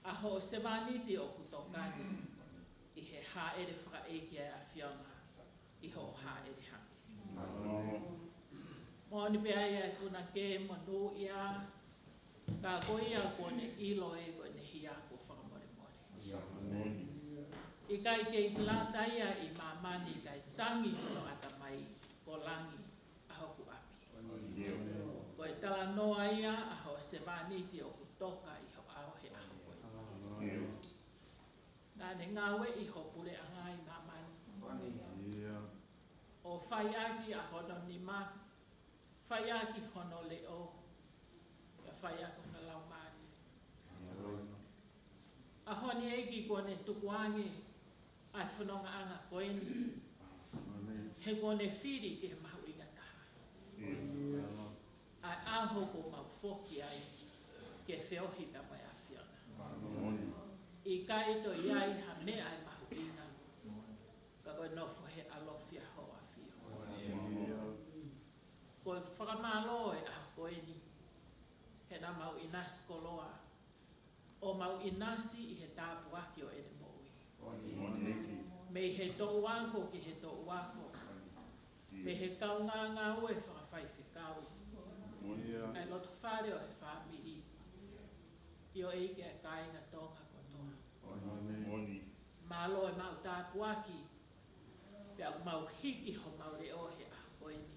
aho sevaniti o kutokani, i he haere whakaeke e a whiona, i ho haere hake. Mo ni pea ia kuna ke manu ia, ka koia ko ne ilo e ko ne hia ko whakamore more. I kai ke i lata ia i mamani kai tangi no atamai ko langi a hoku api. Ko e tala noa ia a ho se vaniti o kutoka i ho ao he aho koe. Nā ne ngawe i ho pure anga i mamani. O whai aki a hono ni ma, whai aki hono leo, ia whai aki hono lau mani. A honi eki ko ne tukuangi, ai whanonga anga koeni. He kone whiri ke he mahu inga taha. Ai aho ko mau whoki ai ke whiohi ka mai a whiona. I kai to iai ha mea ai mahu inga. Ka koe nofo he alofia ho a whio. Koe whakamalo e a koeni. He na mau inasi koloa. O mau inasi i he tāpuaki o ene moui. Me he tō wako ki he tō wako. Me he kau ngā ue whakawhai whikau. Ai loto whare o he whamiri. I o eike a kāinga tōnga kotoa. Malo e mau tāpuaki. Pea mau hiki ho mau reo he a koeni.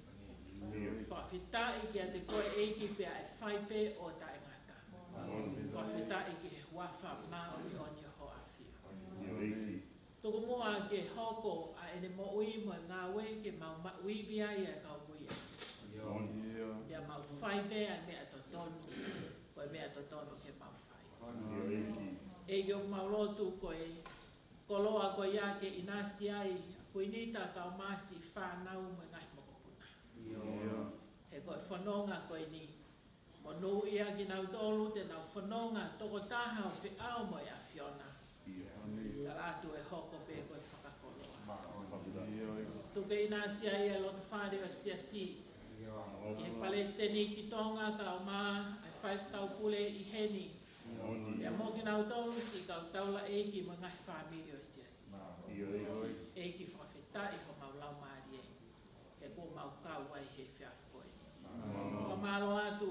Whawhitai ki a te koe eiki pea e whaipe o tae ngata. Whawhitai ki he wafa maori o ni ho a whio. Toko mua ke hoko a ene mo ui mo ngā wei ke mau ui bia i a kau muia. Ia mau whai bea mea to tonu, koe mea to tonu ke mau whai. E yo mau lotu koe, koloa koe ia ke inasi ai, koe nita kau masi whanau mo ngai mokopuna. He koe whanonga koe ni, mo nu ia ki nau tolu te nau whanonga toko taha o whiau mo i a whiona. Ka rātu e hoko pē koe whakakoloa. Tuke ina sia ia loto whare o sia si. I he Palestini ki tonga ka o mā, ai whaifkau pule i heni. Ia mō ki nau tolu si kau taula eiki mo ngai whamiri o sia si. Eiki whawhetai ho mau lau maari e. He ko mau kau wai he whiafkoe. Whamaro atu,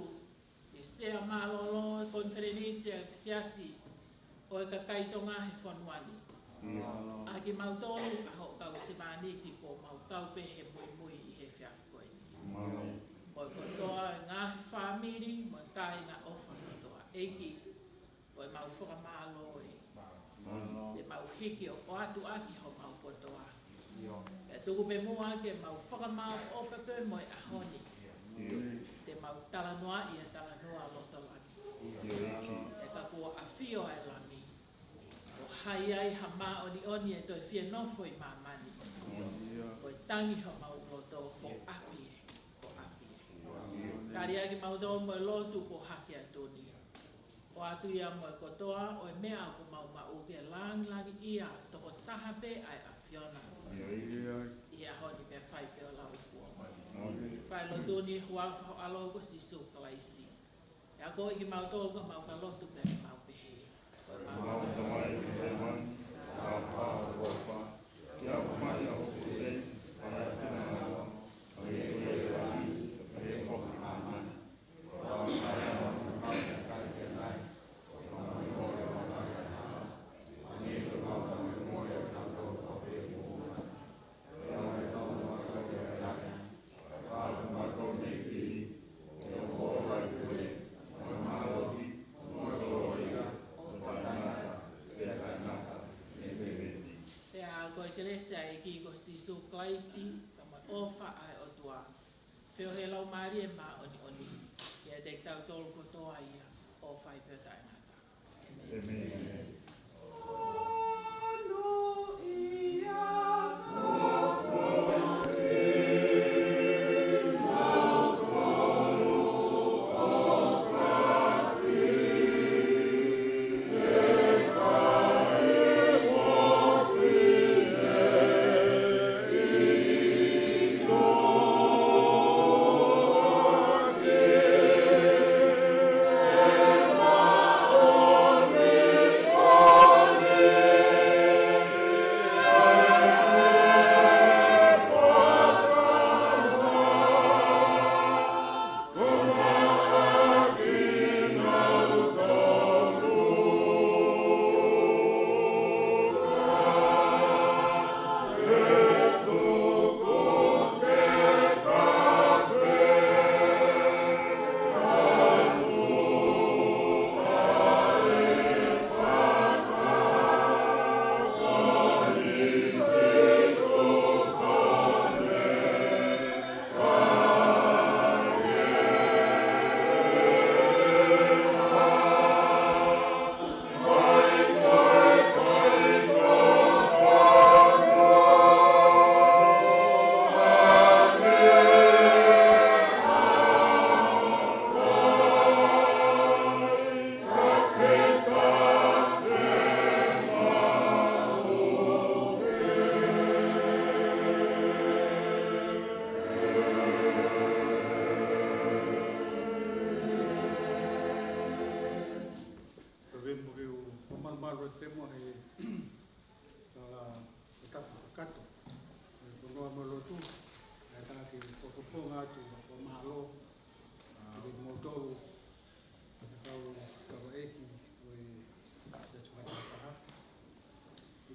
e sea malolo konferenisia sia si. O e ka kaitonga he whanuani. A ki mau tolu a ho kau se maniti ko mau kau pe he mui mui i he whiafkoe. O e kotoa e ngā whamiri mo e kai ngā ofa kotoa. Eiki o e mau whakamalo e. Te mau hiki o atu aki ho mau kotoa. E tuku me mua ke mau whakamao opa koe mo e ahoni. Te mau talanoa i a talanoa loto lani. E ka kua a whio e lani. O hai ai ha mā oni e toi whia nofo i mamani. O e tangi ho mau loto ko api e. Kari agi mau do mo e lotu ko hake atuni. O atu ia mo e kotoa o e mea ko mau mau ke langi ia toko taha pe ai a whiona. Ia honi mea whai pe o lau kua. Whai lotuni huafa ho alo ko si su kalaisi. Ia ko i mau tō ko mau ka lotu pe mau pehe. Mau tamai e man, a pā wofa, kia mai a hoku e, a whina a e klaisi, ka mai ofa ai o tua. Whio he lau maari e mā oni. Ia te tau tolu kotoa ia o whai pēta e ngata. Amen.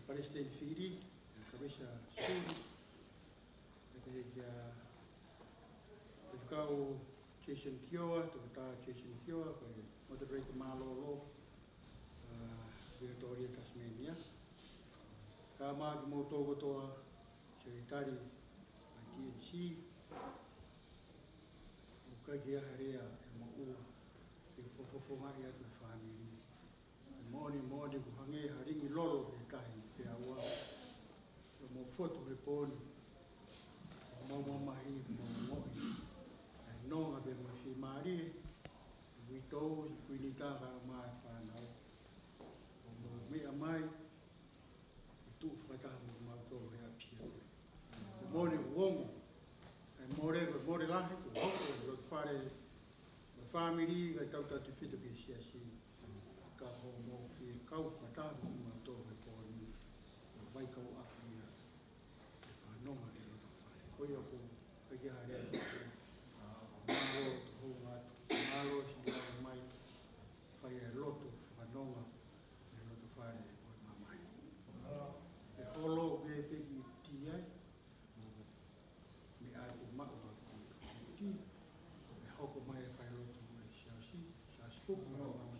Palestine Firi, cabeça sul, e ficou Jason Kioa, Jason Kioa, foi moderator Malolo, Victoria Tasmania. Kama ki motogo toa secretary TNC, o kagia harea e maua, e fofofonga ia tu family. Moni kuhange haringi lolo e kahi te awa. E mo foto he poni. Mo mahi mo moi. E nonga be mo fi mari. Wito i kuini tanga mai whanau. O mo mea mai. I tu whakataha mo mauto he apia. E mori wongo. E more lahi ku hoko e lo whare. Mo family ga tautatu whita be siasi. Ka ho mo fi kau kata mo to he poni vai kau apia ka no ma le lo fai ko yo ko ka ya re mo ho ma malo si mai fai lotu fa no ma le lo fai ko ma mai e holo be pe ti ai mi ai ko ma ko ti e hoko mai fai lotu mai si sa spo ma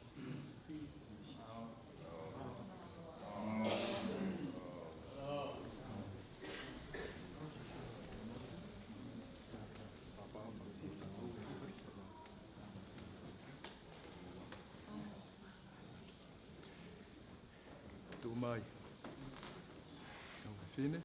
Tu mai. Fine.